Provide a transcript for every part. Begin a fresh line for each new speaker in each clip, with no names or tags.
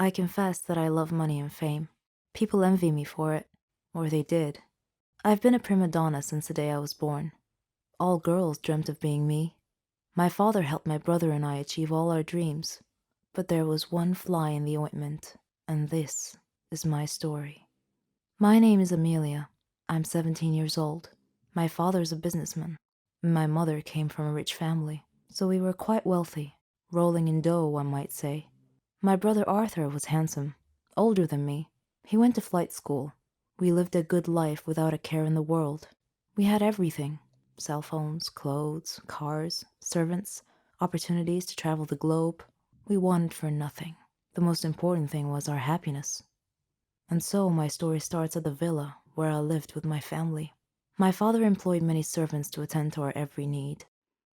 I confess that I love money and fame. People envy me for it, or they did. I've been a prima donna since the day I was born. All girls dreamt of being me. My father helped my brother and I achieve all our dreams. But there was one fly in the ointment, and this is my story. My name is Amelia. I'm 17 years old. My father's a businessman. My mother came from a rich family, so we were quite wealthy, rolling in dough, one might say. My brother Arthur was handsome, older than me. He went to flight school. We lived a good life without a care in the world. We had everything: cell phones, clothes, cars, servants, opportunities to travel the globe. We wanted for nothing. The most important thing was our happiness. And so my story starts at the villa where I lived with my family. My father employed many servants to attend to our every need.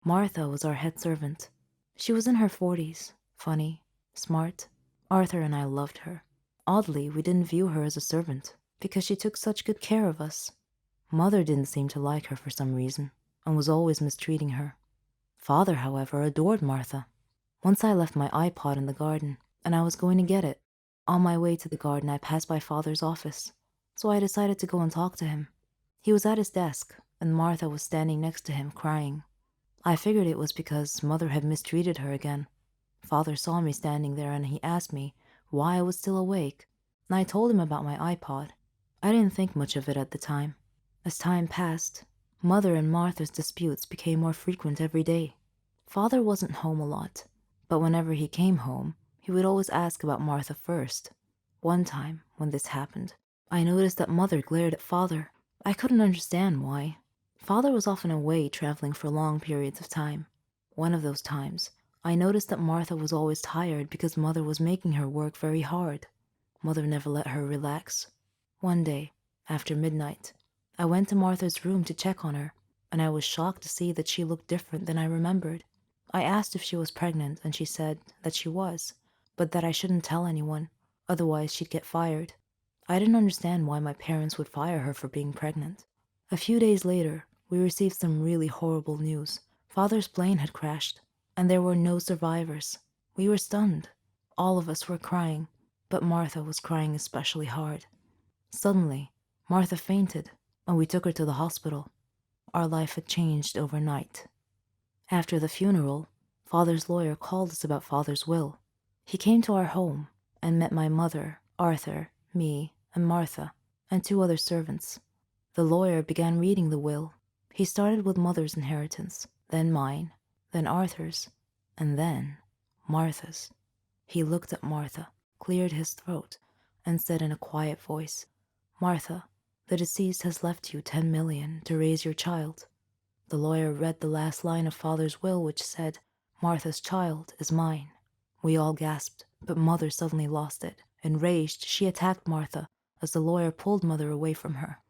Martha was our head servant. She was in her 40s, funny, smart. Arthur and I loved her. Oddly, we didn't view her as a servant because she took such good care of us. Mother didn't seem to like her for some reason and was always mistreating her. Father, however, adored Martha. Once I left my iPod in the garden and I was going to get it. On my way to the garden, I passed by Father's office, so I decided to go and talk to him. He was at his desk, and Martha was standing next to him, crying. I figured it was because Mother had mistreated her again. Father saw me standing there and he asked me why I was still awake, and I told him about my iPod. I didn't think much of it at the time. As time passed, Mother and Martha's disputes became more frequent every day. Father wasn't home a lot, but whenever he came home, he would always ask about Martha first. One time, when this happened, I noticed that Mother glared at Father. I couldn't understand why. Father was often away traveling for long periods of time. One of those times, I noticed that Martha was always tired because Mother was making her work very hard. Mother never let her relax. One day, after midnight, I went to Martha's room to check on her, and I was shocked to see that she looked different than I remembered. I asked if she was pregnant, and she said that she was, but that I shouldn't tell anyone, otherwise she'd get fired. I didn't understand why my parents would fire her for being pregnant. A few days later, we received some really horrible news. Father's plane had crashed, and there were no survivors. We were stunned. All of us were crying, but Martha was crying especially hard. Suddenly, Martha fainted, and we took her to the hospital. Our life had changed overnight. After the funeral, Father's lawyer called us about Father's will. He came to our home and met my mother, Arthur, me, and Martha, and two other servants. The lawyer began reading the will. He started with Mother's inheritance, then mine, then Arthur's, and then Martha's. He looked at Martha, cleared his throat, and said in a quiet voice, "Martha, the deceased has left you 10 million to raise your child." The lawyer read the last line of Father's will, which said, "Martha's child is mine." We all gasped, but Mother suddenly lost it. Enraged, she attacked Martha as the lawyer pulled Mother away from her.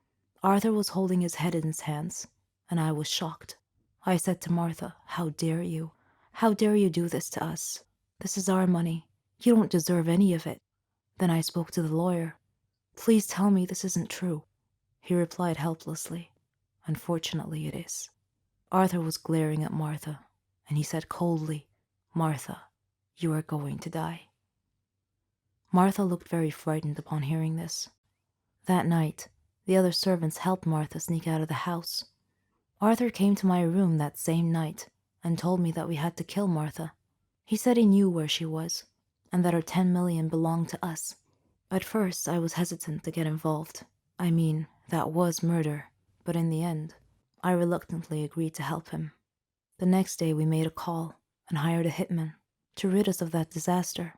Arthur was holding his head in his hands, and I was shocked. I said to Martha, "How dare you? How dare you do this to us? This is our money. You don't deserve any of it." Then I spoke to the lawyer. "Please tell me this isn't true." He replied helplessly, "Unfortunately, it is." Arthur was glaring at Martha, and he said coldly, "Martha, you are going to die." Martha looked very frightened upon hearing this. That night, the other servants helped Martha sneak out of the house. Arthur came to my room that same night and told me that we had to kill Martha. He said he knew where she was, and that her 10 million belonged to us. At first, I was hesitant to get involved. I mean, that was murder, but in the end, I reluctantly agreed to help him. The next day we made a call and hired a hitman to rid us of that disaster.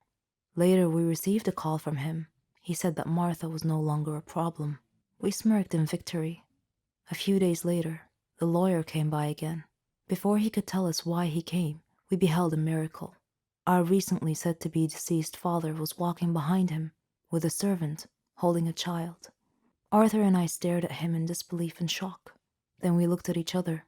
Later we received a call from him. He said that Martha was no longer a problem. We smirked in victory. A few days later, the lawyer came by again. Before he could tell us why he came, we beheld a miracle. Our recently said to be deceased father was walking behind him with a servant holding a child. Arthur and I stared at him in disbelief and shock. Then we looked at each other.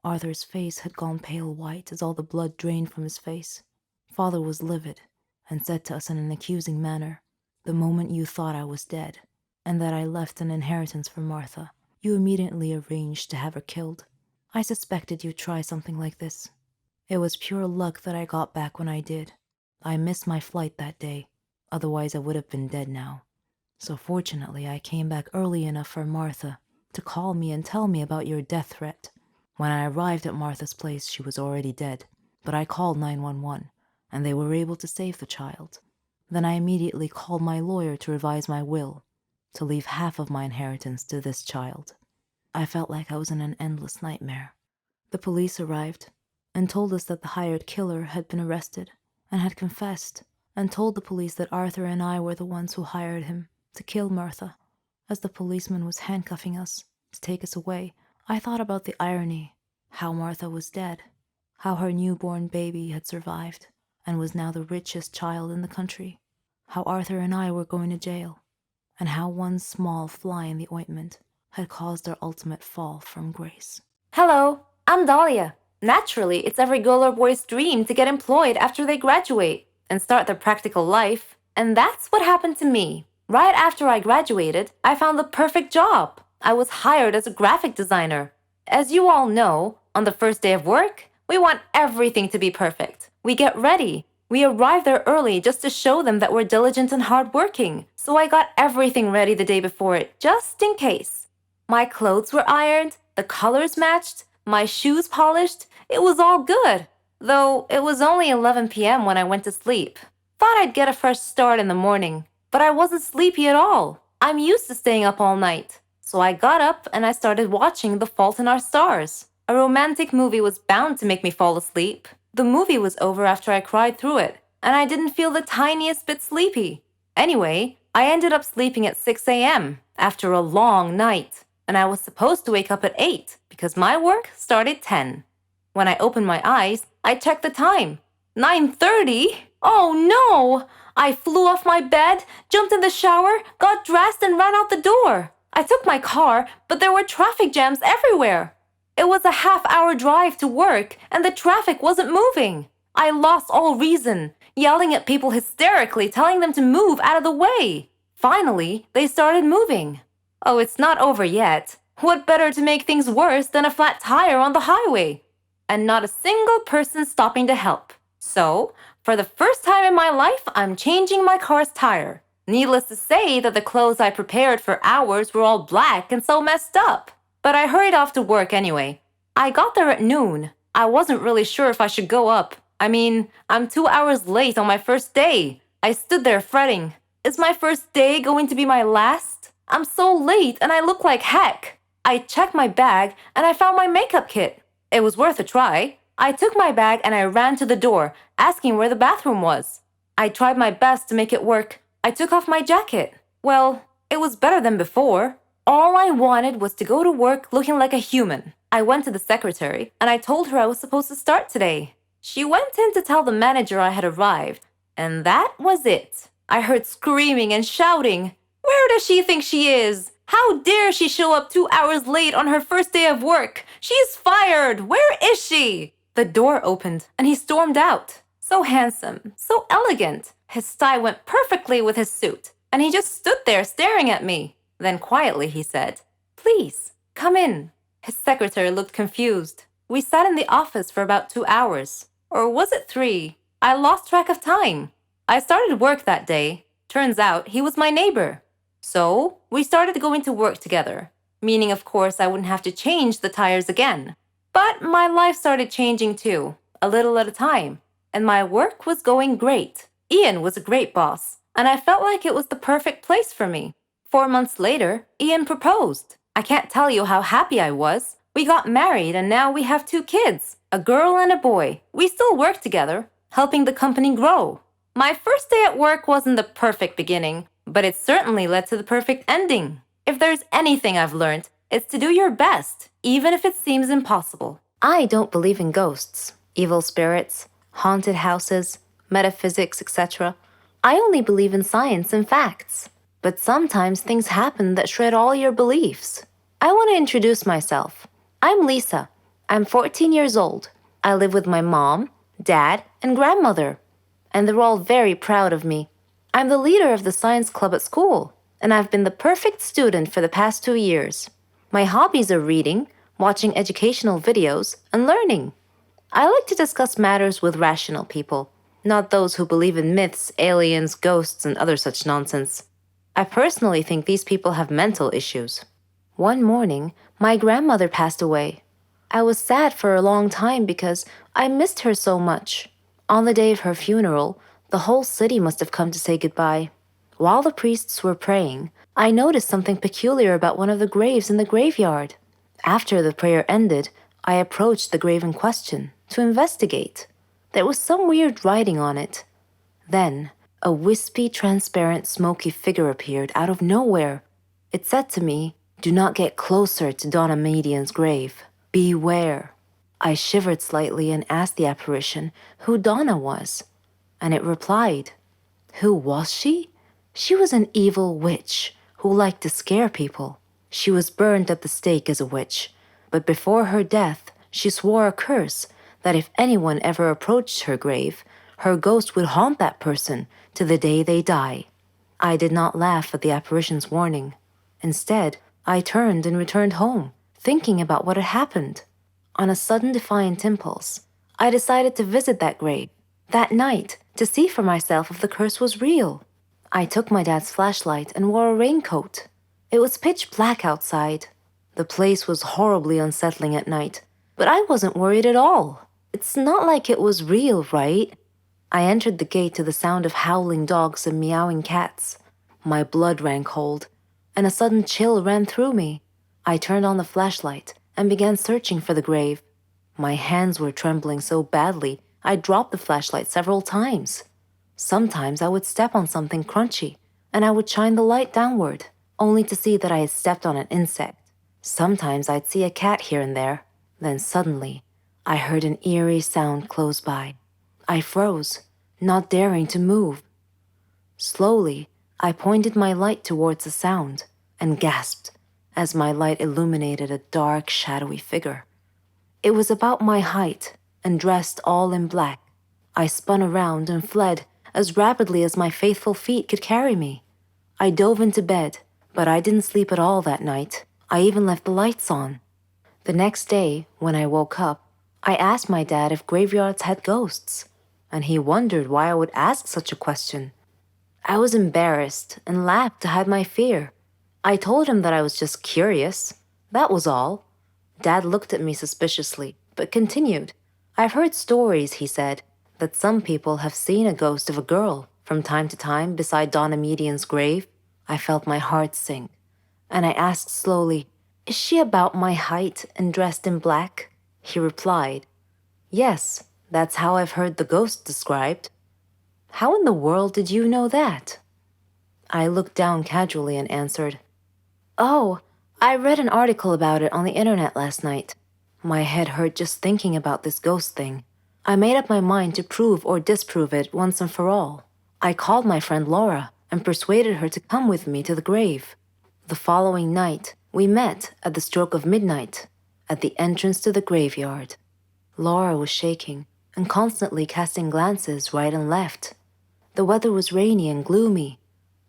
Arthur's face had gone pale white as all the blood drained from his face. Father was livid and said to us in an accusing manner, "The moment you thought I was dead and that I left an inheritance for Martha, you immediately arranged to have her killed. I suspected you'd try something like this. It was pure luck that I got back when I did. I missed my flight that day. Otherwise, I would have been dead now. So fortunately, I came back early enough for Martha to call me and tell me about your death threat. When I arrived at Martha's place, she was already dead, but I called 911, and they were able to save the child. Then I immediately called my lawyer to revise my will, to leave half of my inheritance to this child. I felt like I was in an endless nightmare. The police arrived and told us that the hired killer had been arrested and had confessed, and told the police that Arthur and I were the ones who hired him to kill Martha. As the policeman was handcuffing us to take us away, I thought about the irony, how Martha was dead, how her newborn baby had survived and was now the richest child in the country, how Arthur and I were going to jail, and how one small fly in the ointment had caused our ultimate fall from grace.
Hello, I'm Dahlia. Naturally, it's every girl or boy's dream to get employed after they graduate and start their practical life. And that's what happened to me. Right after I graduated, I found the perfect job. I was hired as a graphic designer. As you all know, on the first day of work, we want everything to be perfect. We get ready. We arrive there early just to show them that we're diligent and hardworking. So I got everything ready the day before it, just in case. My clothes were ironed, the colors matched, my shoes polished. It was all good. Though it was only 11 p.m. when I went to sleep. Thought I'd get a fresh start in the morning, but I wasn't sleepy at all. I'm used to staying up all night. So I got up and I started watching The Fault in Our Stars. A romantic movie was bound to make me fall asleep. The movie was over after I cried through it, and I didn't feel the tiniest bit sleepy. Anyway, I ended up sleeping at 6 a.m. after a long night, and I was supposed to wake up at 8 because my work started 10. When I opened my eyes, I checked the time. 9:30? Oh no! I flew off my bed, jumped in the shower, got dressed, and ran out the door. I took my car, but there were traffic jams everywhere. It was a half-hour drive to work, and the traffic wasn't moving. I lost all reason, yelling at people hysterically, telling them to move out of the way. Finally, they started moving. Oh, it's not over yet. What better to make things worse than a flat tire on the highway? And not a single person stopping to help. So, for the first time in my life, I'm changing my car's tire. Needless to say that the clothes I prepared for hours were all black and so messed up. But I hurried off to work anyway. I got there at noon. I wasn't really sure if I should go up. I'm 2 hours late on my first day. I stood there fretting. Is my first day going to be my last? I'm so late and I look like heck. I checked my bag and I found my makeup kit. It was worth a try. I took my bag and I ran to the door, asking where the bathroom was. I tried my best to make it work. I took off my jacket. Well, it was better than before. All I wanted was to go to work looking like a human. I went to the secretary and I told her I was supposed to start today. She went in to tell the manager I had arrived, and that was it. I heard screaming and shouting. Where does she think she is? How dare she show up 2 hours late on her first day of work? She's fired! Where is she? The door opened and he stormed out. So handsome, so elegant. His tie went perfectly with his suit, and he just stood there staring at me. Then quietly he said, "Please, come in." His secretary looked confused. We sat in the office for about 2 hours. Or was it 3? I lost track of time. I started work that day. Turns out he was my neighbor. So we started going to work together, meaning of course I wouldn't have to change the tires again. But my life started changing too, a little at a time, and my work was going great. Ian was a great boss, and I felt like it was the perfect place for me. 4 months later, Ian proposed. I can't tell you how happy I was. We got married and now we have 2 kids, a girl and a boy. We still work together, helping the company grow. My first day at work wasn't the perfect beginning, but it certainly led to the perfect ending. If there's anything I've learned, it's to do your best, even if it seems impossible. I don't believe in ghosts, evil spirits, haunted houses, metaphysics, etc. I only believe in science and facts. But sometimes things happen that shred all your beliefs. I want to introduce myself. I'm Lisa. I'm 14 years old. I live with my mom, dad, and grandmother. And they're all very proud of me. I'm the leader of the science club at school, and I've been the perfect student for the past 2 years. My hobbies are reading, watching educational videos, and learning. I like to discuss matters with rational people, not those who believe in myths, aliens, ghosts, and other such nonsense. I personally think these people have mental issues. One morning, my grandmother passed away. I was sad for a long time because I missed her so much. On the day of her funeral, the whole city must have come to say goodbye. While the priests were praying, I noticed something peculiar about one of the graves in the graveyard. After the prayer ended, I approached the grave in question to investigate. There was some weird writing on it. Then, a wispy, transparent, smoky figure appeared out of nowhere. It said to me, "Do not get closer to Donna Median's grave. Beware." I shivered slightly and asked the apparition who Donna was. And it replied, "Who was she? She was an evil witch who liked to scare people. She was burned at the stake as a witch, but before her death, she swore a curse that if anyone ever approached her grave, her ghost would haunt that person to the day they die." I did not laugh at the apparition's warning. Instead, I turned and returned home, thinking about what had happened. On a sudden defiant impulse, I decided to visit that grave that night to see for myself if the curse was real. I took my dad's flashlight and wore a raincoat. It was pitch black outside. The place was horribly unsettling at night, but I wasn't worried at all. It's not like it was real, right? I entered the gate to the sound of howling dogs and meowing cats. My blood ran cold, and a sudden chill ran through me. I turned on the flashlight and began searching for the grave. My hands were trembling so badly, I dropped the flashlight several times. Sometimes I would step on something crunchy, and I would shine the light downward, only to see that I had stepped on an insect. Sometimes I'd see a cat here and there. Then suddenly, I heard an eerie sound close by. I froze, not daring to move. Slowly, I pointed my light towards the sound and gasped as my light illuminated a dark, shadowy figure. It was about my height and dressed all in black. I spun around and fled as rapidly as my faithful feet could carry me. I dove into bed, but I didn't sleep at all that night. I even left the lights on. The next day, when I woke up, I asked my dad if graveyards had ghosts, and he wondered why I would ask such a question. I was embarrassed and laughed to hide my fear. I told him that I was just curious. That was all. Dad looked at me suspiciously, but continued. "I've heard stories," he said, "that some people have seen a ghost of a girl from time to time beside Donna Median's grave." I felt my heart sink, and I asked slowly, "Is she about my height and dressed in black?" He replied, "Yes, that's how I've heard the ghost described." "How in the world did you know that?" I looked down casually and answered, "Oh, I read an article about it on the internet last night." My head hurt just thinking about this ghost thing. I made up my mind to prove or disprove it once and for all. I called my friend Laura and persuaded her to come with me to the grave. The following night, we met at the stroke of midnight at the entrance to the graveyard. Laura was shaking and constantly casting glances right and left. The weather was rainy and gloomy.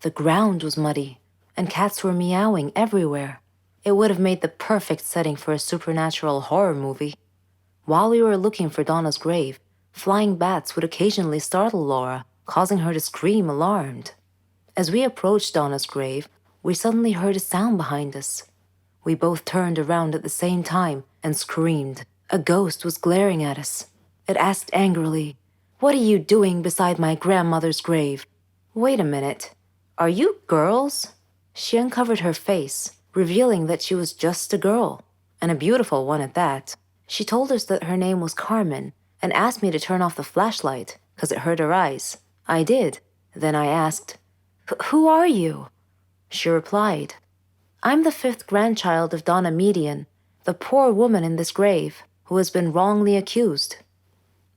The ground was muddy, and cats were meowing everywhere. It would have made the perfect setting for a supernatural horror movie. While we were looking for Donna's grave, flying bats would occasionally startle Laura, causing her to scream alarmed. As we approached Donna's grave, we suddenly heard a sound behind us. We both turned around at the same time and screamed. A ghost was glaring at us. It asked angrily, "What are you doing beside my grandmother's grave?" "Wait a minute. Are you girls?" She uncovered her face, revealing that she was just a girl, and a beautiful one at that. She told us that her name was Carmen and asked me to turn off the flashlight because it hurt her eyes. I did. Then I asked, "Who are you?" She replied, "I'm the 5th grandchild of Donna Median, the poor woman in this grave who has been wrongly accused."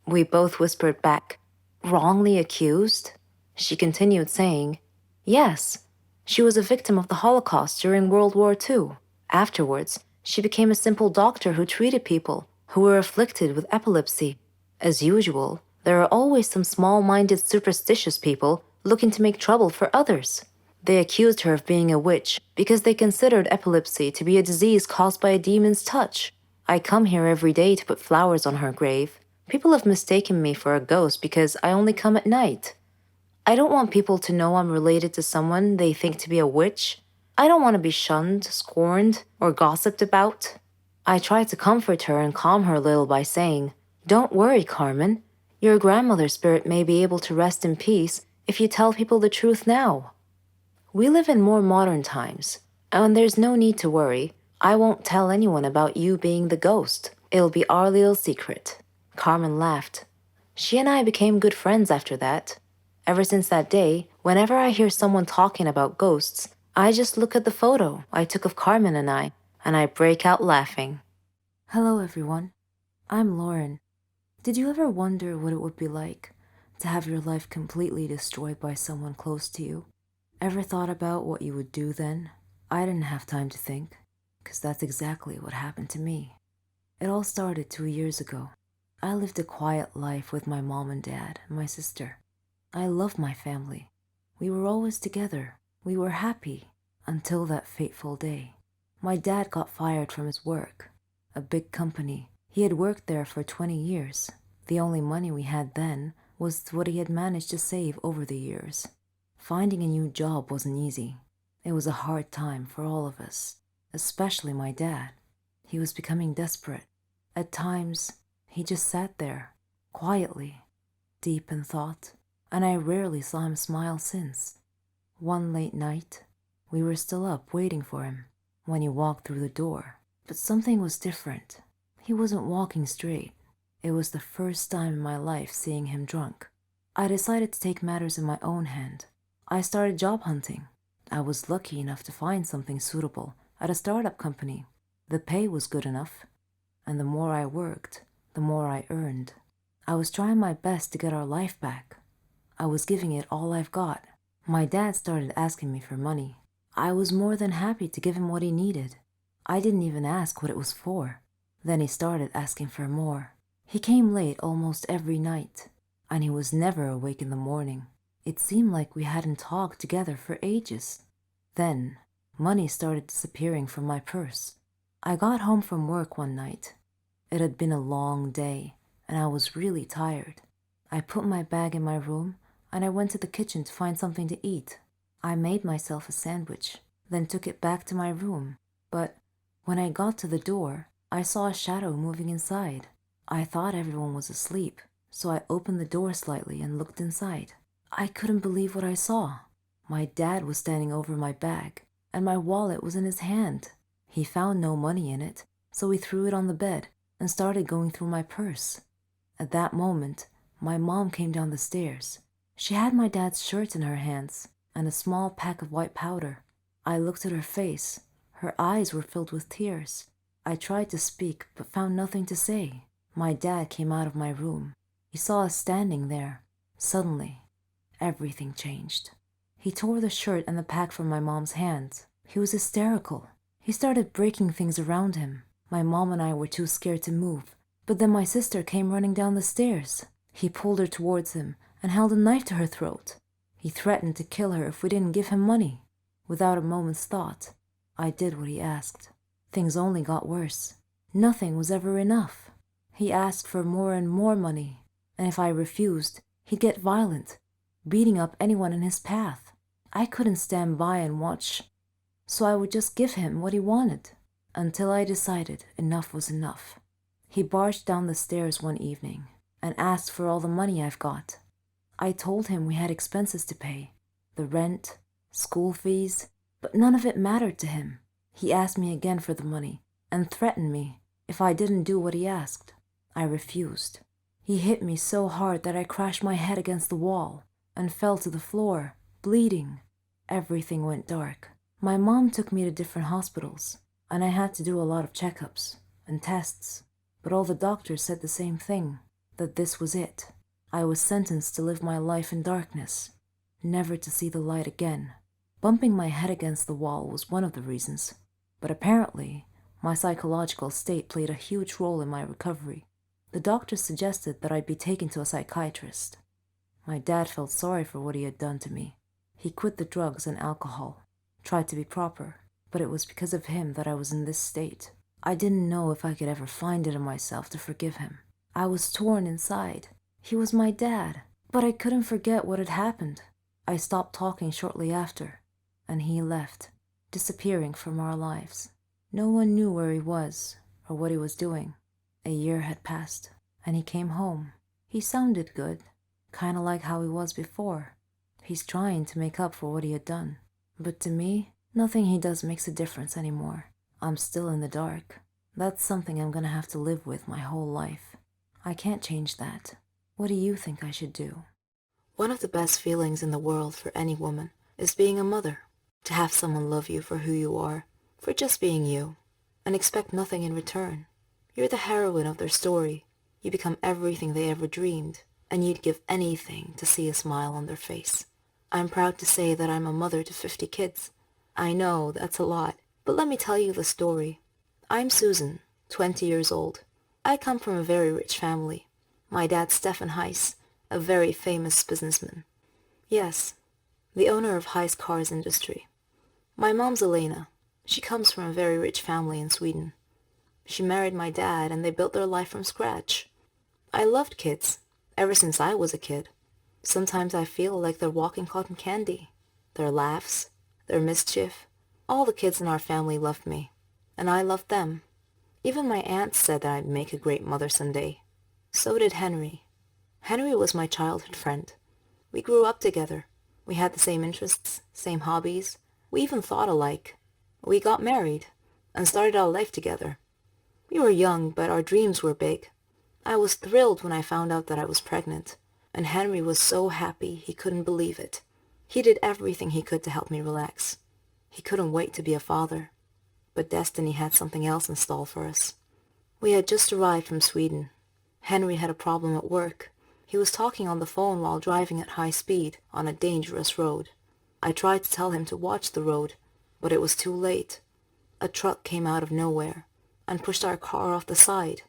We both whispered back, "Wrongly accused?" She continued saying, "Yes, she was a victim of the Holocaust during World War II. Afterwards, she became a simple doctor who treated people who were afflicted with epilepsy. As usual, there are always some small-minded, superstitious people looking to make trouble for others. They accused her of being a witch because they considered epilepsy to be a disease caused by a demon's touch. I come here every day to put flowers on her grave. People have mistaken me for a ghost because I only come at night. I don't want people to know I'm related to someone they think to be a witch. I don't want to be shunned, scorned, or gossiped about. I try to comfort her and calm her a little by saying, "Don't worry, Carmen. Your grandmother's spirit may be able to rest in peace if you tell people the truth now." We live in more modern times, and there's no need to worry. I won't tell anyone about you being the ghost. It'll be our little secret. Carmen laughed. She and I became good friends after that. Ever since that day, whenever I hear someone talking about ghosts, I just look at the photo I took of Carmen and I break out laughing.
Hello, everyone. I'm Lauren. Did you ever wonder what it would be like to have your life completely destroyed by someone close to you? Ever thought about what you would do then? I didn't have time to think, because that's exactly what happened to me. It all started 2 years ago. I lived a quiet life with my mom and dad and my sister. I loved my family. We were always together. We were happy until that fateful day. My dad got fired from his work, a big company. He had worked there for 20 years. The only money we had then was what he had managed to save over the years. Finding a new job wasn't easy. It was a hard time for all of us, especially my dad. He was becoming desperate. At times, he just sat there, quietly, deep in thought, and I rarely saw him smile since. One late night, we were still up waiting for him when he walked through the door. But something was different. He wasn't walking straight. It was the first time in my life seeing him drunk. I decided to take matters in my own hand. I started job hunting. I was lucky enough to find something suitable at a startup company. The pay was good enough, and the more I worked, the more I earned. I was trying my best to get our life back. I was giving it all I've got. My dad started asking me for money. I was more than happy to give him what he needed. I didn't even ask what it was for. Then he started asking for more. He came late almost every night, and he was never awake in the morning. It seemed like we hadn't talked together for ages. Then, money started disappearing from my purse. I got home from work one night. It had been a long day, and I was really tired. I put my bag in my room, and I went to the kitchen to find something to eat. I made myself a sandwich, then took it back to my room. But when I got to the door, I saw a shadow moving inside. I thought everyone was asleep, so I opened the door slightly and looked inside. I couldn't believe what I saw. My dad was standing over my bag, and my wallet was in his hand. He found no money in it, so he threw it on the bed and started going through my purse. At that moment, my mom came down the stairs. She had my dad's shirt in her hands and a small pack of white powder. I looked at her face. Her eyes were filled with tears. I tried to speak, but found nothing to say. My dad came out of my room. He saw us standing there. Suddenly, everything changed. He tore the shirt and the pack from my mom's hands. He was hysterical. He started breaking things around him. My mom and I were too scared to move, but then my sister came running down the stairs. He pulled her towards him and held a knife to her throat. He threatened to kill her if we didn't give him money. Without a moment's thought, I did what he asked. Things only got worse. Nothing was ever enough. He asked for more and more money, and if I refused, he'd get violent, beating up anyone in his path. I couldn't stand by and watch, so I would just give him what he wanted, until I decided enough was enough. He barged down the stairs one evening and asked for all the money I've got. I told him we had expenses to pay, the rent, school fees, but none of it mattered to him. He asked me again for the money and threatened me if I didn't do what he asked. I refused. He hit me so hard that I crashed my head against the wall and fell to the floor, bleeding. Everything went dark. My mom took me to different hospitals, and I had to do a lot of checkups and tests, but all the doctors said the same thing, that this was it. I was sentenced to live my life in darkness, never to see the light again. Bumping my head against the wall was one of the reasons, but apparently, my psychological state played a huge role in my recovery. The doctors suggested that I be taken to a psychiatrist. My dad felt sorry for what he had done to me. He quit the drugs and alcohol, tried to be proper, but it was because of him that I was in this state. I didn't know if I could ever find it in myself to forgive him. I was torn inside. He was my dad, but I couldn't forget what had happened. I stopped talking shortly after, and he left, disappearing from our lives. No one knew where he was or what he was doing. A year had passed, and he came home. He sounded good, kind of like how he was before. He's trying to make up for what he had done. But to me, nothing he does makes a difference anymore. I'm still in the dark. That's something I'm gonna have to live with my whole life. I can't change that. What do you think I should do?
One of the best feelings in the world for any woman is being a mother. To have someone love you for who you are, for just being you, and expect nothing in return. You're the heroine of their story. You become everything they ever dreamed, and you'd give anything to see a smile on their face. I'm proud to say that I'm a mother to 50 kids. I know that's a lot, but let me tell you the story. I'm Susan, 20 years old. I come from a very rich family. My dad's Stefan Heiss, a very famous businessman. Yes, the owner of Heiss Cars Industry. My mom's Elena. She comes from a very rich family in Sweden. She married my dad and they built their life from scratch. I loved kids, ever since I was a kid. Sometimes I feel like they're walking cotton candy. Their laughs, their mischief. All the kids in our family loved me, and I loved them. Even my aunts said that I'd make a great mother someday. So did Henry. Henry was my childhood friend. We grew up together. We had the same interests, same hobbies. We even thought alike. We got married and started our life together. We were young, but our dreams were big. I was thrilled when I found out that I was pregnant, and Henry was so happy he couldn't believe it. He did everything he could to help me relax. He couldn't wait to be a father. But destiny had something else in store for us. We had just arrived from Sweden. Henry had a problem at work. He was talking on the phone while driving at high speed on a dangerous road. I tried to tell him to watch the road, but it was too late. A truck came out of nowhere and pushed our car off the side.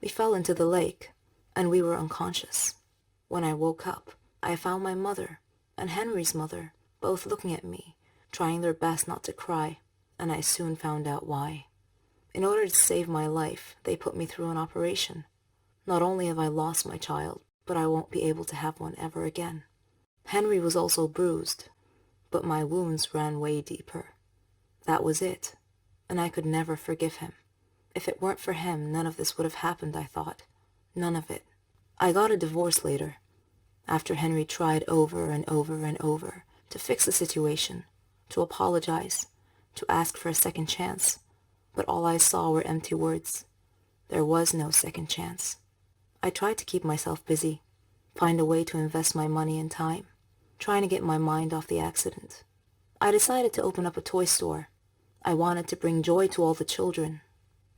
We fell into the lake, and we were unconscious. When I woke up, I found my mother and Henry's mother both looking at me, trying their best not to cry, and I soon found out why. In order to save my life, they put me through an operation. Not only have I lost my child, but I won't be able to have one ever again. Henry was also bruised, but my wounds ran way deeper. That was it, and I could never forgive him. If it weren't for him, none of this would have happened, I thought. None of it. I got a divorce later, after Henry tried over and over and over to fix the situation, to apologize, to ask for a second chance, but all I saw were empty words. There was no second chance. I tried to keep myself busy, find a way to invest my money and time, trying to get my mind off the accident. I decided to open up a toy store. I wanted to bring joy to all the children.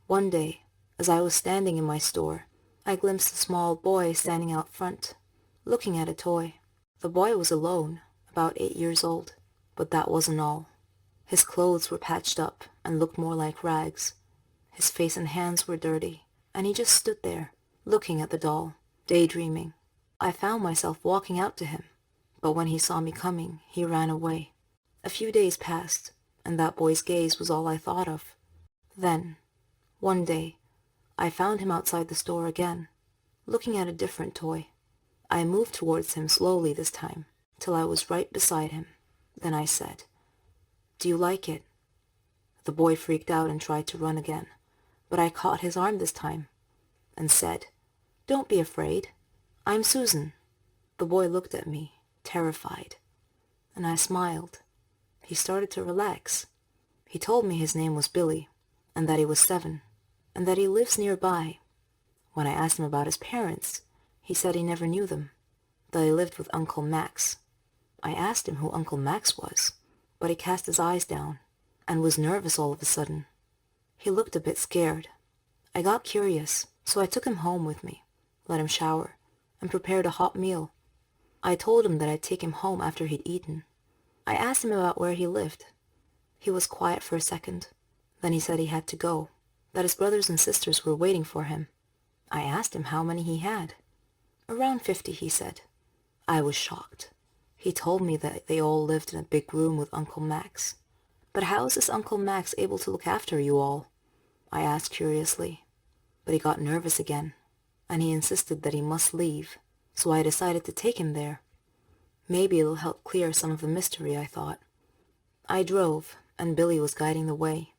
One day, as I was standing in my store, I glimpsed a small boy standing out front, looking at a toy. The boy was alone, about 8 years old, but that wasn't all. His clothes were patched up and looked more like rags. His face and hands were dirty, and he just stood there, looking at the doll, daydreaming. I found myself walking out to him, but when he saw me coming, he ran away. A few days passed, and that boy's gaze was all I thought of. Then, one day, I found him outside the store again, looking at a different toy. I moved towards him slowly this time, till I was right beside him. Then I said, "Do you like it?" The boy freaked out and tried to run again, but I caught his arm this time and said, "Don't be afraid. I'm Susan." The boy looked at me, terrified, and I smiled. He started to relax. He told me his name was Billy, and that he was 7, and that he lives nearby. When I asked him about his parents, he said he never knew them, that he lived with Uncle Max. I asked him who Uncle Max was, but he cast his eyes down and was nervous all of a sudden. He looked a bit scared. I got curious, so I took him home with me, let him shower, and prepared a hot meal. I told him that I'd take him home after he'd eaten. I asked him about where he lived. He was quiet for a second. Then he said he had to go, that his brothers and sisters were waiting for him. I asked him how many he had. "Around 50, he said. I was shocked. He told me that they all lived in a big room with Uncle Max. "But how is this Uncle Max able to look after you all?" I asked curiously. But he got nervous again. and he insisted that he must leave, so I decided to take him there. Maybe it'll help clear some of the mystery, I thought. I drove, and Billy was guiding the way,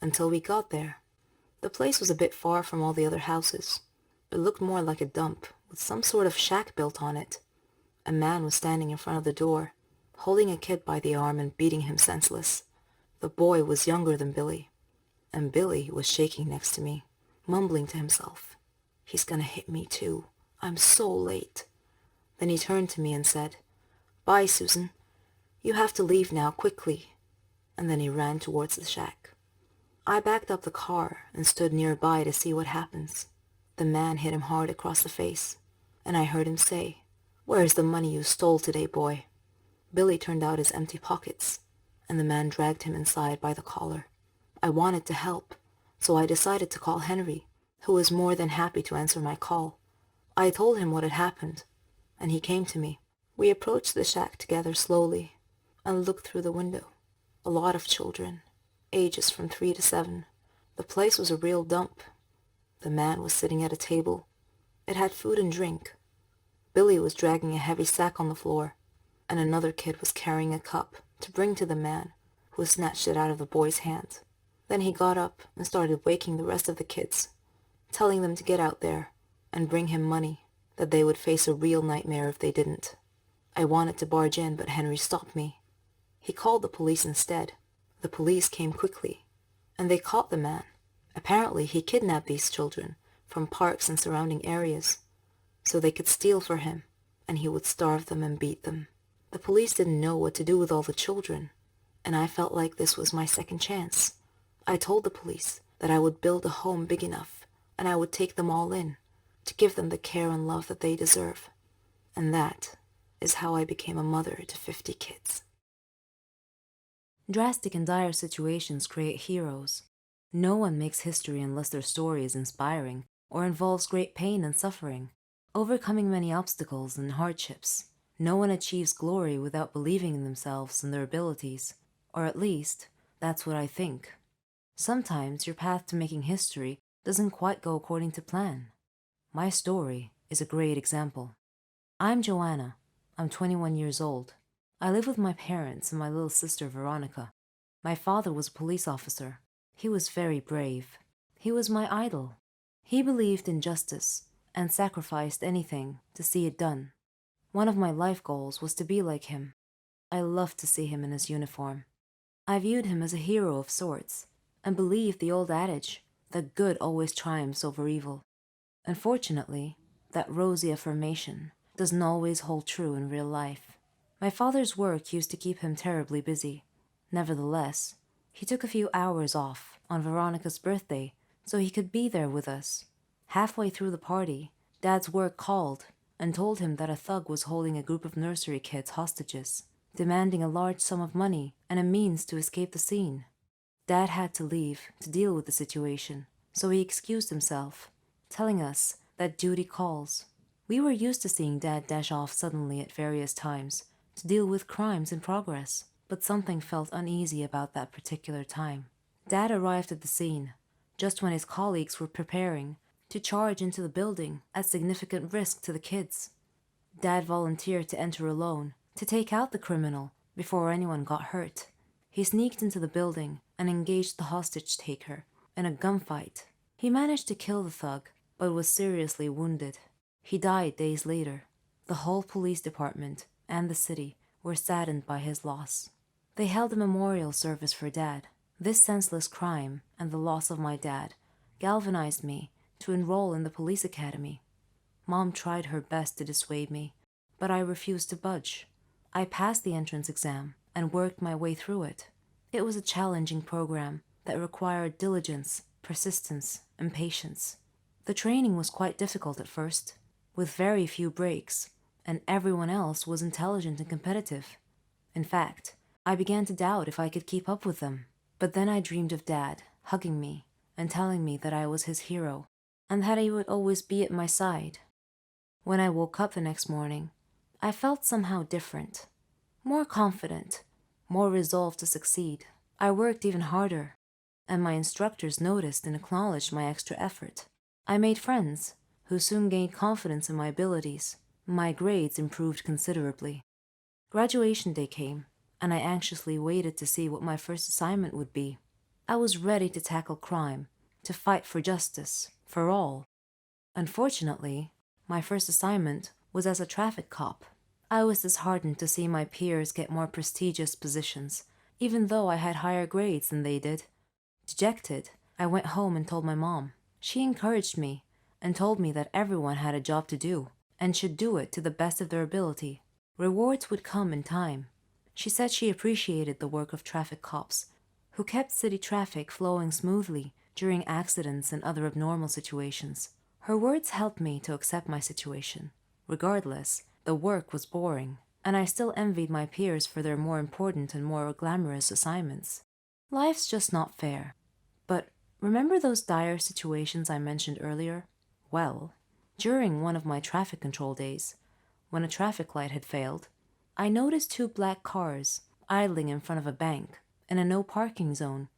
until we got there. The place was a bit far from all the other houses. It looked more like a dump, with some sort of shack built on it. A man was standing in front of the door, holding a kid by the arm and beating him senseless. The boy was younger than Billy, and Billy was shaking next to me, mumbling to himself, "He's gonna hit me too. I'm so late." Then he turned to me and said, "Bye, Susan. You have to leave now, quickly." And then he ran towards the shack. I backed up the car and stood nearby to see what happens. The man hit him hard across the face, and I heard him say, "Where's the money you stole today, boy?" Billy turned out his empty pockets, and the man dragged him inside by the collar. I wanted to help, so I decided to call Henry, who was more than happy to answer my call. I told him what had happened, and he came to me. We approached the shack together slowly and looked through the window. A lot of children, ages from 3 to 7. The place was a real dump. The man was sitting at a table. It had food and drink. Billy was dragging a heavy sack on the floor, and another kid was carrying a cup to bring to the man, who snatched it out of the boy's hand. Then he got up and started waking the rest of the kids, telling them to get out there and bring him money, that they would face a real nightmare if they didn't. I wanted to barge in, but Henry stopped me. He called the police instead. The police came quickly, and they caught the man. Apparently, he kidnapped these children from parks and surrounding areas, so they could steal for him, and he would starve them and beat them. The police didn't know what to do with all the children, and I felt like this was my second chance. I told the police that I would build a home big enough, and I would take them all in, to give them the care and love that they deserve. And that is how I became a mother to 50 kids.
Drastic and dire situations create heroes. No one makes history unless their story is inspiring or involves great pain and suffering, overcoming many obstacles and hardships. No one achieves glory without believing in themselves and their abilities, or at least, that's what I think. Sometimes your path to making history doesn't quite go according to plan. My story is a great example. I'm Joanna. I'm 21 years old. I live with my parents and my little sister Veronica. My father was a police officer. He was very brave. He was my idol. He believed in justice and sacrificed anything to see it done. One of my life goals was to be like him. I loved to see him in his uniform. I viewed him as a hero of sorts and believed the old adage that good always triumphs over evil. Unfortunately, that rosy affirmation doesn't always hold true in real life. My father's work used to keep him terribly busy. Nevertheless, he took a few hours off on Veronica's birthday so he could be there with us. Halfway through the party, Dad's work called and told him that a thug was holding a group of nursery kids hostages, demanding a large sum of money and a means to escape the scene. Dad had to leave to deal with the situation, so he excused himself, telling us that duty calls. We were used to seeing Dad dash off suddenly at various times to deal with crimes in progress, but something felt uneasy about that particular time. Dad arrived at the scene just when his colleagues were preparing to charge into the building at significant risk to the kids. Dad volunteered to enter alone to take out the criminal before anyone got hurt. He sneaked into the building and engaged the hostage taker in a gunfight. He managed to kill the thug, but was seriously wounded. He died days later. The whole police department and the city were saddened by his loss. They held a memorial service for Dad. This senseless crime and the loss of my dad galvanized me to enroll in the police academy. Mom tried her best to dissuade me, but I refused to budge. I passed the entrance exam and worked my way through it. It was a challenging program that required diligence, persistence, and patience. The training was quite difficult at first, with very few breaks, and everyone else was intelligent and competitive. In fact, I began to doubt if I could keep up with them. But then I dreamed of Dad hugging me and telling me that I was his hero and that he would always be at my side. When I woke up the next morning, I felt somehow different, more confident, more resolved to succeed. I worked even harder, and my instructors noticed and acknowledged my extra effort. I made friends, who soon gained confidence in my abilities. My grades improved considerably. Graduation day came, and I anxiously waited to see what my first assignment would be. I was ready to tackle crime, to fight for justice, for all. Unfortunately, my first assignment was as a traffic cop. I was disheartened to see my peers get more prestigious positions, even though I had higher grades than they did. Dejected, I went home and told my mom. She encouraged me and told me that everyone had a job to do and should do it to the best of their ability. Rewards would come in time. She said she appreciated the work of traffic cops, who kept city traffic flowing smoothly during accidents and other abnormal situations. Her words helped me to accept my situation. Regardless, the work was boring, and I still envied my peers for their more important and more glamorous assignments. Life's just not fair. But remember those dire situations I mentioned earlier? Well, during one of my traffic control days, when a traffic light had failed, I noticed two black cars idling in front of a bank in a no parking zone.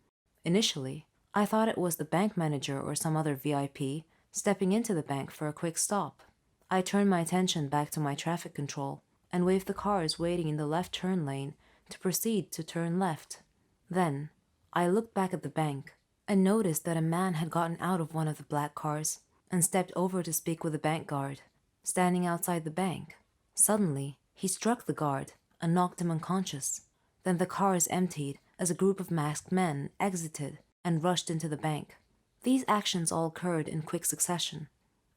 Initially, I thought it was the bank manager or some other VIP stepping into the bank for a quick stop. I turned my attention back to my traffic control and waved the cars waiting in the left turn lane to proceed to turn left. Then, I looked back at the bank and noticed that a man had gotten out of one of the black cars and stepped over to speak with a bank guard, standing outside the bank. Suddenly, he struck the guard and knocked him unconscious. Then the cars emptied as a group of masked men exited and rushed into the bank. These actions all occurred in quick succession.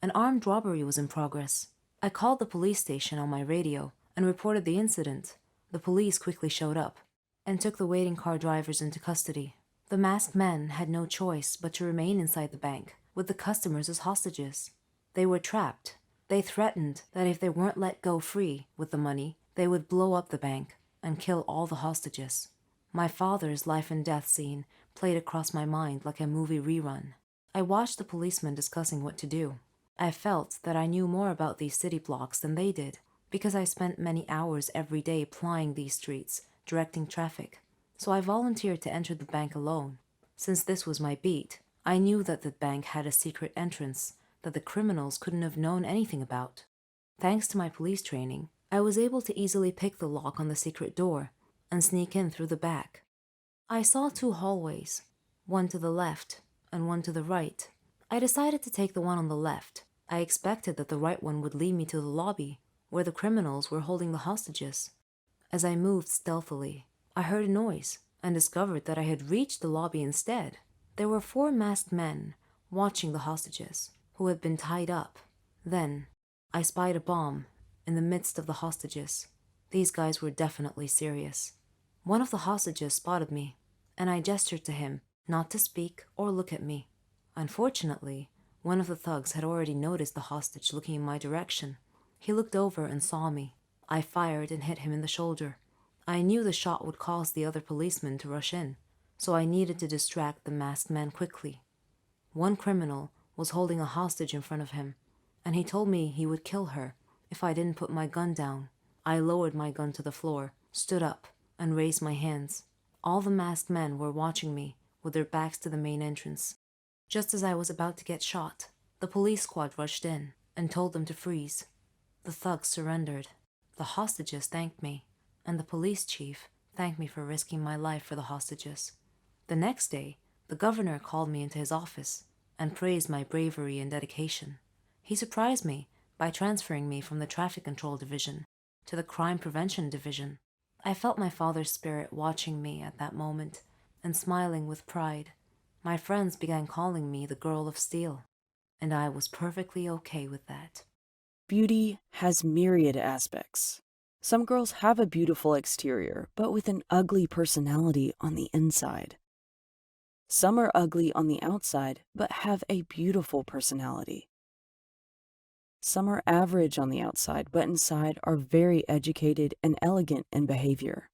An armed robbery was in progress. I called the police station on my radio and reported the incident. The police quickly showed up and took the waiting car drivers into custody. The masked men had no choice but to remain inside the bank, with the customers as hostages. They were trapped. They threatened that if they weren't let go free with the money, they would blow up the bank and kill all the hostages. My father's life and death scene played across my mind like a movie rerun. I watched the policemen discussing what to do. I felt that I knew more about these city blocks than they did, because I spent many hours every day plying these streets, directing traffic. So I volunteered to enter the bank alone. Since this was my beat, I knew that the bank had a secret entrance that the criminals couldn't have known anything about. Thanks to my police training, I was able to easily pick the lock on the secret door and sneak in through the back. I saw two hallways, one to the left and one to the right. I decided to take the one on the left. I expected that the right one would lead me to the lobby, where the criminals were holding the hostages. As I moved stealthily, I heard a noise and discovered that I had reached the lobby instead. There were 4 masked men watching the hostages, who had been tied up. Then, I spied a bomb in the midst of the hostages. These guys were definitely serious. One of the hostages spotted me, and I gestured to him not to speak or look at me. Unfortunately, one of the thugs had already noticed the hostage looking in my direction. He looked over and saw me. I fired and hit him in the shoulder. I knew the shot would cause the other policemen to rush in, so I needed to distract the masked man quickly. One criminal was holding a hostage in front of him, and he told me he would kill her if I didn't put my gun down. I lowered my gun to the floor, stood up, and raised my hands. All the masked men were watching me, with their backs to the main entrance. Just as I was about to get shot, the police squad rushed in and told them to freeze. The thugs surrendered. The hostages thanked me, and the police chief thanked me for risking my life for the hostages. The next day, the governor called me into his office and praised my bravery and dedication. He surprised me by transferring me from the traffic control division to the crime prevention division. I felt my father's spirit watching me at that moment and smiling with pride. My friends began calling me the Girl of Steel, and I was perfectly okay with that.
Beauty has myriad aspects. Some girls have a beautiful exterior, but with an ugly personality on the inside. Some are ugly on the outside, but have a beautiful personality. Some are average on the outside, but inside are very educated and elegant in behavior.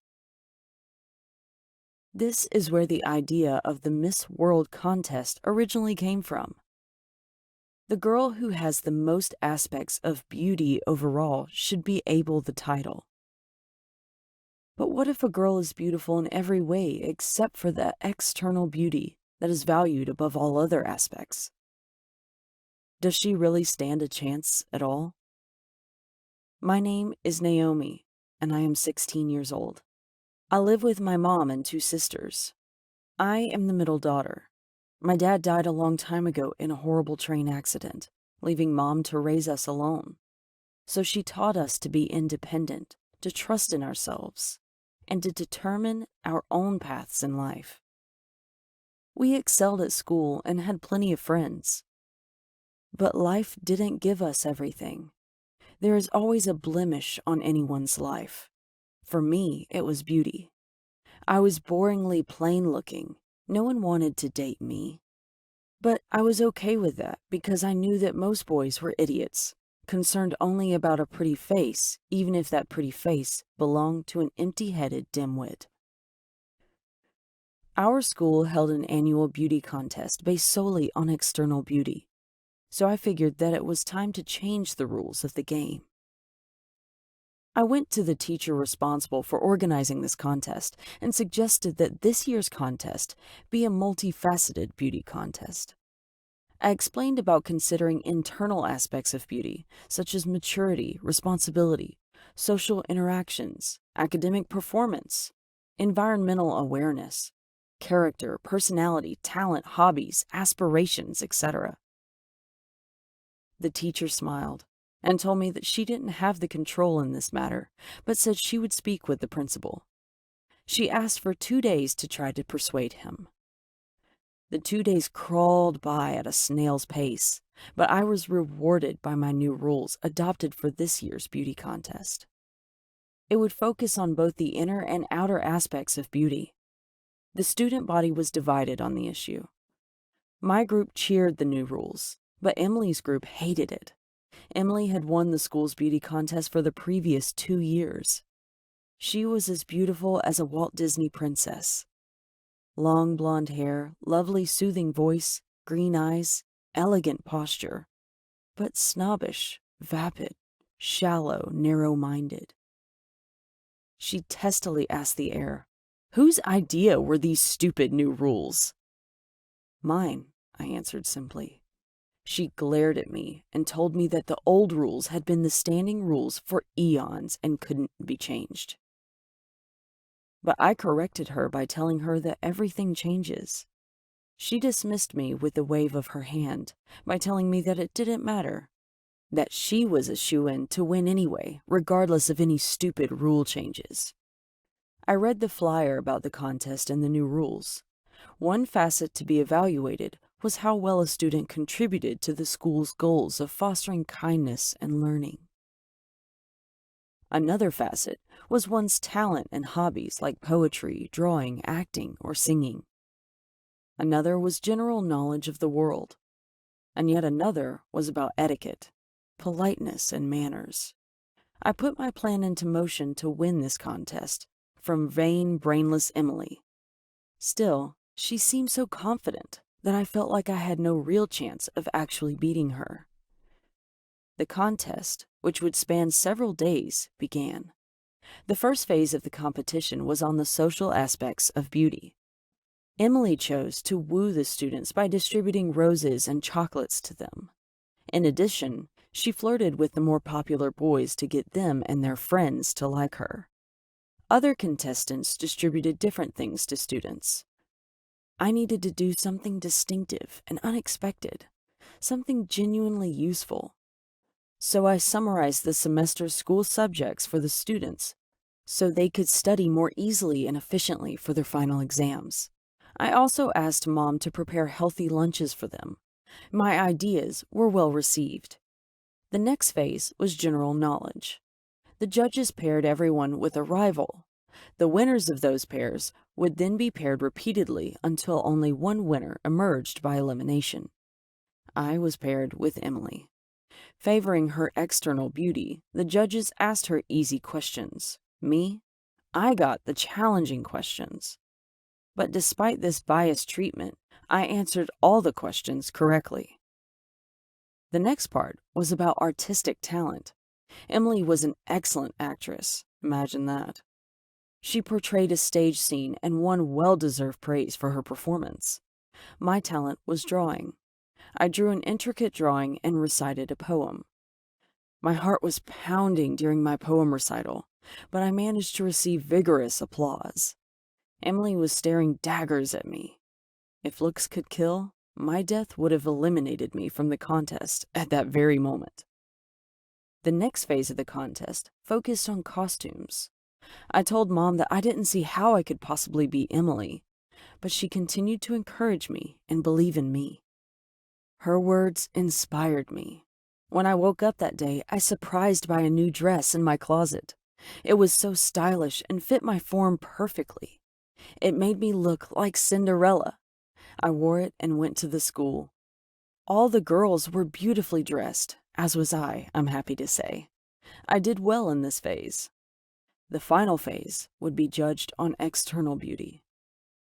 This is where the idea of the Miss World contest originally came from. The girl who has the most aspects of beauty overall should be able the title. But what if a girl is beautiful in every way except for the external beauty that is valued above all other aspects? Does she really stand a chance at all? My name is Naomi, and I am 16 years old. I live with my mom and 2 sisters. I am the middle daughter. My dad died a long time ago in a horrible train accident, leaving Mom to raise us alone. So she taught us to be independent, to trust in ourselves, and to determine our own paths in life. We excelled at school and had plenty of friends. But life didn't give us everything. There is always a blemish on anyone's life. For me, it was beauty. I was boringly plain-looking. No one wanted to date me. But I was okay with that because I knew that most boys were idiots, concerned only about a pretty face, even if that pretty face belonged to an empty-headed dimwit. Our school held an annual beauty contest based solely on external beauty, so I figured that it was time to change the rules of the game. I went to the teacher responsible for organizing this contest and suggested that this year's contest be a multifaceted beauty contest. I explained about considering internal aspects of beauty, such as maturity, responsibility, social interactions, academic performance, environmental awareness, character, personality, talent, hobbies, aspirations, etc. The teacher smiled and told me that she didn't have the control in this matter, but said she would speak with the principal. She asked for 2 days to try to persuade him. The 2 days crawled by at a snail's pace, but I was rewarded by my new rules adopted for this year's beauty contest. It would focus on both the inner and outer aspects of beauty. The student body was divided on the issue. My group cheered the new rules, but Emily's group hated it. Emily had won the school's beauty contest for the previous 2 years. She was as beautiful as a Walt Disney princess. Long blonde hair, lovely soothing voice, green eyes, elegant posture, but snobbish, vapid, shallow, narrow-minded. She testily asked the air, "Whose idea were these stupid new rules?" "Mine," I answered simply. She glared at me and told me that the old rules had been the standing rules for eons and couldn't be changed. But I corrected her by telling her that everything changes. She dismissed me with a wave of her hand by telling me that it didn't matter, that she was a shoo-in to win anyway, regardless of any stupid rule changes. I read the flyer about the contest and the new rules. One facet to be evaluated was how well a student contributed to the school's goals of fostering kindness and learning. Another facet was one's talent and hobbies like poetry, drawing, acting, or singing. Another was general knowledge of the world. And yet another was about etiquette, politeness, and manners. I put my plan into motion to win this contest from vain, brainless Emily. Still, she seemed so confident that I felt like I had no real chance of actually beating her. The contest, which would span several days, began. The first phase of the competition was on the social aspects of beauty. Emily chose to woo the students by distributing roses and chocolates to them. In addition, she flirted with the more popular boys to get them and their friends to like her. Other contestants distributed different things to students. I needed to do something distinctive and unexpected, something genuinely useful. So I summarized the semester's school subjects for the students so they could study more easily and efficiently for their final exams. I also asked Mom to prepare healthy lunches for them. My ideas were well received. The next phase was general knowledge. The judges paired everyone with a rival. The winners of those pairs would then be paired repeatedly until only one winner emerged by elimination. I was paired with Emily. Favoring her external beauty, the judges asked her easy questions. Me? I got the challenging questions. But despite this biased treatment, I answered all the questions correctly. The next part was about artistic talent. Emily was an excellent actress. Imagine that. She portrayed a stage scene and won well-deserved praise for her performance. My talent was drawing. I drew an intricate drawing and recited a poem. My heart was pounding during my poem recital, but I managed to receive vigorous applause. Emily was staring daggers at me. If looks could kill, my death would have eliminated me from the contest at that very moment. The next phase of the contest focused on costumes. I told Mom that I didn't see how I could possibly be Emily, but she continued to encourage me and believe in me. Her words inspired me. When I woke up that day, I was surprised by a new dress in my closet. It was so stylish and fit my form perfectly. It made me look like Cinderella. I wore it and went to the school. All the girls were beautifully dressed, as was I'm happy to say. I did well in this phase. The final phase would be judged on external beauty.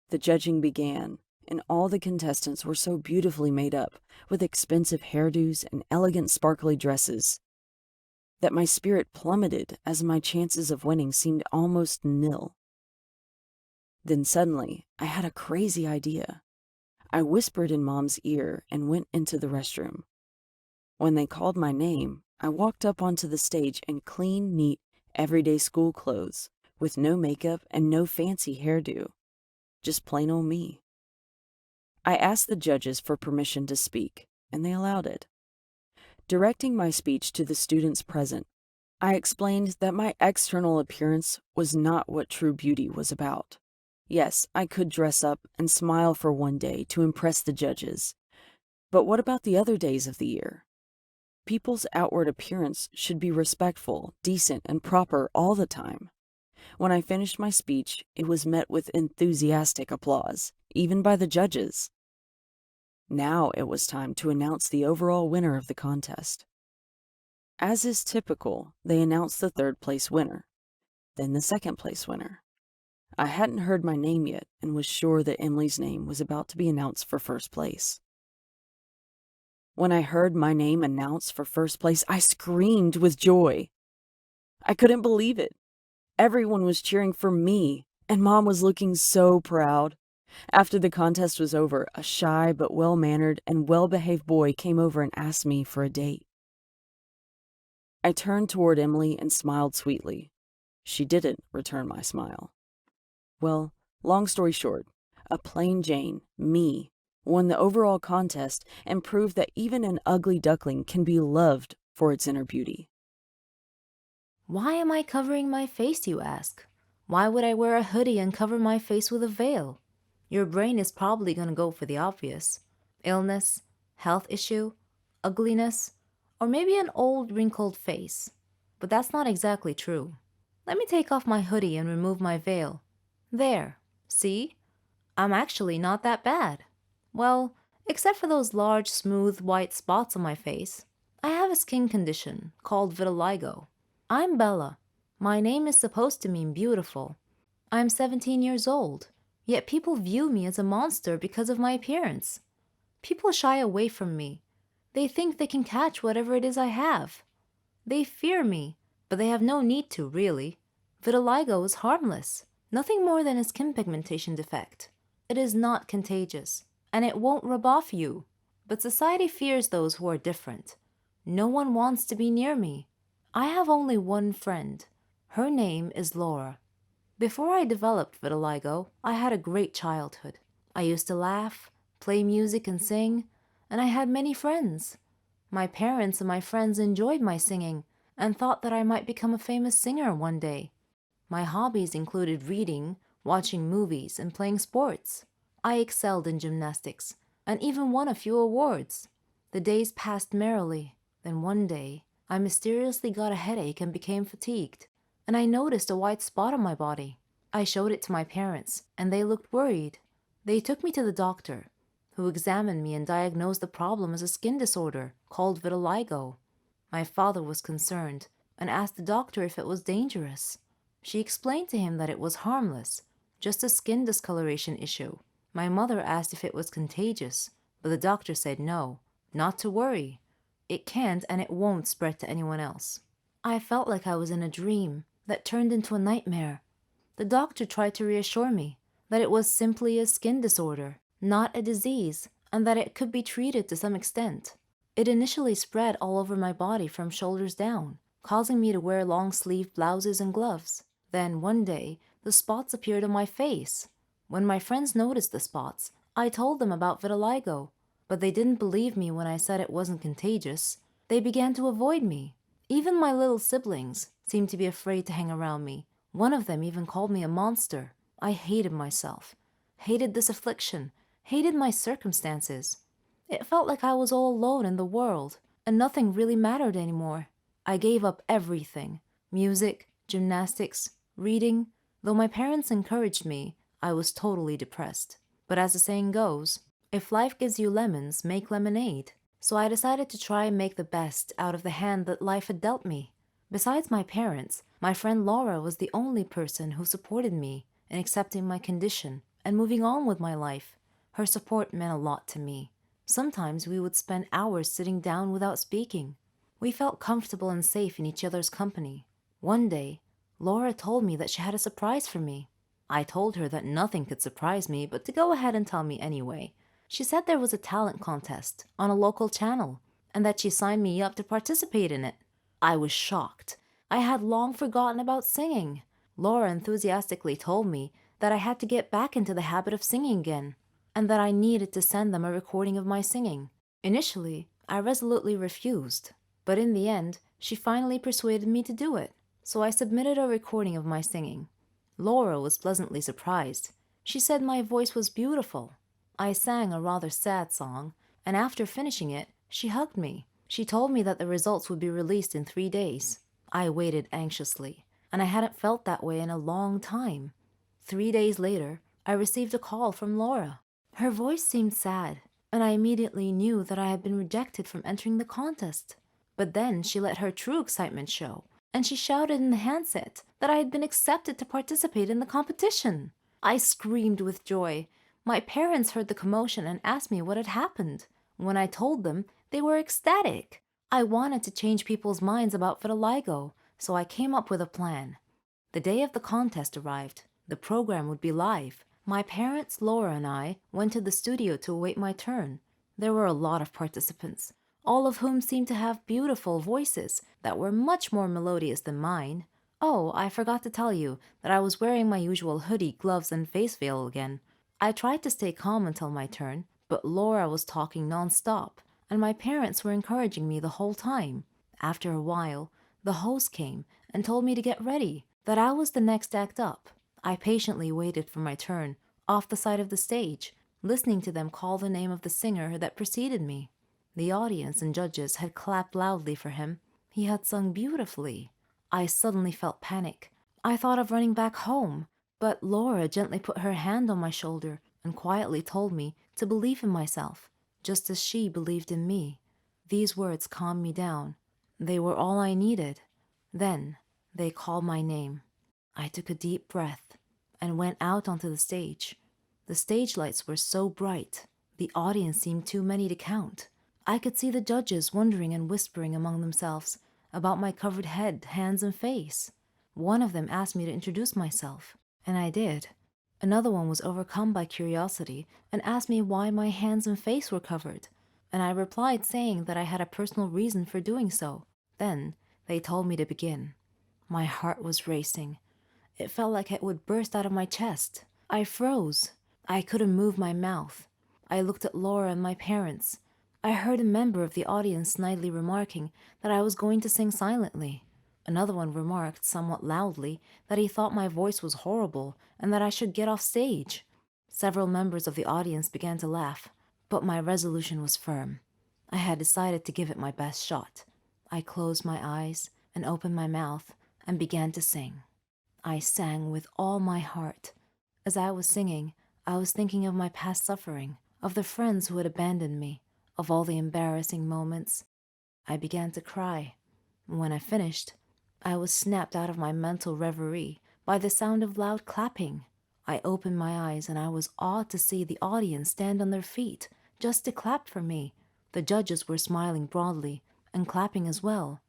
The judging began, and all the contestants were so beautifully made up, with expensive hairdos and elegant sparkly dresses, that my spirit plummeted as my chances of winning seemed almost nil. Then suddenly, I had a crazy idea. I whispered in Mom's ear and went into the restroom. When they called my name, I walked up onto the stage in clean, neat, everyday school clothes, with no makeup and no fancy hairdo. Just plain old me. I asked the judges for permission to speak, and they allowed it. Directing my speech to the students present, I explained that my external appearance was not what true beauty was about. Yes, I could dress up and smile for one day to impress the judges, but what about the other days of the year? People's outward appearance should be respectful, decent, and proper all the time. When I finished my speech, it was met with enthusiastic applause, even by the judges. Now it was time to announce the overall winner of the contest. As is typical, they announced the third place winner, then the second place winner. I hadn't heard my name yet and was sure that Emily's name was about to be announced for first place. When I heard my name announced for first place, I screamed with joy. I couldn't believe it. Everyone was cheering for me, and Mom was looking so proud. After the contest was over, a shy but well-mannered and well-behaved boy came over and asked me for a date. I turned toward Emily and smiled sweetly. She didn't return my smile. Well, long story short, a plain Jane, me, won the overall contest and proved that even an ugly duckling can be loved for its inner beauty.
Why am I covering my face, you ask? Why would I wear a hoodie and cover my face with a veil? Your brain is probably going to go for the obvious. Illness, health issue, ugliness, or maybe an old wrinkled face. But that's not exactly true. Let me take off my hoodie and remove my veil. There, see? I'm actually not that bad. Well, except for those large, smooth, white spots on my face. I have a skin condition called vitiligo. I'm Bella. My name is supposed to mean beautiful. I'm 17 years old, yet people view me as a monster because of my appearance. People shy away from me. They think they can catch whatever it is I have. They fear me, but they have no need to, really. Vitiligo is harmless, nothing more than a skin pigmentation defect. It is not contagious, and it won't rub off you. But society fears those who are different. No one wants to be near me. I have only one friend. Her name is Laura. Before I developed vitiligo, I had a great childhood. I used to laugh, play music and sing, and I had many friends. My parents and my friends enjoyed my singing and thought that I might become a famous singer one day. My hobbies included reading, watching movies, and playing sports. I excelled in gymnastics and even won a few awards. The days passed merrily. Then one day, I mysteriously got a headache and became fatigued, and I noticed a white spot on my body. I showed it to my parents, and they looked worried. They took me to the doctor, who examined me and diagnosed the problem as a skin disorder called vitiligo. My father was concerned and asked the doctor if it was dangerous. She explained to him that it was harmless, just a skin discoloration issue. My mother asked if it was contagious, but the doctor said no, not to worry. It can't and it won't spread to anyone else. I felt like I was in a dream that turned into a nightmare. The doctor tried to reassure me that it was simply a skin disorder, not a disease, and that it could be treated to some extent. It initially spread all over my body from shoulders down, causing me to wear long-sleeved blouses and gloves. Then, one day, the spots appeared on my face. When my friends noticed the spots, I told them about vitiligo, but they didn't believe me when I said it wasn't contagious. They began to avoid me. Even my little siblings seemed to be afraid to hang around me. One of them even called me a monster. I hated myself, hated this affliction, hated my circumstances. It felt like I was all alone in the world, and nothing really mattered anymore. I gave up everything: music, gymnastics, reading. Though my parents encouraged me, I was totally depressed. But as the saying goes, if life gives you lemons, make lemonade. So I decided to try and make the best out of the hand that life had dealt me. Besides my parents, my friend Laura was the only person who supported me in accepting my condition and moving on with my life. Her support meant a lot to me. Sometimes we would spend hours sitting down without speaking. We felt comfortable and safe in each other's company. One day, Laura told me that she had a surprise for me. I told her that nothing could surprise me, but to go ahead and tell me anyway. She said there was a talent contest on a local channel, and that she signed me up to participate in it. I was shocked. I had long forgotten about singing. Laura enthusiastically told me that I had to get back into the habit of singing again, and that I needed to send them a recording of my singing. Initially, I resolutely refused, but in the end, she finally persuaded me to do it, so I submitted a recording of my singing. Laura was pleasantly surprised. She said my voice was beautiful. I sang a rather sad song, and after finishing it, she hugged me. She told me that the results would be released in 3 days. I waited anxiously, and I hadn't felt that way in a long time. 3 days later, I received a call from Laura. Her voice seemed sad, and I immediately knew that I had been rejected from entering the contest. But then she let her true excitement show, and she shouted in the handset that I had been accepted to participate in the competition. I screamed with joy. My parents heard the commotion and asked me what had happened. When I told them, they were ecstatic. I wanted to change people's minds about vitiligo, so I came up with a plan. The day of the contest arrived. The program would be live. My parents, Laura, and I went to the studio to await my turn. There were a lot of participants, all of whom seemed to have beautiful voices that were much more melodious than mine. Oh, I forgot to tell you that I was wearing my usual hoodie, gloves, and face veil again. I tried to stay calm until my turn, but Laura was talking non-stop, and my parents were encouraging me the whole time. After a while, the host came and told me to get ready, that I was the next act up. I patiently waited for my turn, off the side of the stage, listening to them call the name of the singer that preceded me. The audience and judges had clapped loudly for him. He had sung beautifully. I suddenly felt panic. I thought of running back home, but Laura gently put her hand on my shoulder and quietly told me to believe in myself, just as she believed in me. These words calmed me down. They were all I needed. Then they called my name. I took a deep breath and went out onto the stage. The stage lights were so bright, the audience seemed too many to count. I could see the judges wondering and whispering among themselves about my covered head, hands, and face. One of them asked me to introduce myself, and I did. Another one was overcome by curiosity and asked me why my hands and face were covered, and I replied saying that I had a personal reason for doing so. Then they told me to begin. My heart was racing. It felt like it would burst out of my chest. I froze. I couldn't move my mouth. I looked at Laura and my parents. I heard a member of the audience snidely remarking that I was going to sing silently. Another one remarked somewhat loudly that he thought my voice was horrible and that I should get off stage. Several members of the audience began to laugh, but my resolution was firm. I had decided to give it my best shot. I closed my eyes and opened my mouth and began to sing. I sang with all my heart. As I was singing, I was thinking of my past suffering, of the friends who had abandoned me, of all the embarrassing moments. I began to cry. When I finished, I was snapped out of my mental reverie by the sound of loud clapping. I opened my eyes and I was awed to see the audience stand on their feet just to clap for me. The judges were smiling broadly and clapping as well.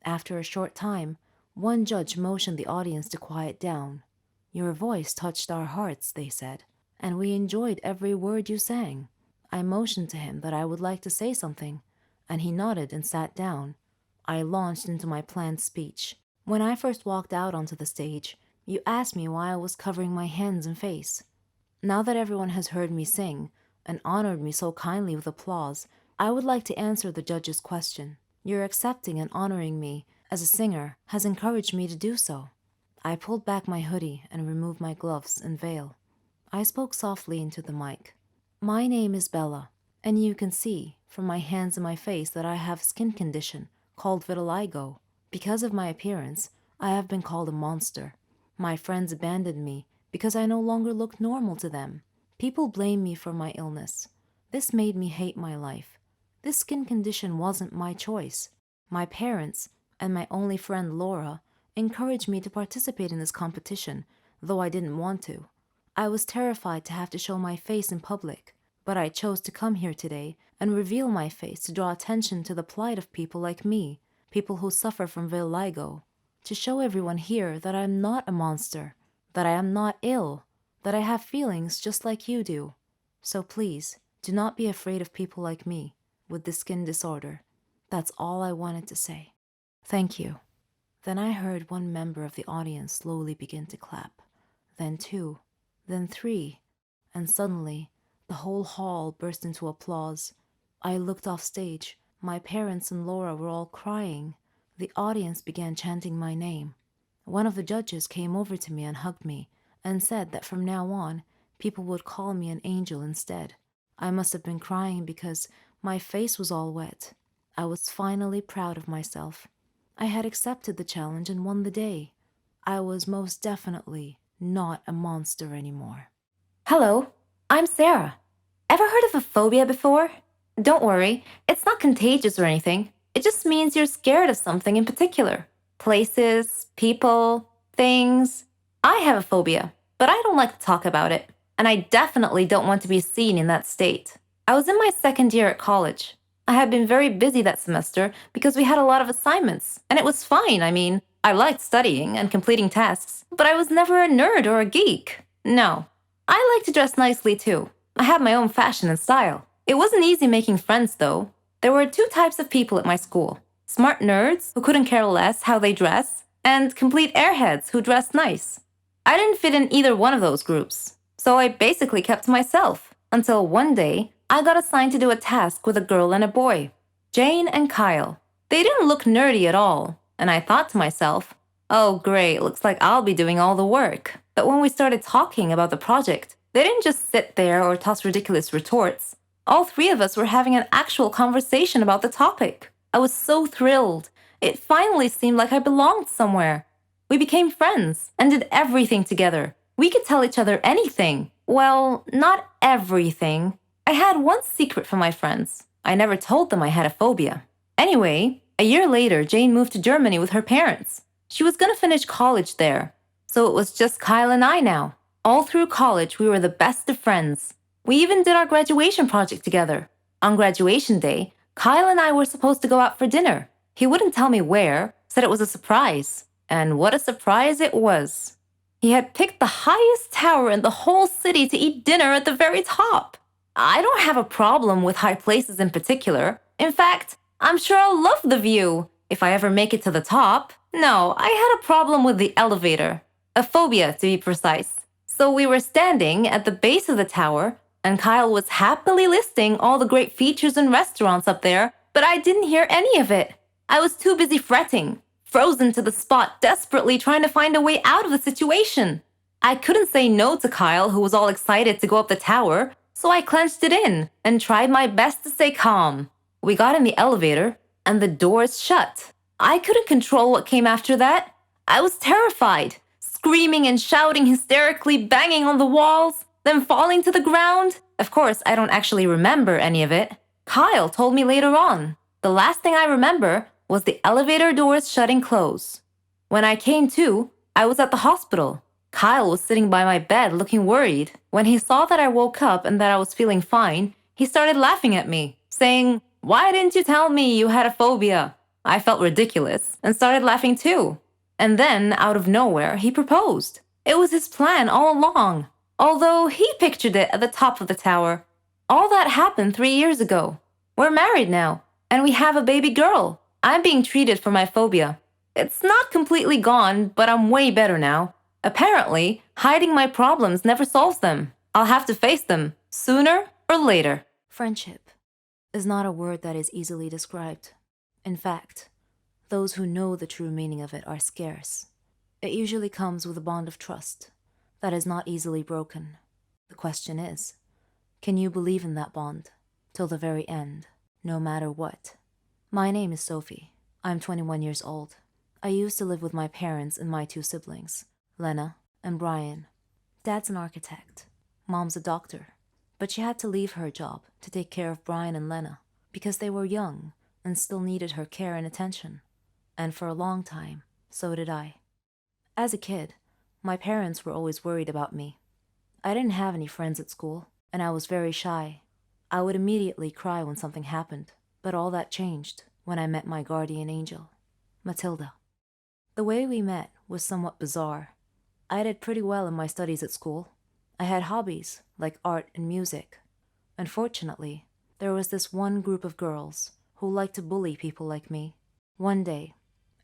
After a short time, one judge motioned the audience to quiet down. "Your voice touched our hearts," they said, "and we enjoyed every word you sang." I motioned to him that I would like to say something, and he nodded and sat down. I launched into my planned speech. When I first walked out onto the stage, you asked me why I was covering my hands and face. Now that everyone has heard me sing and honored me so kindly with applause, I would like to answer the judge's question. Your accepting and honoring me as a singer has encouraged me to do so. I pulled back my hoodie and removed my gloves and veil. I spoke softly into the mic. My name is Bella, and you can see from my hands and my face that I have a skin condition called vitiligo. Because of my appearance, I have been called a monster. My friends abandoned me because I no longer looked normal to them. People blame me for my illness. This made me hate my life. This skin condition wasn't my choice. My parents and my only friend Laura encouraged me to participate in this competition, though I didn't want to. I was terrified to have to show my face in public, but I chose to come here today and reveal my face to draw attention to the plight of people like me, people who suffer from vitiligo, to show everyone here that I am not a monster, that I am not ill, that I have feelings just like you do. So please, do not be afraid of people like me with this skin disorder. That's all I wanted to say. Thank you. Then I heard one member of the audience slowly begin to clap, then two, then three, and suddenly the whole hall burst into applause. I looked off stage. My parents and Laura were all crying. The audience began chanting my name. One of the judges came over to me and hugged me and said that from now on, people would call me an angel instead. I must have been crying because my face was all wet. I was finally proud of myself. I had accepted the challenge and won the day. I was most definitely not a monster anymore.
Hello, I'm Sarah. Ever heard of a phobia before? Don't worry, it's not contagious or anything. It just means you're scared of something in particular. Places, people, things. I have a phobia, but I don't like to talk about it. And I definitely don't want to be seen in that state. I was in my second year at college. I had been very busy that semester because we had a lot of assignments, and it was fine. I mean, I liked studying and completing tasks, but I was never a nerd or a geek. No. I like to dress nicely too. I have my own fashion and style. It wasn't easy making friends though. There were two types of people at my school. Smart nerds who couldn't care less how they dress, and complete airheads who dressed nice. I didn't fit in either one of those groups, so I basically kept to myself until one day I got assigned to do a task with a girl and a boy, Jane and Kyle. They didn't look nerdy at all, and I thought to myself, oh great, looks like I'll be doing all the work. But when we started talking about the project, they didn't just sit there or toss ridiculous retorts. All three of us were having an actual conversation about the topic. I was so thrilled. It finally seemed like I belonged somewhere. We became friends and did everything together. We could tell each other anything. Well, not everything. I had one secret from my friends. I never told them I had a phobia. Anyway, a year later, Jane moved to Germany with her parents. She was going to finish college there. So it was just Kyle and I now. All through college, we were the best of friends. We even did our graduation project together. On graduation day, Kyle and I were supposed to go out for dinner. He wouldn't tell me where, said it was a surprise. And what a surprise it was. He had picked the highest tower in the whole city to eat dinner at the very top. I don't have a problem with high places in particular. In fact, I'm sure I'll love the view if I ever make it to the top. No, I had a problem with the elevator. A phobia, to be precise. So we were standing at the base of the tower, and Kyle was happily listing all the great features and restaurants up there, but I didn't hear any of it. I was too busy fretting, frozen to the spot, desperately trying to find a way out of the situation. I couldn't say no to Kyle, who was all excited to go up the tower, so I clenched it in and tried my best to stay calm. We got in the elevator, and the doors shut. I couldn't control what came after that. I was terrified, screaming and shouting hysterically, banging on the walls, then falling to the ground. Of course, I don't actually remember any of it. Kyle told me later on. The last thing I remember was the elevator doors shutting close. When I came to, I was at the hospital. Kyle was sitting by my bed looking worried. When he saw that I woke up and that I was feeling fine, he started laughing at me, saying, "Why didn't you tell me you had a phobia?" I felt ridiculous and started laughing too. And then, out of nowhere, he proposed. It was his plan all along, although he pictured it at the top of the tower. All that happened 3 years ago. We're married now, and we have a baby girl. I'm being treated for my phobia. It's not completely gone, but I'm way better now. Apparently, hiding my problems never solves them. I'll have to face them, sooner or later.
Friendship is not a word that is easily described. In fact, those who know the true meaning of it are scarce. It usually comes with a bond of trust that is not easily broken. The question is, can you believe in that bond till the very end, no matter what? My name is Sophie. I'm 21 years old. I used to live with my parents and my 2 siblings, Lena and Brian. Dad's an architect. Mom's a doctor. But she had to leave her job to take care of Brian and Lena because they were young and still needed her care and attention. And for a long time, so did I. As a kid, my parents were always worried about me. I didn't have any friends at school, and I was very shy. I would immediately cry when something happened, but all that changed when I met my guardian angel, Matilda. The way we met was somewhat bizarre. I did pretty well in my studies at school. I had hobbies like art and music. Unfortunately, there was this one group of girls who liked to bully people like me. One day,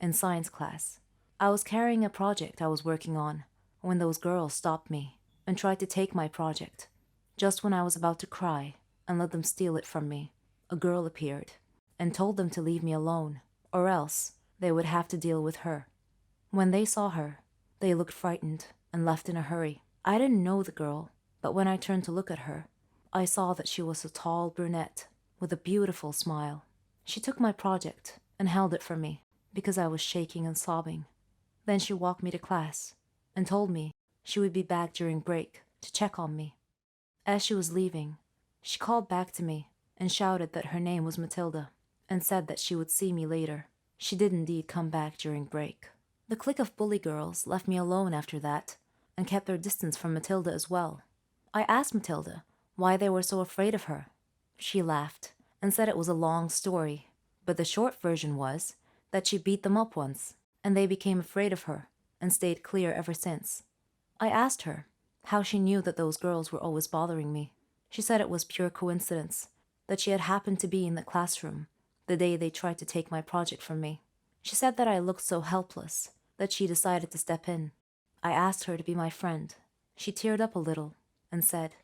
in science class, I was carrying a project I was working on when those girls stopped me and tried to take my project. Just when I was about to cry and let them steal it from me, a girl appeared and told them to leave me alone, or else they would have to deal with her. When they saw her, they looked frightened and left in a hurry. I didn't know the girl, but when I turned to look at her, I saw that she was a tall brunette with a beautiful smile. She took my project and held it for me because I was shaking and sobbing. Then she walked me to class and told me she would be back during break to check on me. As she was leaving, she called back to me and shouted that her name was Matilda and said that she would see me later. She did indeed come back during break. The clique of bully girls left me alone after that and kept their distance from Matilda as well. I asked Matilda why they were so afraid of her. She laughed and said it was a long story, but the short version was that she beat them up once, and they became afraid of her and stayed clear ever since. I asked her how she knew that those girls were always bothering me. She said it was pure coincidence, that she had happened to be in the classroom the day they tried to take my project from me. She said that I looked so helpless that she decided to step in. I asked her to be my friend. She teared up a little and said,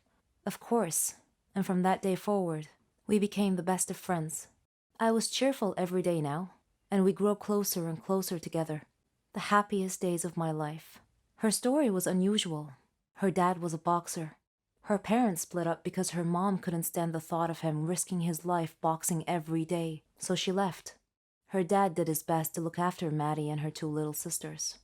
"Of course," and from that day forward, we became the best of friends. I was cheerful every day now, and we grew closer and closer together. The happiest days of my life. Her story was unusual. Her dad was a boxer. Her parents split up because her mom couldn't stand the thought of him risking his life boxing every day, so she left. Her dad did his best to look after Maddie and her 2 little sisters.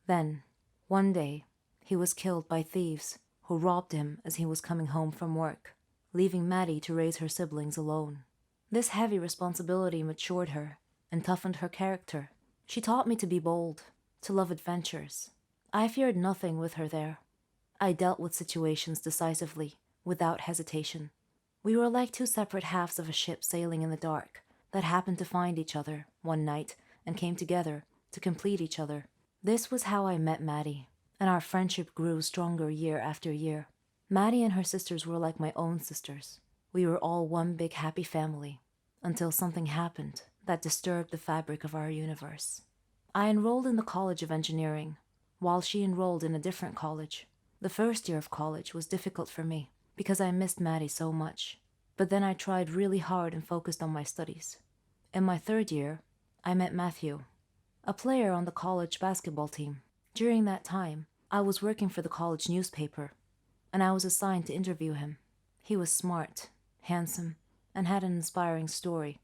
Then, one day, he was killed by thieves who robbed him as he was coming home from work, leaving Maddie to raise her siblings alone. This heavy responsibility matured her and toughened her character. She taught me to be bold, to love adventures. I feared nothing with her there. I dealt with situations decisively, without hesitation. We were like 2 separate halves of a ship sailing in the dark that happened to find each other one night and came together to complete each other. This was how I met Maddie, and our friendship grew stronger year after year. Maddie and her sisters were like my own sisters. We were all one big happy family, until something happened that disturbed the fabric of our universe. I enrolled in the College of Engineering, while she enrolled in a different college. The first year of college was difficult for me because I missed Maddie so much, but then I tried really hard and focused on my studies. In my 3rd year, I met Matthew, a player on the college basketball team. During that time, I was working for the college newspaper, and I was assigned to interview him. He was smart, handsome, and had an inspiring story.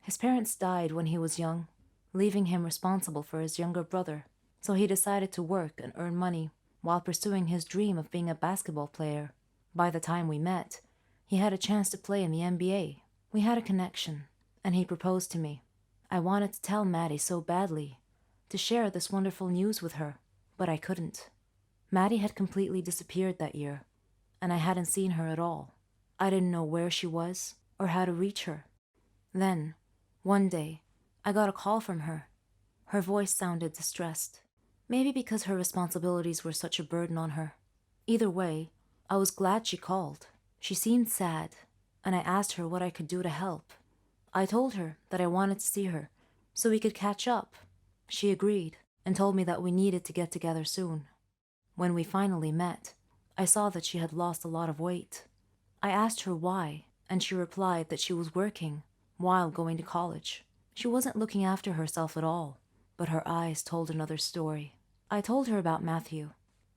His parents died when he was young, leaving him responsible for his younger brother, so he decided to work and earn money while pursuing his dream of being a basketball player. By the time we met, he had a chance to play in the NBA. We had a connection, and he proposed to me. I wanted to tell Maddie so badly, to share this wonderful news with her, but I couldn't. Maddie had completely disappeared that year, and I hadn't seen her at all. I didn't know where she was or how to reach her. Then, one day, I got a call from her. Her voice sounded distressed. Maybe because her responsibilities were such a burden on her. Either way, I was glad she called. She seemed sad, and I asked her what I could do to help. I told her that I wanted to see her so we could catch up. She agreed and told me that we needed to get together soon. When we finally met, I saw that she had lost a lot of weight. I asked her why, and she replied that she was working while going to college. She wasn't looking after herself at all, but her eyes told another story. I told her about Matthew,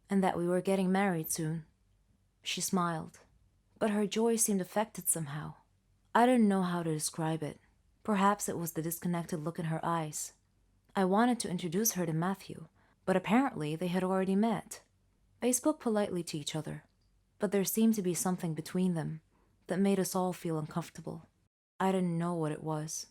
and that we were getting married soon. She smiled, but her joy seemed affected somehow. I didn't know how to describe it. Perhaps it was the disconnected look in her eyes. I wanted to introduce her to Matthew, but apparently they had already met. They spoke politely to each other, but there seemed to be something between them that made us all feel uncomfortable. I didn't know what it was.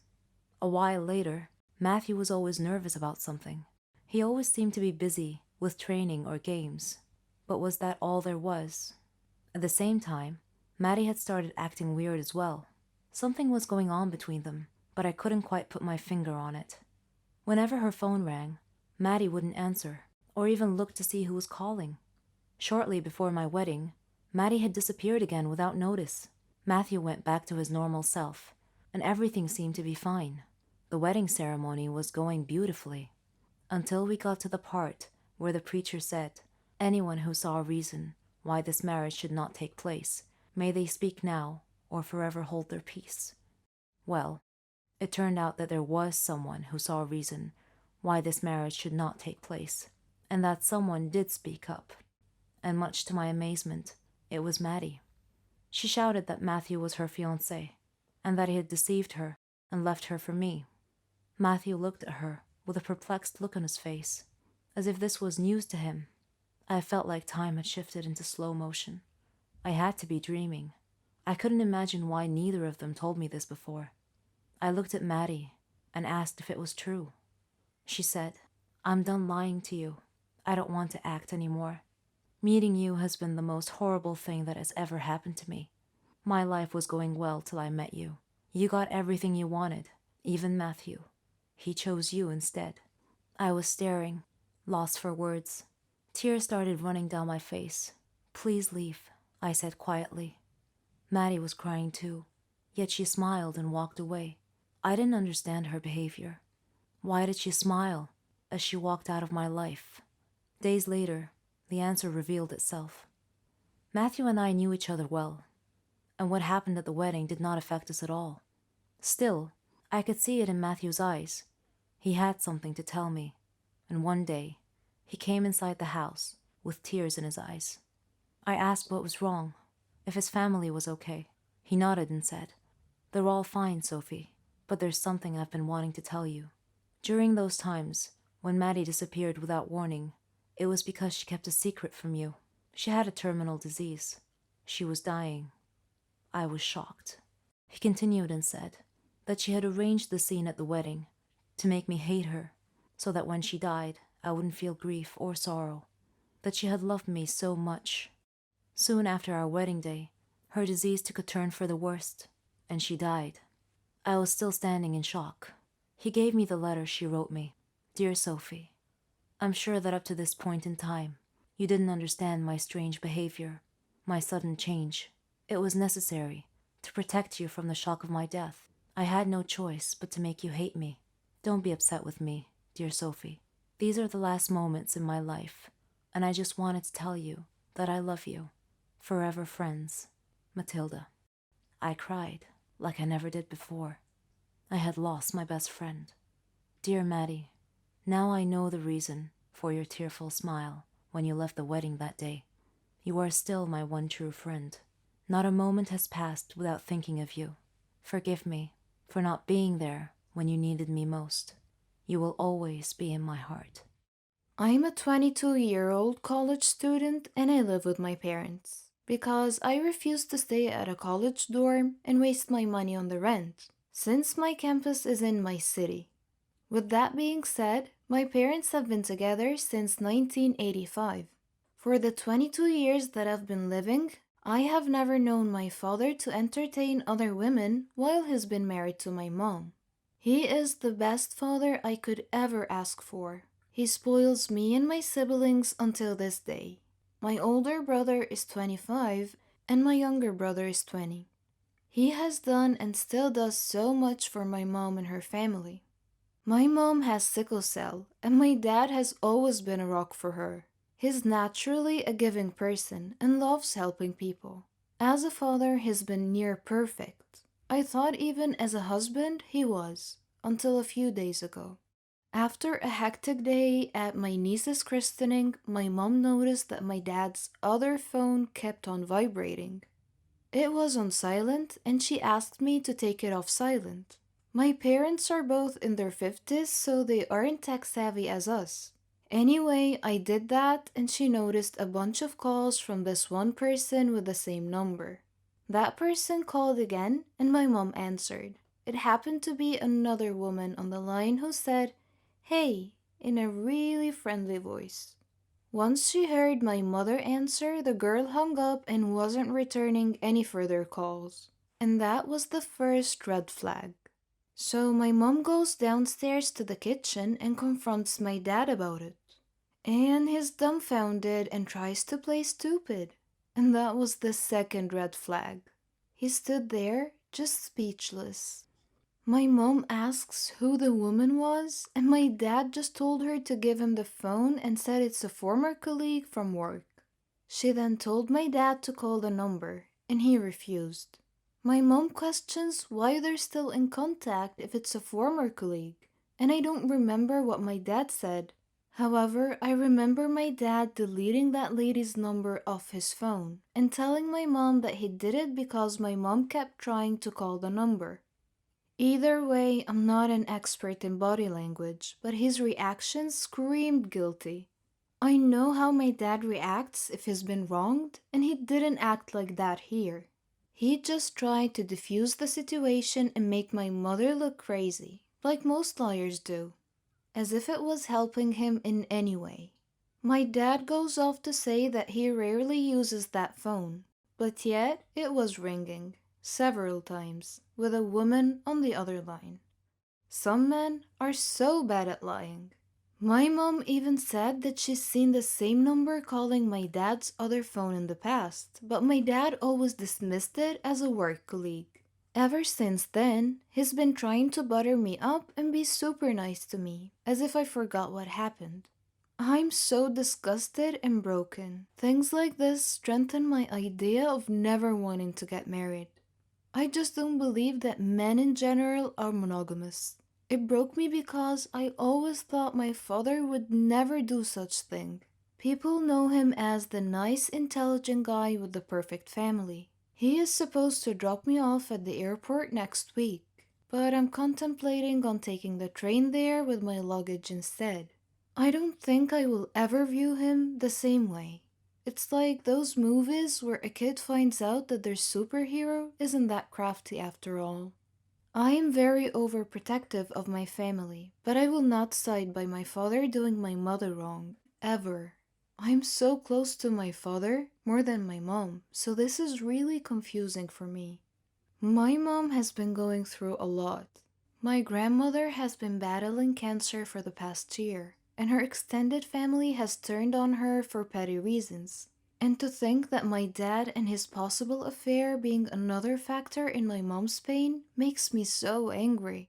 A while later, Matthew was always nervous about something. He always seemed to be busy with training or games. But was that all there was? At the same time, Maddie had started acting weird as well. Something was going on between them, but I couldn't quite put my finger on it. Whenever her phone rang, Maddie wouldn't answer, or even look to see who was calling. Shortly before my wedding, Maddie had disappeared again without notice. Matthew went back to his normal self, and everything seemed to be fine. The wedding ceremony was going beautifully, until we got to the part where the preacher said, "Anyone who saw a reason why this marriage should not take place, may they speak now or forever hold their peace." Well, it turned out that there was someone who saw a reason why this marriage should not take place, and that someone did speak up. And much to my amazement, it was Maddie. She shouted that Matthew was her fiancé, and that he had deceived her and left her for me. Matthew looked at her with a perplexed look on his face, as if this was news to him. I felt like time had shifted into slow motion. I had to be dreaming. I couldn't imagine why neither of them told me this before. I looked at Maddie and asked if it was true. She said, "I'm done lying to you. I don't want to act anymore. Meeting you has been the most horrible thing that has ever happened to me. My life was going well till I met you. You got everything you wanted, even Matthew. He chose you instead." I was staring, lost for words. Tears started running down my face. "Please leave," I said quietly. Maddie was crying too, yet she smiled and walked away. I didn't understand her behavior. Why did she smile as she walked out of my life? Days later, the answer revealed itself. Matthew and I knew each other well, and what happened at the wedding did not affect us at all. Still, I could see it in Matthew's eyes. He had something to tell me, and one day, he came inside the house with tears in his eyes. I asked what was wrong, if his family was okay. He nodded and said, "They're all fine, Sophie, but there's something I've been wanting to tell you." During those times, when Maddie disappeared without warning, it was because she kept a secret from you. She had a terminal disease. She was dying. I was shocked. He continued and said that she had arranged the scene at the wedding to make me hate her, so that when she died, I wouldn't feel grief or sorrow, that she had loved me so much. Soon after our wedding day, her disease took a turn for the worst, and she died. I was still standing in shock. He gave me the letter she wrote me. "Dear Sophie, I'm sure that up to this point in time, you didn't understand my strange behavior, my sudden change. It was necessary to protect you from the shock of my death. I had no choice but to make you hate me. Don't be upset with me, dear Sophie. These are the last moments in my life, and I just wanted to tell you that I love you. Forever friends, Matilda." I cried like I never did before. I had lost my best friend. Dear Maddie, now I know the reason for your tearful smile when you left the wedding that day. You are still my one true friend. Not a moment has passed without thinking of you. Forgive me for not being there when you needed me most. You will always be in my heart.
I'm a 22-year-old college student and I live with my parents because I refuse to stay at a college dorm and waste my money on the rent, since my campus is in my city. With that being said, my parents have been together since 1985. For the 22 years that I've been living, I have never known my father to entertain other women while he's been married to my mom. He is the best father I could ever ask for. He spoils me and my siblings until this day. My older brother is 25 and my younger brother is 20. He has done and still does so much for my mom and her family. My mom has sickle cell, and my dad has always been a rock for her. He's naturally a giving person and loves helping people. As a father, he's been near perfect. I thought even as a husband he was, until a few days ago. After a hectic day at my niece's christening, my mom noticed that my dad's other phone kept on vibrating. It was on silent, and she asked me to take it off silent. My parents are both in their 50s, so they aren't tech savvy as us. Anyway, I did that, and she noticed a bunch of calls from this one person with the same number. That person called again, and my mom answered. It happened to be another woman on the line who said, "Hey," in a really friendly voice. Once she heard my mother answer, the girl hung up and wasn't returning any further calls. And that was the first red flag. So my mom goes downstairs to the kitchen and confronts my dad about it. And he's dumbfounded and tries to play stupid. And that was the second red flag. He stood there, just speechless. My mom asks who the woman was, and my dad just told her to give him the phone and said it's a former colleague from work. She then told my dad to call the number, and he refused. My mom questions why they're still in contact if it's a former colleague, and I don't remember what my dad said. However, I remember my dad deleting that lady's number off his phone and telling my mom that he did it because my mom kept trying to call the number. Either way, I'm not an expert in body language, but his reaction screamed guilty. I know how my dad reacts if he's been wronged, and he didn't act like that here. He just tried to defuse the situation and make my mother look crazy, like most lawyers do, as if it was helping him in any way. My dad goes off to say that he rarely uses that phone, but yet it was ringing several times, with a woman on the other line. Some men are so bad at lying. My mom even said that she's seen the same number calling my dad's other phone in the past, but my dad always dismissed it as a work colleague. Ever since then, he's been trying to butter me up and be super nice to me, as if I forgot what happened. I'm so disgusted and broken. Things like this strengthen my idea of never wanting to get married. I just don't believe that men in general are monogamous. It broke me because I always thought my father would never do such thing. People know him as the nice, intelligent guy with the perfect family. He is supposed to drop me off at the airport next week, but I'm contemplating on taking the train there with my luggage instead. I don't think I will ever view him the same way. It's like those movies where a kid finds out that their superhero isn't that crafty after all. I am very overprotective of my family, but I will not side by my father doing my mother wrong, ever. I'm so close to my father, more than my mom, so this is really confusing for me. My mom has been going through a lot. My grandmother has been battling cancer for the past year, and her extended family has turned on her for petty reasons. And to think that my dad and his possible affair being another factor in my mom's pain makes me so angry.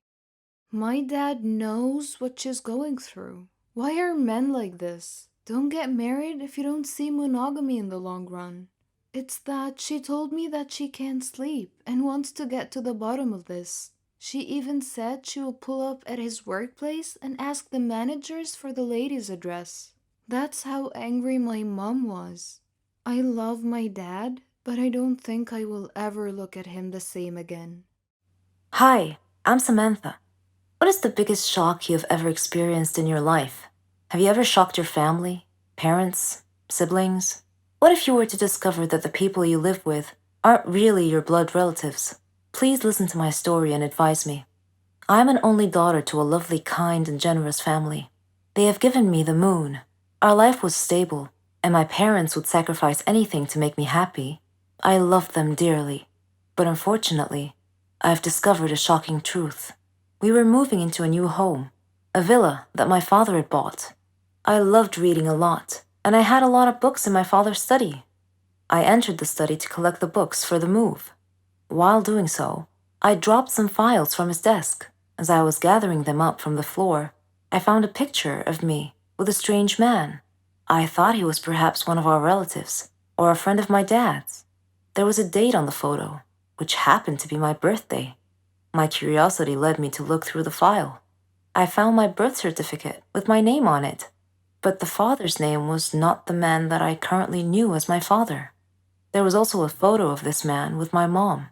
My dad knows what she's going through. Why are men like this? Don't get married if you don't see monogamy in the long run. It's that she told me that she can't sleep and wants to get to the bottom of this. She even said she will pull up at his workplace and ask the managers for the lady's address. That's how angry my mom was. I love my dad, but I don't think I will ever look at him the same again.
Hi, I'm Samantha. What is the biggest shock you have ever experienced in your life? Have you ever shocked your family, parents, siblings? What if you were to discover that the people you live with aren't really your blood relatives? Please listen to my story and advise me. I am an only daughter to a lovely, kind, and generous family. They have given me the moon. Our life was stable, and my parents would sacrifice anything to make me happy. I loved them dearly. But unfortunately, I've discovered a shocking truth. We were moving into a new home, a villa that my father had bought. I loved reading a lot, and I had a lot of books in my father's study. I entered the study to collect the books for the move. While doing so, I dropped some files from his desk. As I was gathering them up from the floor, I found a picture of me with a strange man. I thought he was perhaps one of our relatives, or a friend of my dad's. There was a date on the photo, which happened to be my birthday. My curiosity led me to look through the file. I found my birth certificate with my name on it, but the father's name was not the man that I currently knew as my father. There was also a photo of this man with my mom,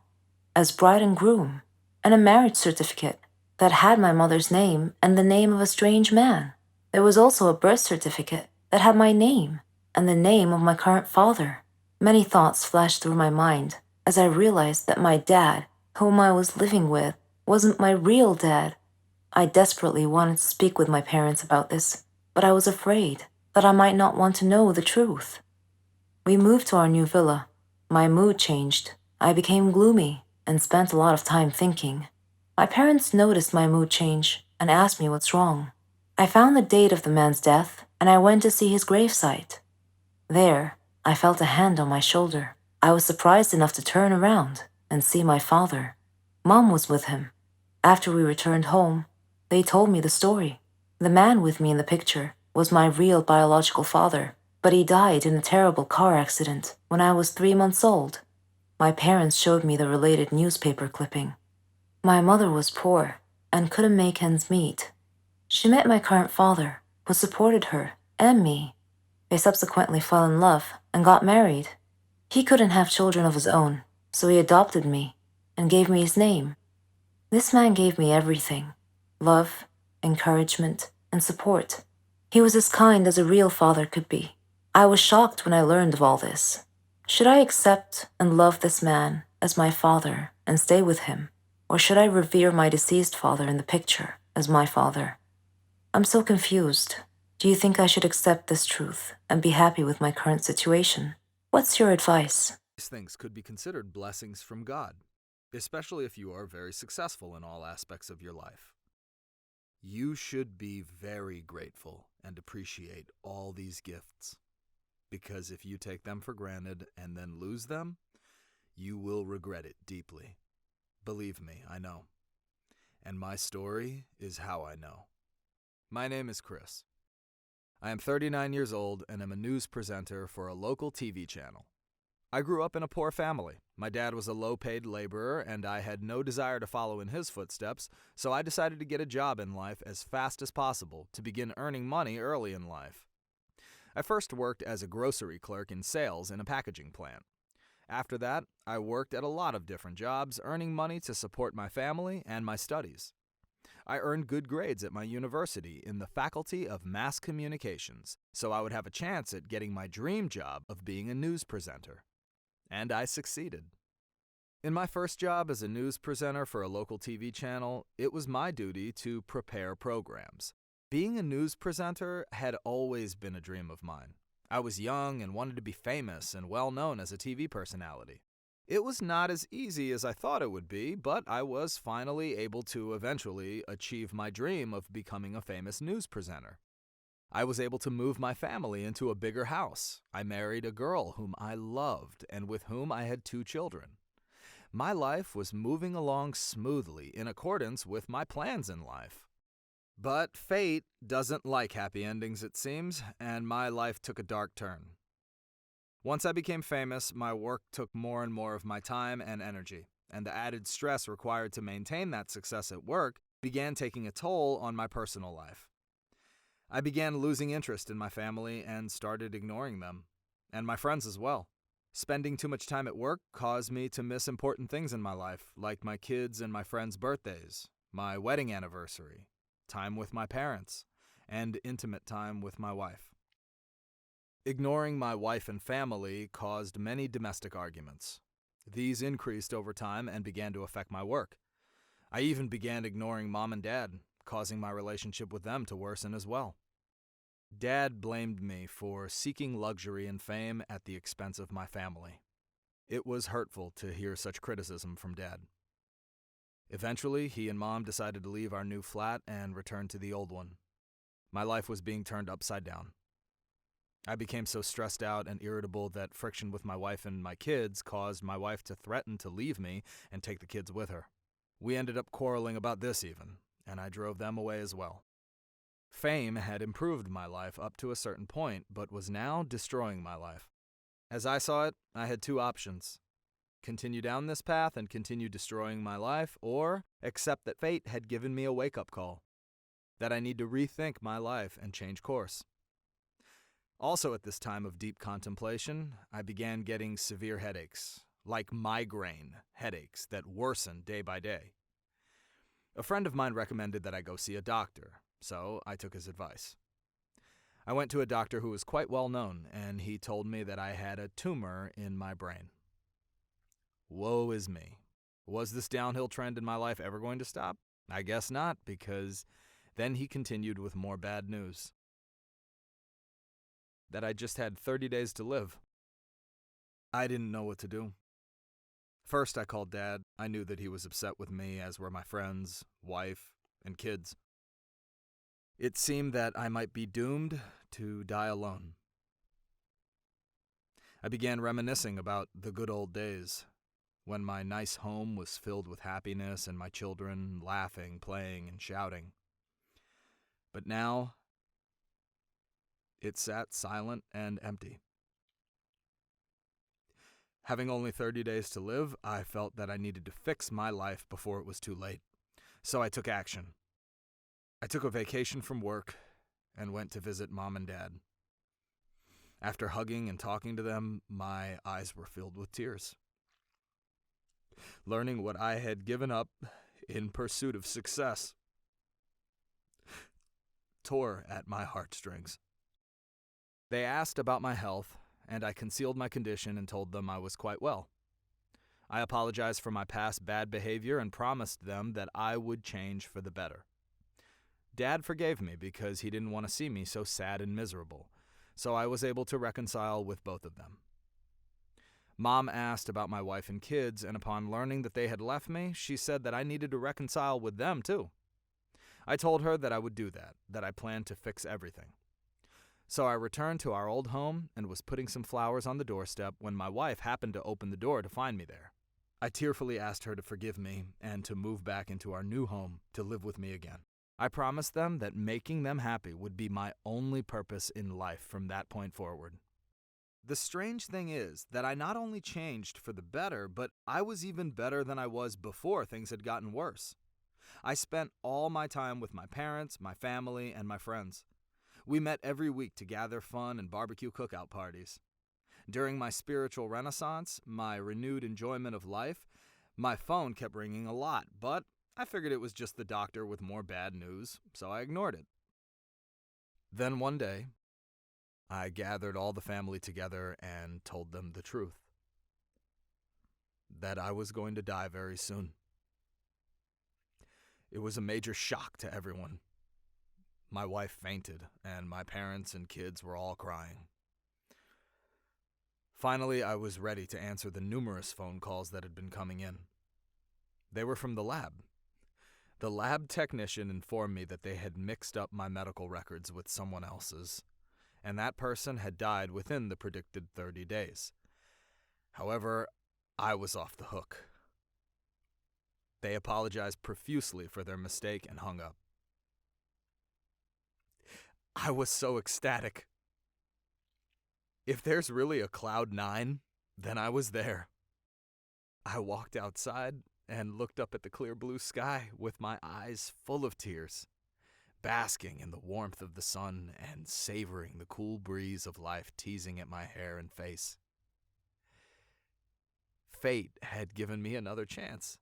as bride and groom, and a marriage certificate that had my mother's name and the name of a strange man. There was also a birth certificate that had my name and the name of my current father. Many thoughts flashed through my mind as I realized that my dad, whom I was living with, wasn't my real dad. I desperately wanted to speak with my parents about this, but I was afraid that I might not want to know the truth. We moved to our new villa. My mood changed. I became gloomy and spent a lot of time thinking. My parents noticed my mood change and asked me what's wrong. I found the date of the man's death and I went to see his gravesite. There, I felt a hand on my shoulder. I was surprised enough to turn around and see my father. Mom was with him. After we returned home, they told me the story. The man with me in the picture was my real biological father, but he died in a terrible car accident when I was 3 months old. My parents showed me the related newspaper clipping. My mother was poor and couldn't make ends meet. She met my current father, who supported her and me. They subsequently fell in love and got married. He couldn't have children of his own, so he adopted me and gave me his name. This man gave me everything: love, encouragement, and support. He was as kind as a real father could be. I was shocked when I learned of all this. Should I accept and love this man as my father and stay with him? Or should I revere my deceased father in the picture as my father? I'm so confused. Do you think I should accept this truth and be happy with my current situation? What's your advice?
These things could be considered blessings from God, especially if you are very successful in all aspects of your life. You should be very grateful and appreciate all these gifts, because if you take them for granted and then lose them, you will regret it deeply. Believe me, I know. And my story is how I know. My name is Chris. I am 39 years old and am a news presenter for a local TV channel. I grew up in a poor family. My dad was a low-paid laborer, and I had no desire to follow in his footsteps, so I decided to get a job in life as fast as possible to begin earning money early in life. I first worked as a grocery clerk in sales in a packaging plant. After that, I worked at a lot of different jobs, earning money to support my family and my studies. I earned good grades at my university in the Faculty of Mass Communications, so I would have a chance at getting my dream job of being a news presenter. And I succeeded. In my first job as a news presenter for a local TV channel, it was my duty to prepare programs. Being a news presenter had always been a dream of mine. I was young and wanted to be famous and well known as a TV personality. It was not as easy as I thought it would be, but I was finally able to eventually achieve my dream of becoming a famous news presenter. I was able to move my family into a bigger house. I married a girl whom I loved and with whom I had 2 children. My life was moving along smoothly in accordance with my plans in life. But fate doesn't like happy endings, it seems, and my life took a dark turn. Once I became famous, my work took more and more of my time and energy, and the added stress required to maintain that success at work began taking a toll on my personal life. I began losing interest in my family and started ignoring them, and my friends as well. Spending too much time at work caused me to miss important things in my life, like my kids' and my friends' birthdays, my wedding anniversary, time with my parents, and intimate time with my wife. Ignoring my wife and family caused many domestic arguments. These increased over time and began to affect my work. I even began ignoring Mom and Dad, causing my relationship with them to worsen as well. Dad blamed me for seeking luxury and fame at the expense of my family. It was hurtful to hear such criticism from Dad. Eventually, he and Mom decided to leave our new flat and return to the old one. My life was being turned upside down. I became so stressed out and irritable that friction with my wife and my kids caused my wife to threaten to leave me and take the kids with her. We ended up quarreling about this even, and I drove them away as well. Fame had improved my life up to a certain point, but was now destroying my life. As I saw it, I had two options: continue down this path and continue destroying my life, or accept that fate had given me a wake-up call, that I need to rethink my life and change course. Also at this time of deep contemplation, I began getting severe headaches, like migraine headaches that worsened day by day. A friend of mine recommended that I go see a doctor, so I took his advice. I went to a doctor who was quite well known, and he told me that I had a tumor in my brain. Woe is me. Was this downhill trend in my life ever going to stop? I guess not, because then he continued with more bad news. That I just had 30 days to live. I didn't know what to do. First, I called Dad. I knew that he was upset with me, as were my friends, wife, and kids. It seemed that I might be doomed to die alone. I began reminiscing about the good old days, when my nice home was filled with happiness and my children laughing, playing, and shouting. But now, it sat silent and empty. Having only 30 days to live, I felt that I needed to fix my life before it was too late. So I took action. I took a vacation from work and went to visit Mom and Dad. After hugging and talking to them, my eyes were filled with tears. Learning what I had given up in pursuit of success tore at my heartstrings. They asked about my health, and I concealed my condition and told them I was quite well. I apologized for my past bad behavior and promised them that I would change for the better. Dad forgave me because he didn't want to see me so sad and miserable, so I was able to reconcile with both of them. Mom asked about my wife and kids, and upon learning that they had left me, she said that I needed to reconcile with them too. I told her that I would do that I planned to fix everything. So I returned to our old home and was putting some flowers on the doorstep when my wife happened to open the door to find me there. I tearfully asked her to forgive me and to move back into our new home to live with me again. I promised them that making them happy would be my only purpose in life from that point forward. The strange thing is that I not only changed for the better, but I was even better than I was before things had gotten worse. I spent all my time with my parents, my family, and my friends. We met every week to gather fun and barbecue cookout parties. During my spiritual renaissance, my renewed enjoyment of life, my phone kept ringing a lot, but I figured it was just the doctor with more bad news, so I ignored it. Then one day, I gathered all the family together and told them the truth. That I was going to die very soon. It was a major shock to everyone. My wife fainted, and my parents and kids were all crying. Finally, I was ready to answer the numerous phone calls that had been coming in. They were from the lab. The lab technician informed me that they had mixed up my medical records with someone else's, and that person had died within the predicted 30 days. However, I was off the hook. They apologized profusely for their mistake and hung up. I was so ecstatic. If there's really a cloud 9, then I was there. I walked outside and looked up at the clear blue sky with my eyes full of tears, basking in the warmth of the sun and savoring the cool breeze of life teasing at my hair and face. Fate had given me another chance,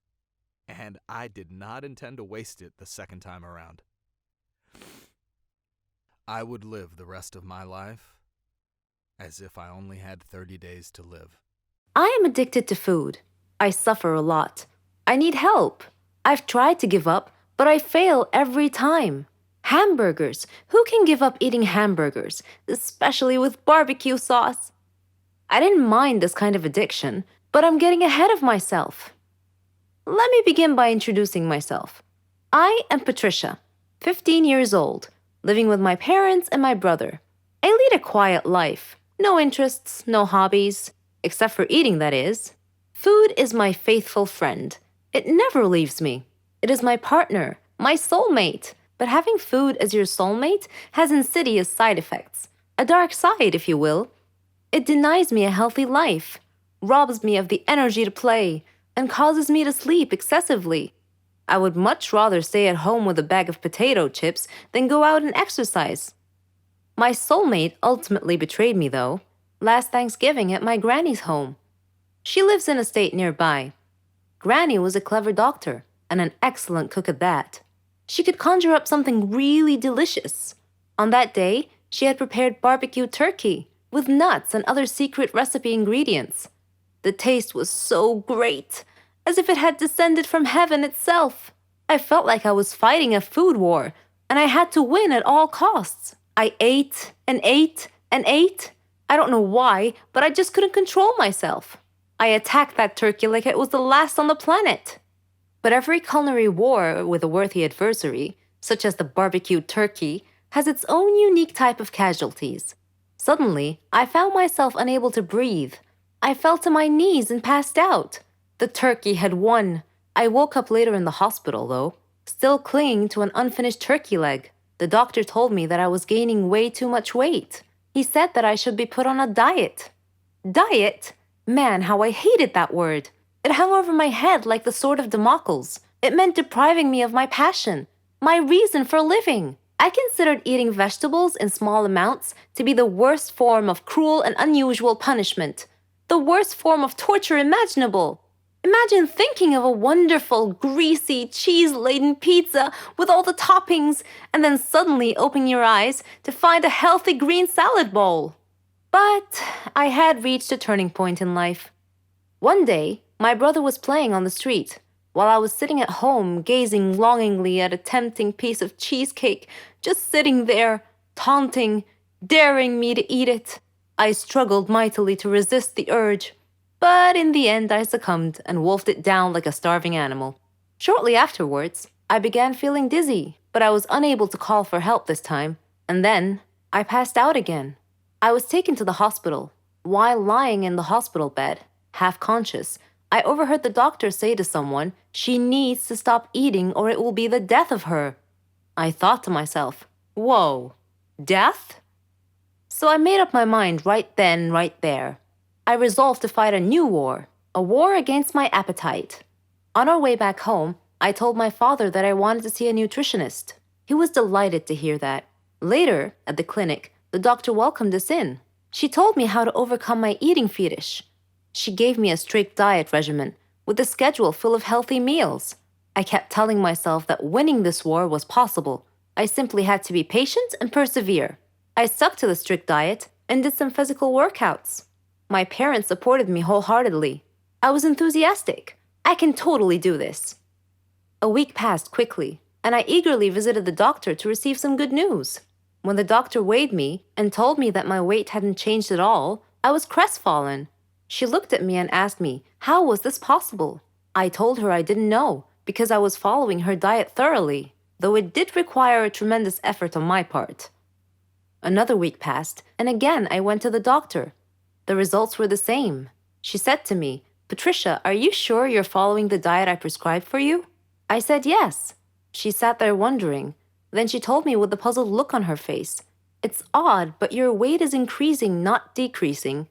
and I did not intend to waste it the second time around. I would live the rest of my life as if I only had 30 days to live.
I am addicted to food. I suffer a lot. I need help. I've tried to give up, but I fail every time. Hamburgers. Who can give up eating hamburgers, especially with barbecue sauce? I didn't mind this kind of addiction, but I'm getting ahead of myself. Let me begin by introducing myself. I am Patricia, 15 years old, living with my parents and my brother. I lead a quiet life. No interests, no hobbies. Except for eating, that is. Food is my faithful friend. It never leaves me. It is my partner, my soulmate. But having food as your soulmate has insidious side effects. A dark side, if you will. It denies me a healthy life, robs me of the energy to play, and causes me to sleep excessively. I would much rather stay at home with a bag of potato chips than go out and exercise. My soulmate ultimately betrayed me, though, last Thanksgiving at my granny's home. She lives in a state nearby. Granny was a clever doctor, and an excellent cook at that. She could conjure up something really delicious. On that day, she had prepared barbecue turkey with nuts and other secret recipe ingredients. The taste was so great, as if it had descended from heaven itself. I felt like I was fighting a food war, and I had to win at all costs. I ate and ate and ate. I don't know why, but I just couldn't control myself. I attacked that turkey like it was the last on the planet. But every culinary war with a worthy adversary, such as the barbecued turkey, has its own unique type of casualties. Suddenly, I found myself unable to breathe. I fell to my knees and passed out. The turkey had won. I woke up later in the hospital, though, still clinging to an unfinished turkey leg. The doctor told me that I was gaining way too much weight. He said that I should be put on a diet. Diet? Man, how I hated that word. It hung over my head like the sword of Damocles. It meant depriving me of my passion, my reason for living. I considered eating vegetables in small amounts to be the worst form of cruel and unusual punishment, the worst form of torture imaginable. Imagine thinking of a wonderful, greasy, cheese-laden pizza with all the toppings, and then suddenly opening your eyes to find a healthy green salad bowl. But I had reached a turning point in life. One day, my brother was playing on the street, while I was sitting at home gazing longingly at a tempting piece of cheesecake, just sitting there, taunting, daring me to eat it. I struggled mightily to resist the urge, but in the end I succumbed and wolfed it down like a starving animal. Shortly afterwards, I began feeling dizzy, but I was unable to call for help this time, and then I passed out again. I was taken to the hospital. While lying in the hospital bed, half conscious, I overheard the doctor say to someone, "She needs to stop eating or it will be the death of her." I thought to myself, whoa, death? So I made up my mind right then, right there. I resolved to fight a new war, a war against my appetite. On our way back home, I told my father that I wanted to see a nutritionist. He was delighted to hear that. Later, at the clinic, the doctor welcomed us in. She told me how to overcome my eating fetish. She gave me a strict diet regimen with a schedule full of healthy meals. I kept telling myself that winning this war was possible. I simply had to be patient and persevere. I stuck to the strict diet and did some physical workouts. My parents supported me wholeheartedly. I was enthusiastic. I can totally do this. A week passed quickly, and I eagerly visited the doctor to receive some good news. When the doctor weighed me and told me that my weight hadn't changed at all, I was crestfallen. She looked at me and asked me, how was this possible? I told her I didn't know, because I was following her diet thoroughly, though it did require a tremendous effort on my part. Another week passed, and again I went to the doctor. The results were the same. She said to me, "Patricia, are you sure you're following the diet I prescribed for you?" I said yes. She sat there wondering. Then she told me with a puzzled look on her face, "It's odd, but your weight is increasing, not decreasing."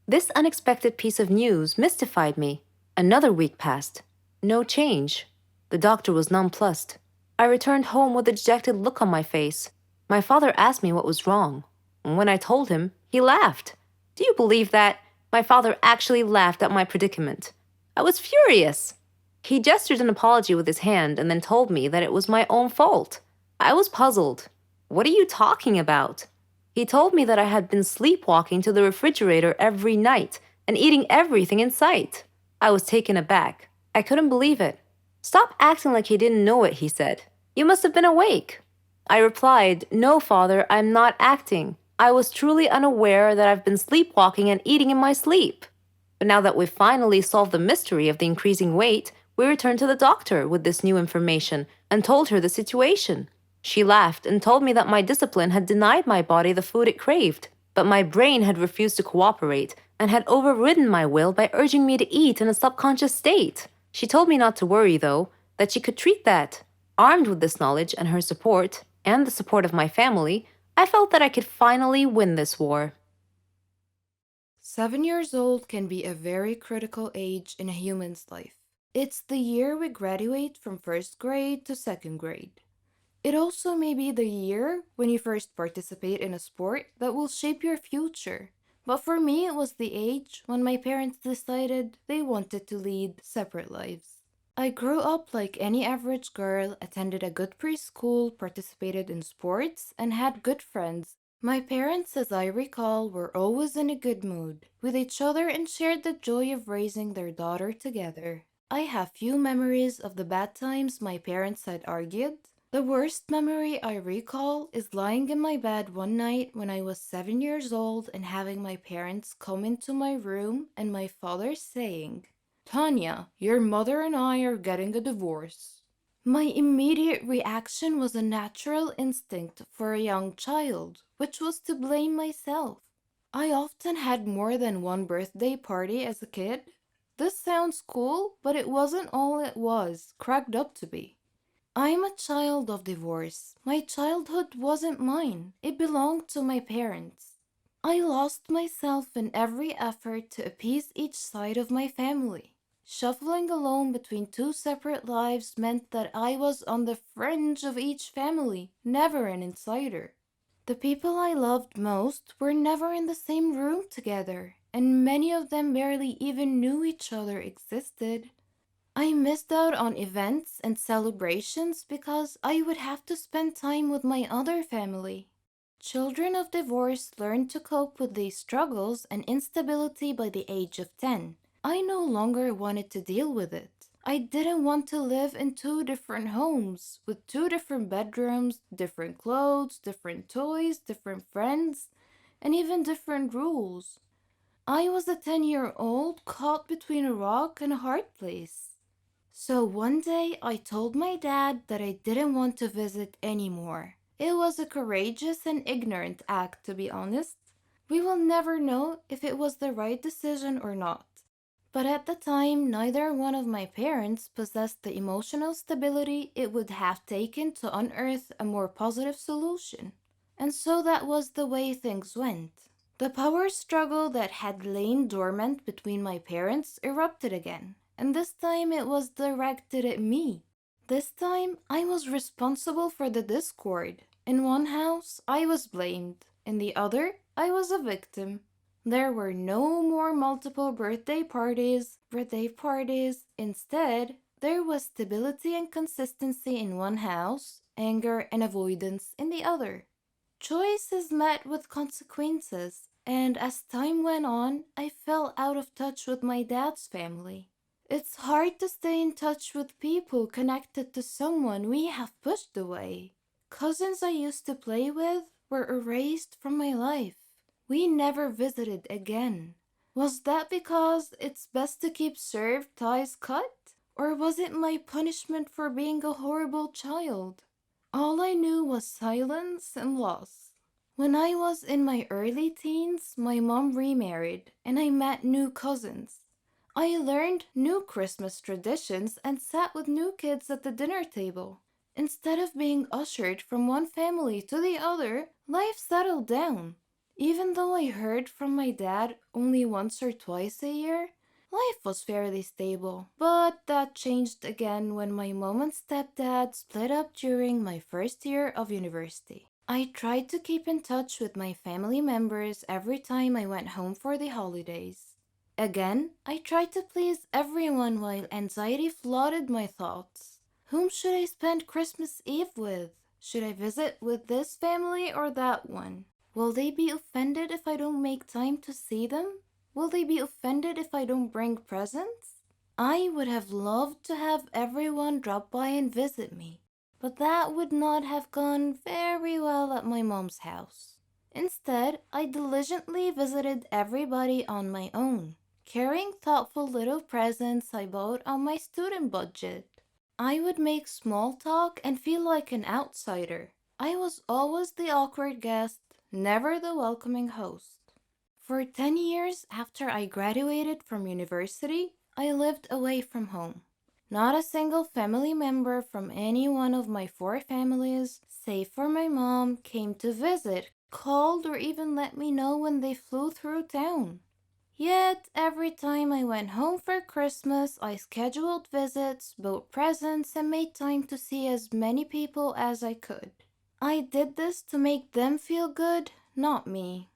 This unexpected piece of news mystified me. Another week passed. No change. The doctor was nonplussed. I returned home with a dejected look on my face. My father asked me what was wrong. When I told him, he laughed. Do you believe that? My father actually laughed at my predicament. I was furious. He gestured an apology with his hand and then told me that it was my own fault. I was puzzled. What are you talking about? He told me that I had been sleepwalking to the refrigerator every night and eating everything in sight. I was taken aback. I couldn't believe it. "Stop acting like you didn't know it," he said. "You must have been awake." I replied, "No, Father, I'm not acting. I was truly unaware that I've been sleepwalking and eating in my sleep." But now that we've finally solved the mystery of the increasing weight, we returned to the doctor with this new information and told her the situation. She laughed and told me that my discipline had denied my body the food it craved, but my brain had refused to cooperate and had overridden my will by urging me to eat in a subconscious state. She told me not to worry, though, that she could treat that. Armed with this knowledge and her support, and the support of my family, I felt that I could finally win this war.
7 years old can be a very critical age in a human's life. It's the year we graduate from first grade to second grade. It also may be the year when you first participate in a sport that will shape your future. But for me, it was the age when my parents decided they wanted to lead separate lives. I grew up like any average girl, attended a good preschool, participated in sports, and had good friends. My parents, as I recall, were always in a good mood with each other and shared the joy of raising their daughter together. I have few memories of the bad times my parents had argued. The worst memory I recall is lying in my bed one night when I was 7 years old and having my parents come into my room and my father saying, "Tanya, your mother and I are getting a divorce." My immediate reaction was a natural instinct for a young child, which was to blame myself. I often had more than one birthday party as a kid. This sounds cool, but it wasn't all it was cracked up to be. I'm a child of divorce. My childhood wasn't mine. It belonged to my parents. I lost myself in every effort to appease each side of my family. Shuffling alone between two separate lives meant that I was on the fringe of each family, never an insider. The people I loved most were never in the same room together, and many of them barely even knew each other existed. I missed out on events and celebrations because I would have to spend time with my other family. Children of divorce learn to cope with these struggles and instability by the age of 10. I no longer wanted to deal with it. I didn't want to live in two different homes with two different bedrooms, different clothes, different toys, different friends, and even different rules. I was a 10-year-old caught between a rock and a hard place. So one day I told my dad that I didn't want to visit anymore. It was a courageous and ignorant act, to be honest. We will never know if it was the right decision or not. But at the time, neither one of my parents possessed the emotional stability it would have taken to unearth a more positive solution. And so that was the way things went. The power struggle that had lain dormant between my parents erupted again, and this time it was directed at me. This time I was responsible for the discord. In one house, I was blamed. In the other, I was a victim. There were no more multiple birthday parties. Instead, there was stability and consistency in one house, anger and avoidance in the other. Choice is met with consequences, and as time went on, I fell out of touch with my dad's family. It's hard to stay in touch with people connected to someone we have pushed away. Cousins I used to play with were erased from my life. We never visited again. Was that because it's best to keep served ties cut? Or was it my punishment for being a horrible child? All I knew was silence and loss. When I was in my early teens, my mom remarried and I met new cousins. I learned new Christmas traditions and sat with new kids at the dinner table. Instead of being ushered from one family to the other, life settled down. Even though I heard from my dad only once or twice a year, life was fairly stable. But that changed again when my mom and stepdad split up during my first year of university. I tried to keep in touch with my family members every time I went home for the holidays. Again, I tried to please everyone while anxiety flooded my thoughts. Whom should I spend Christmas Eve with? Should I visit with this family or that one? Will they be offended if I don't make time to see them? Will they be offended if I don't bring presents? I would have loved to have everyone drop by and visit me, but that would not have gone very well at my mom's house. Instead, I diligently visited everybody on my own, carrying thoughtful little presents I bought on my student budget. I would make small talk and feel like an outsider. I was always the awkward guest, never the welcoming host. For 10 years after I graduated from university, I lived away from home. Not a single family member from any one of my 4 families, save for my mom, came to visit, called, or even let me know when they flew through town. Yet, every time I went home for Christmas, I scheduled visits, bought presents, and made time to see as many people as I could. I did this to make them feel good, not me.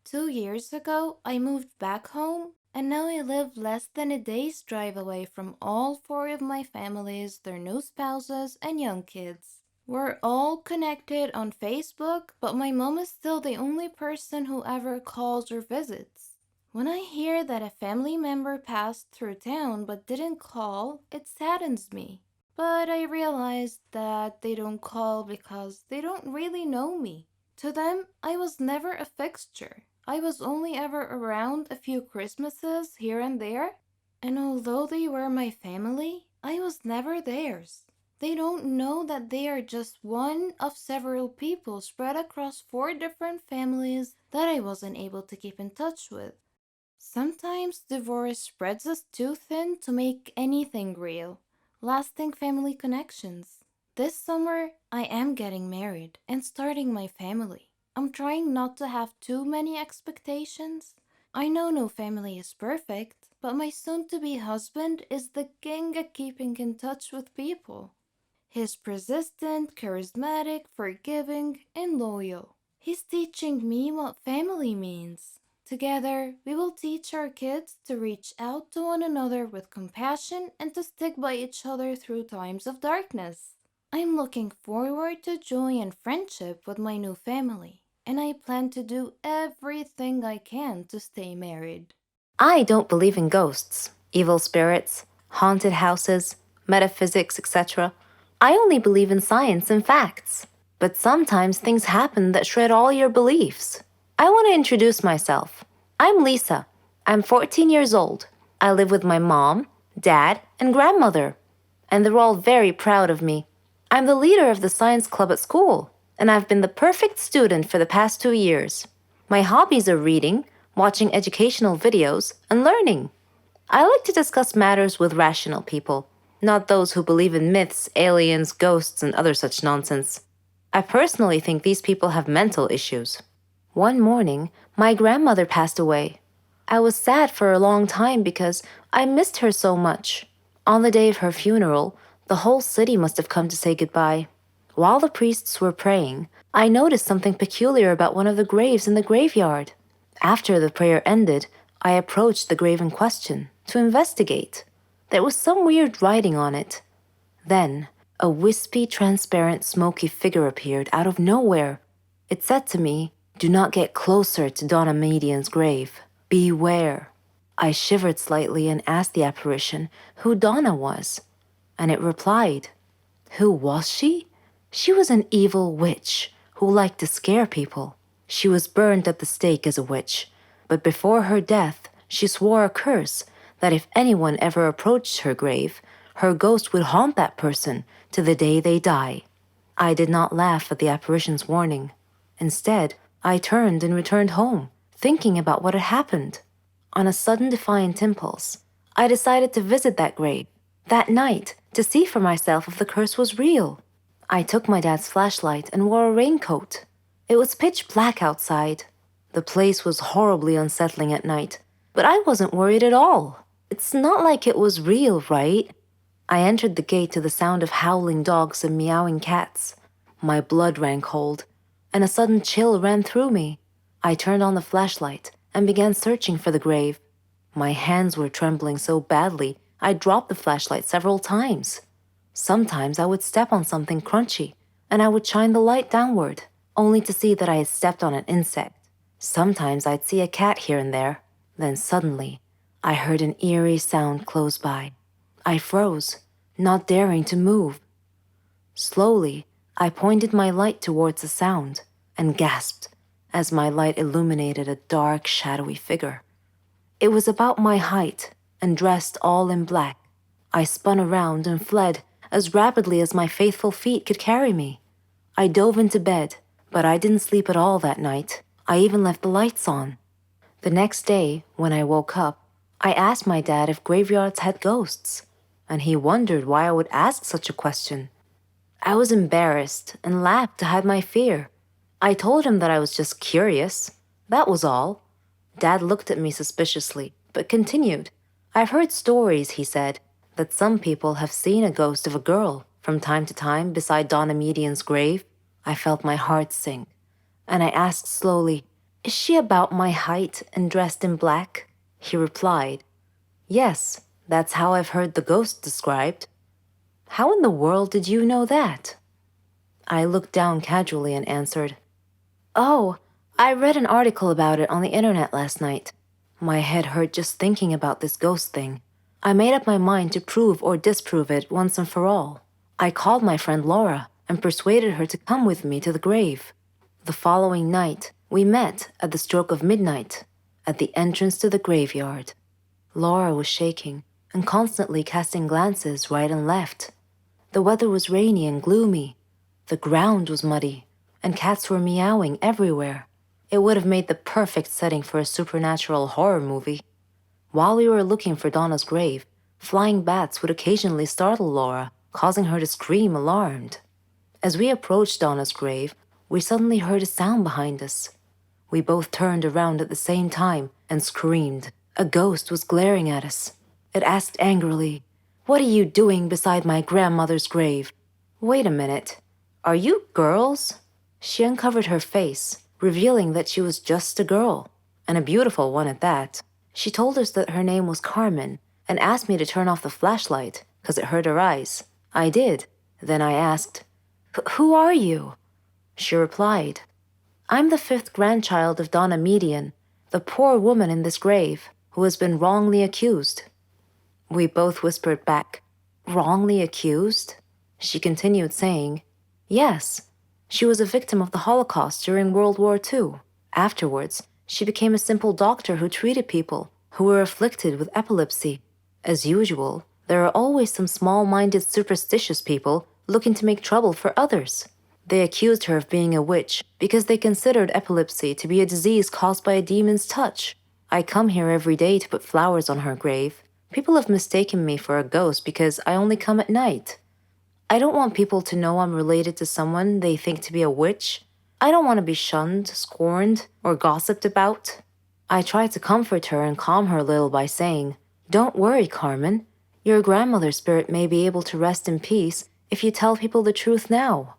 2 years ago, I moved back home, and now I live less than a day's drive away from all 4 of my families, their new spouses, and young kids. We're all connected on Facebook, but my mom is still the only person who ever calls or visits. When I hear that a family member passed through town but didn't call, it saddens me. But I realized that they don't call because they don't really know me. To them, I was never a fixture. I was only ever around a few Christmases here and there, and although they were my family, I was never theirs. They don't know that they are just one of several people spread across 4 different families that I wasn't able to keep in touch with. Sometimes divorce spreads us too thin to make anything real, lasting family connections. This summer, I am getting married and starting my family. I'm trying not to have too many expectations. I know no family is perfect, but my soon-to-be husband is the king at keeping in touch with people. He's persistent, charismatic, forgiving, and loyal. He's teaching me what family means. Together, we will teach our kids to reach out to one another with compassion and to stick by each other through times of darkness. I'm looking forward to joy and friendship with my new family, and I plan to do everything I can to stay married.
I don't believe in ghosts, evil spirits, haunted houses, metaphysics, etc. I only believe in science and facts. But sometimes things happen that shred all your beliefs. I want to introduce myself. I'm Lisa. I'm 14 years old. I live with my mom, dad, and grandmother. And they're all very proud of me. I'm the leader of the science club at school, and I've been the perfect student for the past 2 years. My hobbies are reading, watching educational videos, and learning. I like to discuss matters with rational people, not those who believe in myths, aliens, ghosts, and other such nonsense. I personally think these people have mental issues. One morning, my grandmother passed away. I was sad for a long time because I missed her so much. On the day of her funeral, the whole city must have come to say goodbye. While the priests were praying, I noticed something peculiar about one of the graves in the graveyard. After the prayer ended, I approached the grave in question to investigate. There was some weird writing on it. Then, a wispy, transparent, smoky figure appeared out of nowhere. It said to me, "Do not get closer to Donna Median's grave. Beware." I shivered slightly and asked the apparition who Donna was. And it replied, "Who was she? She was an evil witch who liked to scare people. She was burned at the stake as a witch, but before her death, she swore a curse that if anyone ever approached her grave, her ghost would haunt that person to the day they die." I did not laugh at the apparition's warning. Instead, I turned and returned home, thinking about what had happened. On a sudden defiant impulse, I decided to visit that grave that night to see for myself if the curse was real. I took my dad's flashlight and wore a raincoat. It was pitch black outside. The place was horribly unsettling at night, but I wasn't worried at all. It's not like it was real, right? I entered the gate to the sound of howling dogs and meowing cats. My blood ran cold, and a sudden chill ran through me. I turned on the flashlight and began searching for the grave. My hands were trembling so badly, I dropped the flashlight several times. Sometimes I would step on something crunchy, and I would shine the light downward, only to see that I had stepped on an insect. Sometimes I'd see a cat here and there. Then suddenly, I heard an eerie sound close by. I froze, not daring to move. Slowly, I pointed my light towards the sound and gasped as my light illuminated a dark, shadowy figure. It was about my height and dressed all in black. I spun around and fled
as rapidly as my faithful feet could carry me. I dove into bed, but I didn't sleep at all that night. I even left the lights on. The next day, when I woke up, I asked my dad if graveyards had ghosts, and he wondered why I would ask such a question. I was embarrassed and laughed to hide my fear. I told him that I was just curious. That was all. Dad looked at me suspiciously, but continued. I've heard stories, he said, that some people have seen a ghost of a girl from time to time beside Donna Median's grave. I felt my heart sink, and I asked slowly, "Is she about my height and dressed in black?" He replied, "Yes, that's how I've heard the ghost described." "How in the world did you know that?" I looked down casually and answered, "Oh, I read an article about it on the internet last night." My head hurt just thinking about this ghost thing. I made up my mind to prove or disprove it once and for all. I called my friend Laura and persuaded her to come with me to the grave. The following night, we met at the stroke of midnight at the entrance to the graveyard. Laura was shaking and constantly casting glances right and left. The weather was rainy and gloomy. The ground was muddy, and cats were meowing everywhere. It would have made the perfect setting for a supernatural horror movie. While we were looking for Donna's grave, flying bats would occasionally startle Laura, causing her to scream alarmed. As we approached Donna's grave, we suddenly heard a sound behind us. We both turned around at the same time and screamed. A ghost was glaring at us. It asked angrily, "What are you doing beside my grandmother's grave?" "Wait a minute. Are you girls?" She uncovered her face, revealing that she was just a girl, and a beautiful one at that. She told us that her name was Carmen and asked me to turn off the flashlight because it hurt her eyes. I did. Then I asked, "Who are you?" She replied, "I'm the 5th grandchild of Donna Median, the poor woman in this grave who has been wrongly accused." We both whispered back, "Wrongly accused?" She continued saying, "Yes, she was a victim of the Holocaust during World War II. Afterwards, she became a simple doctor who treated people who were afflicted with epilepsy. As usual, there are always some small-minded, superstitious people looking to make trouble for others. They accused her of being a witch because they considered epilepsy to be a disease caused by a demon's touch. I come here every day to put flowers on her grave. People have mistaken me for a ghost because I only come at night. I don't want people to know I'm related to someone they think to be a witch. I don't want to be shunned, scorned, or gossiped about." I tried to comfort her and calm her a little by saying, "Don't worry, Carmen. Your grandmother's spirit may be able to rest in peace if you tell people the truth now.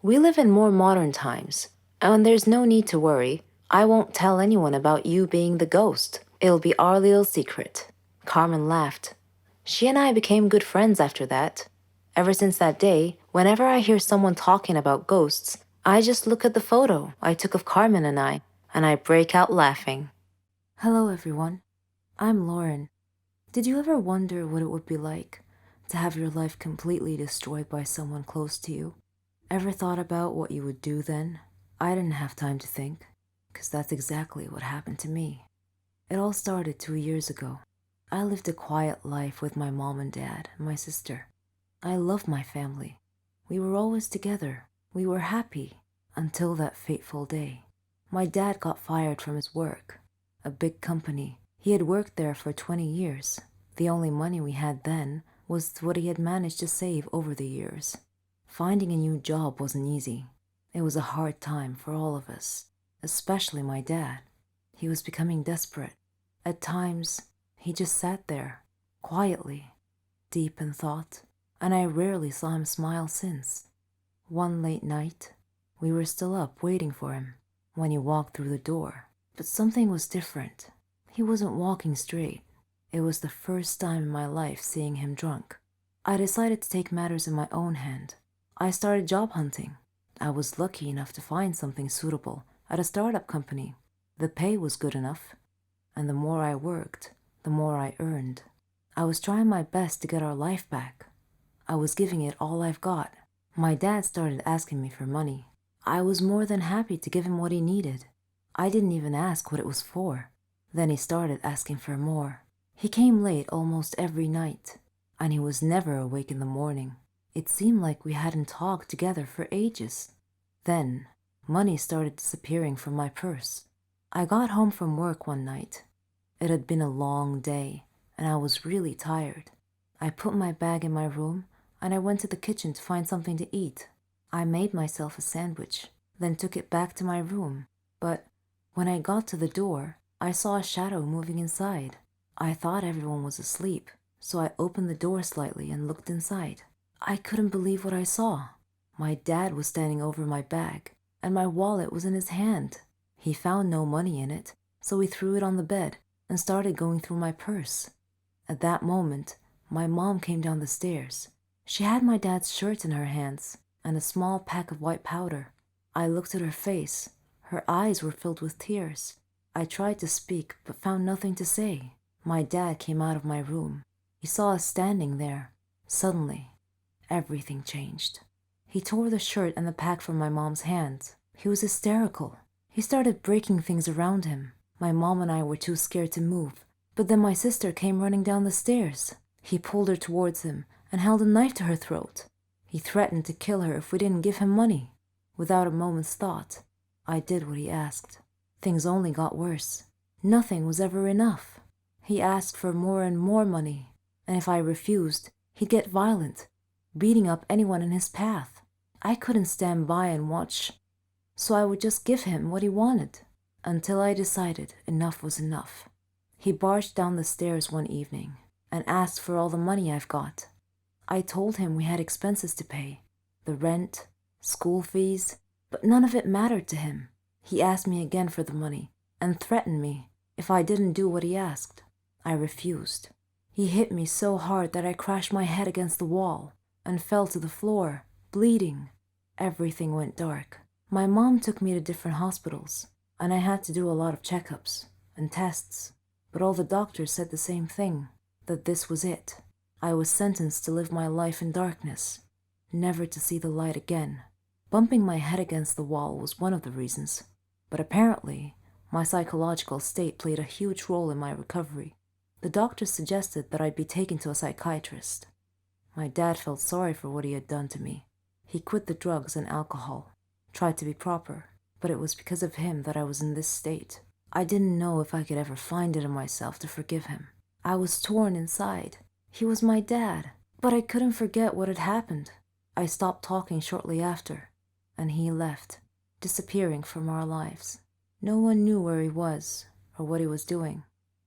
We live in more modern times, and there's no need to worry. I won't tell anyone about you being the ghost. It'll be our little secret." Carmen laughed. She and I became good friends after that. Ever since that day, whenever I hear someone talking about ghosts, I just look at the photo I took of Carmen and I break out laughing. Hello, everyone. I'm Lauren. Did you ever wonder what it would be like to have your life completely destroyed by someone close to you? Ever thought about what you would do then? I didn't have time to think, because that's exactly what happened to me. It all started 2 years ago. I lived a quiet life with my mom and dad and my sister. I loved my family. We were always together. We were happy until that fateful day. My dad got fired from his work, a big company. He had worked there for 20 years. The only money we had then was what he had managed to save over the years. Finding a new job wasn't easy. It was a hard time for all of us, especially my dad. He was becoming desperate. At times, he just sat there, quietly, deep in thought, and I rarely saw him smile since. One late night, we were still up waiting for him when he walked through the door. But something was different. He wasn't walking straight. It was the first time in my life seeing him drunk. I decided to take matters in my own hand. I started job hunting. I was lucky enough to find something suitable at a startup company. The pay was good enough, and the more I worked, the more I earned. I was trying my best to get our life back. I was giving it all I've got. My dad started asking me for money. I was more than happy to give him what he needed. I didn't even ask what it was for. Then he started asking for more. He came late almost every night, and he was never awake in the morning. It seemed like we hadn't talked together for ages. Then, money started disappearing from my purse. I got home from work one night. It had been a long day, and I was really tired. I put my bag in my room, and I went to the kitchen to find something to eat. I made myself a sandwich, then took it back to my room. But when I got to the door, I saw a shadow moving inside. I thought everyone was asleep, so I opened the door slightly and looked inside. I couldn't believe what I saw. My dad was standing over my bag, and my wallet was in his hand. He found no money in it, so he threw it on the bed and started going through my purse. At that moment, my mom came down the stairs. She had my dad's shirt in her hands and a small pack of white powder. I looked at her face. Her eyes were filled with tears. I tried to speak, but found nothing to say. My dad came out of my room. He saw us standing there. Suddenly, everything changed. He tore the shirt and the pack from my mom's hands. He was hysterical. He started breaking things around him. My mom and I were too scared to move, but then my sister came running down the stairs. He pulled her towards him and held a knife to her throat. He threatened to kill her if we didn't give him money. Without a moment's thought, I did what he asked. Things only got worse. Nothing was ever enough. He asked for more and more money, and if I refused, he'd get violent, beating up anyone in his path. I couldn't stand by and watch, so I would just give him what he wanted, until I decided enough was enough. He barged down the stairs one evening and asked for all the money I've got. I told him we had expenses to pay, the rent, school fees, but none of it mattered to him. He asked me again for the money and threatened me if I didn't do what he asked. I refused. He hit me so hard that I crashed my head against the wall and fell to the floor, bleeding. Everything went dark. My mom took me to different hospitals, and I had to do a lot of checkups and tests, but all the doctors said the same thing, that this was it. I was sentenced to live my life in darkness, never to see the light again. Bumping my head against the wall was one of the reasons, but apparently my psychological state played a huge role in my recovery. The doctors suggested that I'd be taken to a psychiatrist. My dad felt sorry for what he had done to me. He quit the drugs and alcohol, tried to be proper, but it was because of him that I was in this state. I didn't know if I could ever find it in myself to forgive him. I was torn inside. He was my dad, but I couldn't forget what had happened. I stopped talking shortly after, and he left, disappearing from our lives. No one knew where he was or what he was doing.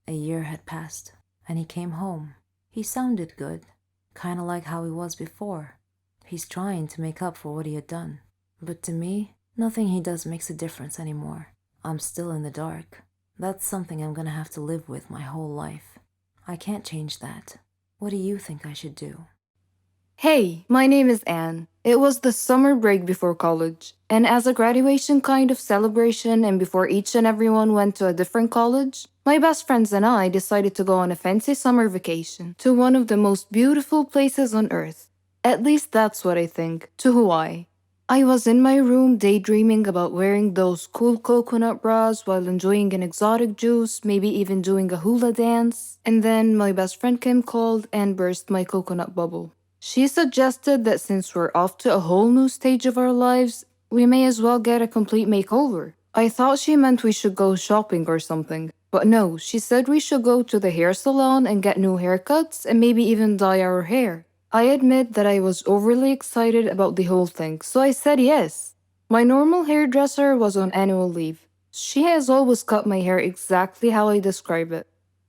A year had passed, and he came home. He sounded good, kind of like how he was before. He's trying to make up for what he had done. But to me, nothing he does makes a difference anymore. I'm still in the dark. That's something I'm gonna have to live with my whole life. I can't change that. What do you think I should do?
Hey, my name is Anne. It was the summer break before college, and as a graduation kind of celebration and before each and everyone went to a different college, my best friends and I decided to go on a fancy summer vacation to one of the most beautiful places on earth. At least that's what I think, to Hawaii. I was in my room daydreaming about wearing those cool coconut bras while enjoying an exotic juice, maybe even doing a hula dance, and then my best friend Kim called and burst my coconut bubble. She suggested that since we're off to a whole new stage of our lives, we may as well get a complete makeover. I thought she meant we should go shopping or something, but no, she said we should go to the hair salon and get new haircuts and maybe even dye our hair. I admit that I was overly excited about the whole thing, so I said yes. My normal hairdresser was on annual leave. She has always cut my hair exactly how I describe it.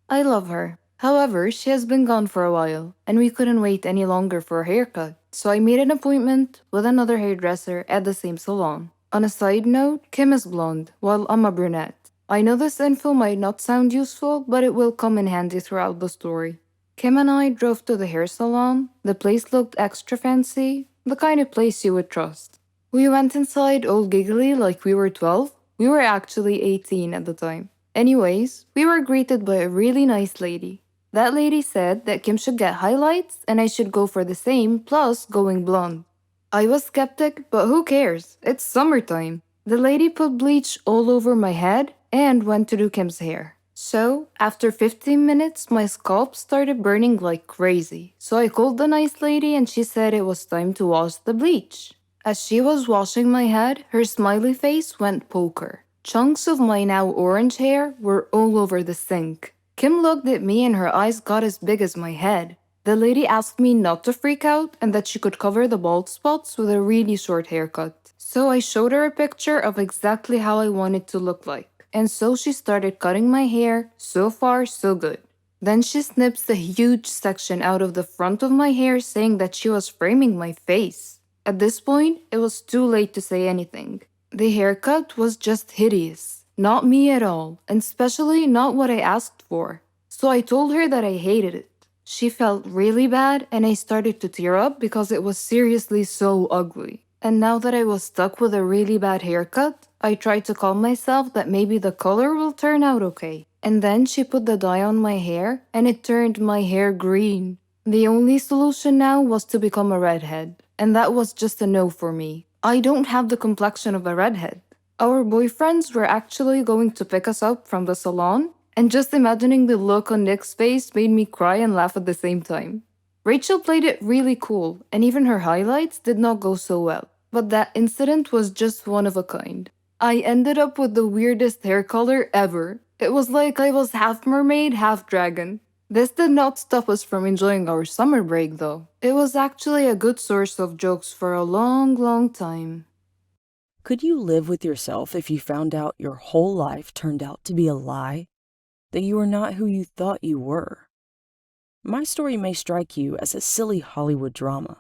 I love her. However, she has been gone for a while, and we couldn't wait any longer for a haircut, so I made an appointment with another hairdresser at the same salon. On a side note, Kim is blonde, while I'm a brunette. I know this info might not sound useful, but it will come in handy throughout the story. Kim and I drove to the hair salon. The place looked extra fancy, the kind of place you would trust. We went inside all giggly like we were 12. We were actually 18 at the time. Anyways, we were greeted by a really nice lady. That lady said that Kim should get highlights and I should go for the same, plus going blonde. I was skeptic, but who cares? It's summertime. The lady put bleach all over my head and went to do Kim's hair. So, after 15 minutes, my scalp started burning like crazy. So I called the nice lady and she said it was time to wash the bleach. As she was washing my head, her smiley face went poker. Chunks of my now orange hair were all over the sink. Kim looked at me and her eyes got as big as my head. The lady asked me not to freak out and that she could cover the bald spots with a really short haircut. So I showed her a picture of exactly how I wanted to look like. And so she started cutting my hair. So far, so good. Then she snips a huge section out of the front of my hair, saying that she was framing my face. At this point, it was too late to say anything. The haircut was just hideous. Not me at all, and especially not what I asked for. So I told her that I hated it. She felt really bad, and I started to tear up because it was seriously so ugly. And now that I was stuck with a really bad haircut, I tried to calm myself that maybe the color will turn out okay. And then she put the dye on my hair, and it turned my hair green. The only solution now was to become a redhead, and that was just a no for me. I don't have the complexion of a redhead. Our boyfriends were actually going to pick us up from the salon, and just imagining the look on Nick's face made me cry and laugh at the same time. Rachel played it really cool, and even her highlights did not go so well. But that incident was just one of a kind. I ended up with the weirdest hair color ever. It was like I was half mermaid, half dragon. This did not stop us from enjoying our summer break, though. It was actually a good source of jokes for a long, long time.
Could you live with yourself if you found out your whole life turned out to be a lie? That you are not who you thought you were? My story may strike you as a silly Hollywood drama,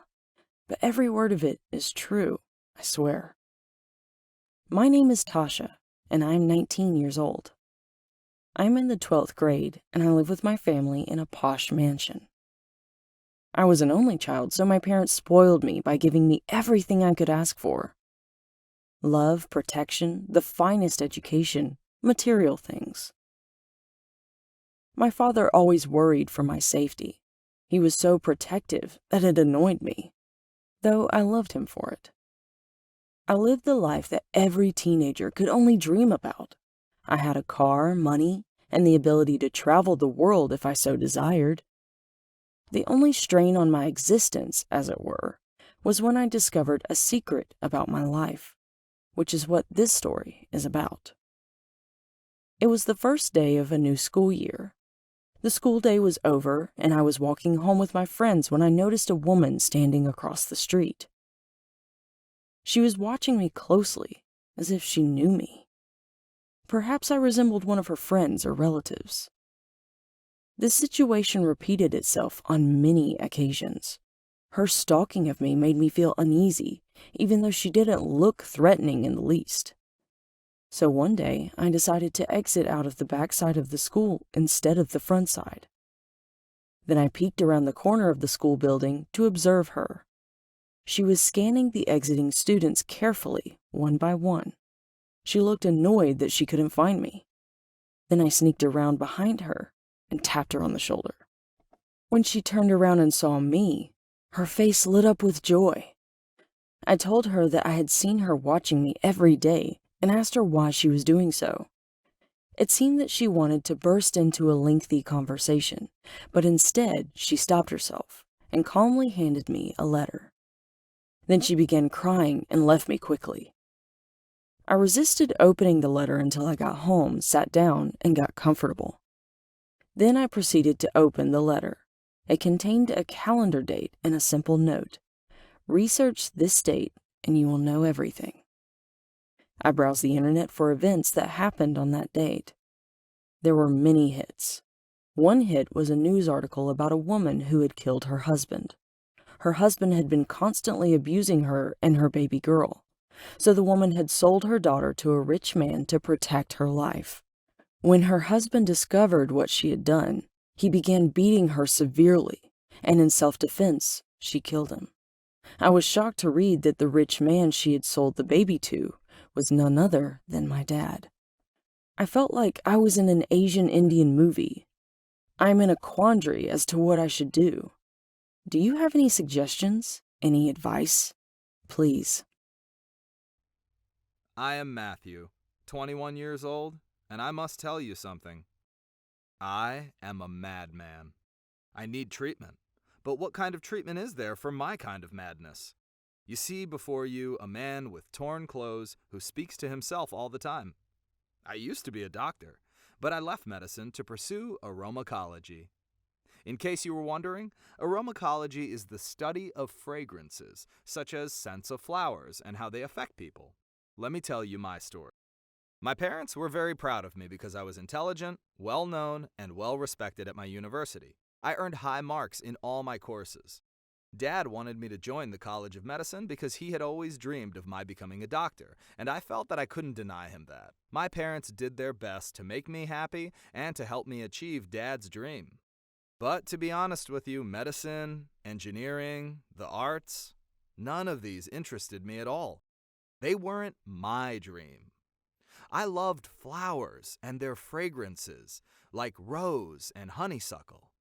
but every word of it is true, I swear. My name is Tasha, and I am 19 years old. I am in the 12th grade, and I live with my family in a posh mansion. I was an only child, so my parents spoiled me by giving me everything I could ask for. Love, protection, the finest education, material things. My father always worried for my safety. He was so protective that it annoyed me, though I loved him for it. I lived the life that every teenager could only dream about. I had a car, money, and the ability to travel the world if I so desired. The only strain on my existence, as it were, was when I discovered a secret about my life, which is what this story is about. It was the first day of a new school year. The school day was over, and I was walking home with my friends when I noticed a woman standing across the street. She was watching me closely, as if she knew me. Perhaps I resembled one of her friends or relatives. This situation repeated itself on many occasions. Her stalking of me made me feel uneasy, even though she didn't look threatening in the least. So one day, I decided to exit out of the back side of the school instead of the front side. Then I peeked around the corner of the school building to observe her. She was scanning the exiting students carefully, one by one. She looked annoyed that she couldn't find me. Then I sneaked around behind her and tapped her on the shoulder. When she turned around and saw me, her face lit up with joy. I told her that I had seen her watching me every day and asked her why she was doing so. It seemed that she wanted to burst into a lengthy conversation, but instead she stopped herself and calmly handed me a letter. Then she began crying and left me quickly. I resisted opening the letter until I got home, sat down, and got comfortable. Then I proceeded to open the letter. It contained a calendar date and a simple note. Research this date and you will know everything. I browsed the internet for events that happened on that date. There were many hits. One hit was a news article about a woman who had killed her husband. Her husband had been constantly abusing her and her baby girl, so the woman had sold her daughter to a rich man to protect her life. When her husband discovered what she had done, he began beating her severely, and in self-defense, she killed him. I was shocked to read that the rich man she had sold the baby to was none other than my dad. I felt like I was in an Asian Indian movie. I'm in a quandary as to what I should do. Do you have any suggestions? Any advice? Please.
I am Matthew, 21 years old, and I must tell you something. I am a madman. I need treatment. But what kind of treatment is there for my kind of madness? You see before you a man with torn clothes who speaks to himself all the time. I used to be a doctor, but I left medicine to pursue aromatology. In case you were wondering, aromatology is the study of fragrances, such as scents of flowers and how they affect people. Let me tell you my story. My parents were very proud of me because I was intelligent, well-known, and well-respected at my university. I earned high marks in all my courses. Dad wanted me to join the College of Medicine because he had always dreamed of my becoming a doctor, and I felt that I couldn't deny him that. My parents did their best to make me happy and to help me achieve Dad's dream. But to be honest with you, medicine, engineering, the arts, none of these interested me at all. They weren't my dream. I loved flowers and their fragrances, like rose and honeysuckle.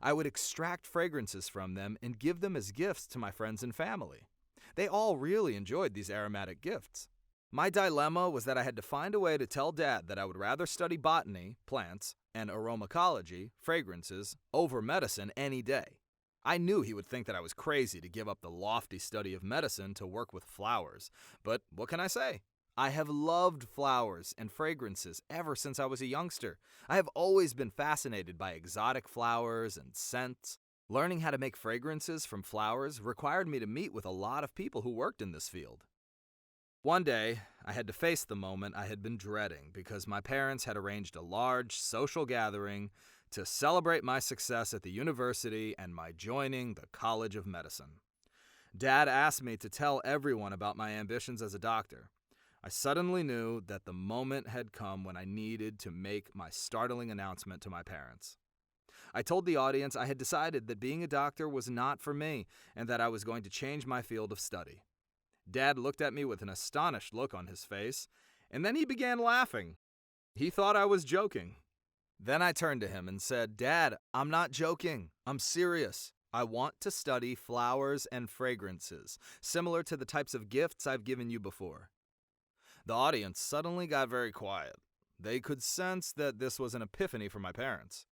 I would extract fragrances from them and give them as gifts to my friends and family. They all really enjoyed these aromatic gifts. My dilemma was that I had to find a way to tell Dad that I would rather study botany, plants, and aromatology, fragrances, over medicine any day. I knew he would think that I was crazy to give up the lofty study of medicine to work with flowers, but what can I say? I have loved flowers and fragrances ever since I was a youngster. I have always been fascinated by exotic flowers and scents. Learning how to make fragrances from flowers required me to meet with a lot of people who worked in this field. One day, I had to face the moment I had been dreading because my parents had arranged a large social gathering to celebrate my success at the university and my joining the College of Medicine. Dad asked me to tell everyone about my ambitions as a doctor. I suddenly knew that the moment had come when I needed to make my startling announcement to my parents. I told the audience I had decided that being a doctor was not for me and that I was going to change my field of study. Dad looked at me with an astonished look on his face, and then he began laughing. He thought I was joking. Then I turned to him and said, "Dad, I'm not joking. I'm serious. I want to study flowers and fragrances, similar to the types of gifts I've given you before." The audience suddenly got very quiet. They could sense that this was an epiphany for my parents.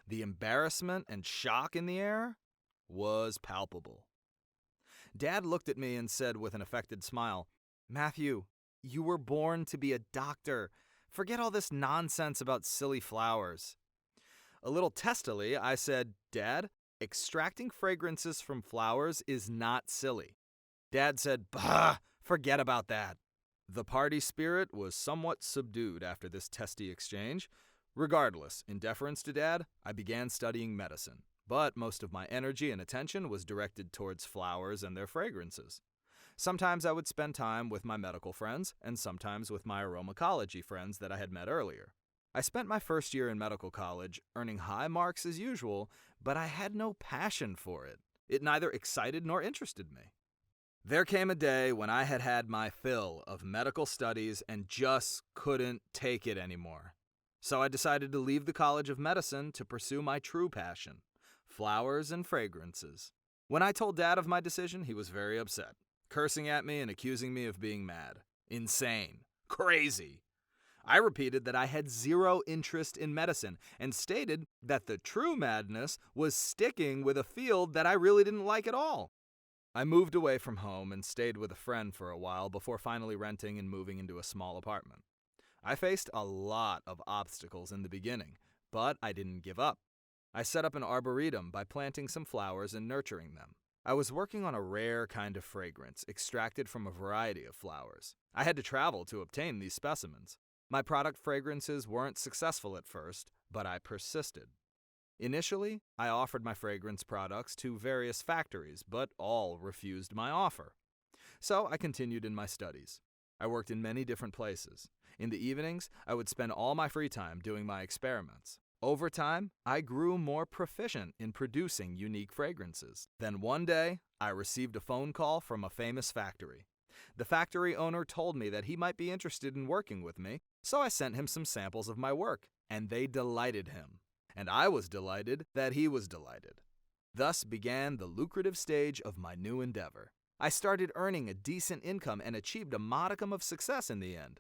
The embarrassment and shock in the air was palpable. Dad looked at me and said with an affected smile, "Matthew, you were born to be a doctor. Forget all this nonsense about silly flowers." A little testily, I said, "Dad, extracting fragrances from flowers is not silly." Dad said, "Bah, forget about that." The party spirit was somewhat subdued after this testy exchange. Regardless, in deference to Dad, I began studying medicine, but most of my energy and attention was directed towards flowers and their fragrances. Sometimes I would spend time with my medical friends, and sometimes with my aromatology friends that I had met earlier. I spent my first year in medical college earning high marks as usual, but I had no passion for it. It neither excited nor interested me. There came a day when I had had my fill of medical studies and just couldn't take it anymore. So I decided to leave the College of Medicine to pursue my true passion, flowers and fragrances. When I told Dad of my decision, he was very upset, cursing at me and accusing me of being mad, insane, crazy. I repeated that I had zero interest in medicine and stated that the true madness was sticking with a field that I really didn't like at all. I moved away from home and stayed with a friend for a while before finally renting and moving into a small apartment. I faced a lot of obstacles in the beginning, but I didn't give up. I set up an arboretum by planting some flowers and nurturing them. I was working on a rare kind of fragrance extracted from a variety of flowers. I had to travel to obtain these specimens. My product fragrances weren't successful at first, but I persisted. Initially, I offered my fragrance products to various factories, but all refused my offer. So I continued in my studies. I worked in many different places. In the evenings, I would spend all my free time doing my experiments. Over time, I grew more proficient in producing unique fragrances. Then one day, I received a phone call from a famous factory. The factory owner told me that he might be interested in working with me, so I sent him some samples of my work, and they delighted him. And I was delighted that he was delighted. Thus began the lucrative stage of my new endeavor. I started earning a decent income and achieved a modicum of success in the end.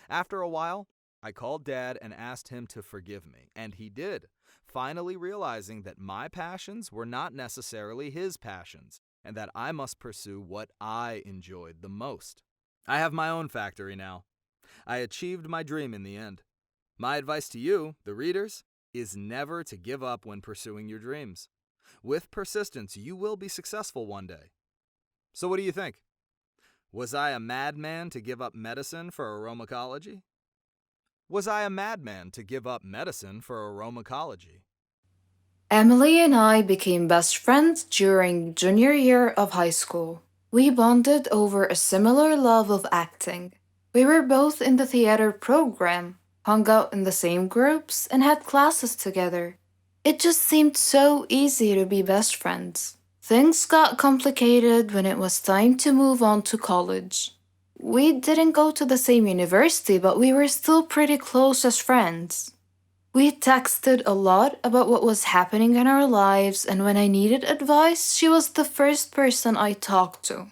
After a while, I called Dad and asked him to forgive me, and he did, finally realizing that my passions were not necessarily his passions, and that I must pursue what I enjoyed the most. I have my own factory now. I achieved my dream in the end. My advice to you, the readers, is never to give up when pursuing your dreams. With persistence, you will be successful one day. So what do you think? Was I a madman to give up medicine for aromatology? Was I a madman to give up medicine for aromatology?
Emily and I became best friends during junior year of high school. We bonded over a similar love of acting. We were both in the theater program, hung out in the same groups, and had classes together. It just seemed so easy to be best friends. Things got complicated when it was time to move on to college. We didn't go to the same university, but we were still pretty close as friends. We texted a lot about what was happening in our lives, and when I needed advice, she was the first person I talked to.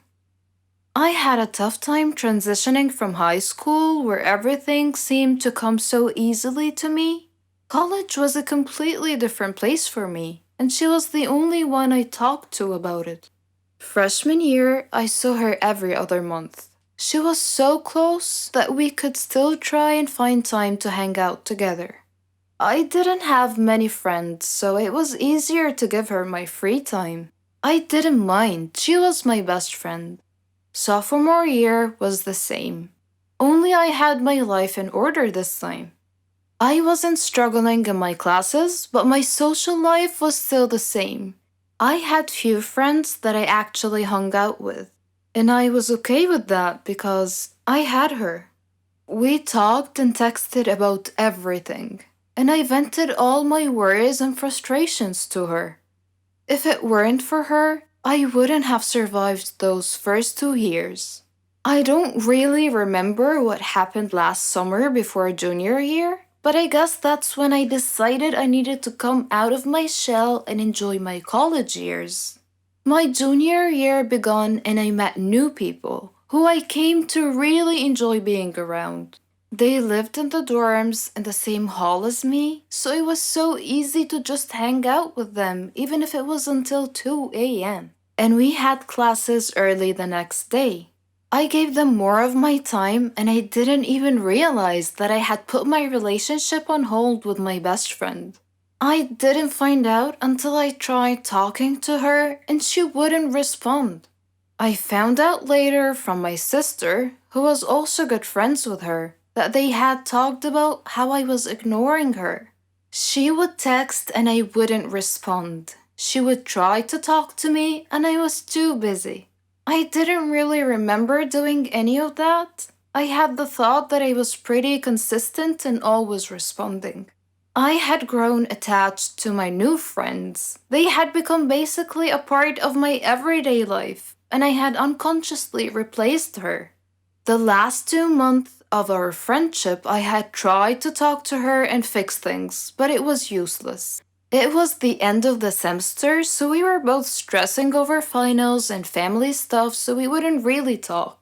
I had a tough time transitioning from high school, where everything seemed to come so easily to me. College was a completely different place for me, and she was the only one I talked to about it. Freshman year, I saw her every other month. She was so close that we could still try and find time to hang out together. I didn't have many friends, so it was easier to give her my free time. I didn't mind, she was my best friend. Sophomore year was the same. Only I had my life in order this time. I wasn't struggling in my classes, but my social life was still the same. I had few friends that I actually hung out with, and I was okay with that because I had her. We talked and texted about everything, and I vented all my worries and frustrations to her. If it weren't for her, I wouldn't have survived those first 2 years. I don't really remember what happened last summer before junior year, but I guess that's when I decided I needed to come out of my shell and enjoy my college years. My junior year began and I met new people who I came to really enjoy being around. They lived in the dorms in the same hall as me, so it was so easy to just hang out with them even if it was until 2 a.m. And we had classes early the next day. I gave them more of my time and I didn't even realize that I had put my relationship on hold with my best friend. I didn't find out until I tried talking to her and she wouldn't respond. I found out later from my sister, who was also good friends with her, that they had talked about how I was ignoring her. She would text and I wouldn't respond. She would try to talk to me and I was too busy. I didn't really remember doing any of that. I had the thought that I was pretty consistent and always responding. I had grown attached to my new friends. They had become basically a part of my everyday life, and I had unconsciously replaced her. The last 2 months of our friendship, I had tried to talk to her and fix things, but it was useless. It was the end of the semester, so we were both stressing over finals and family stuff, so we wouldn't really talk.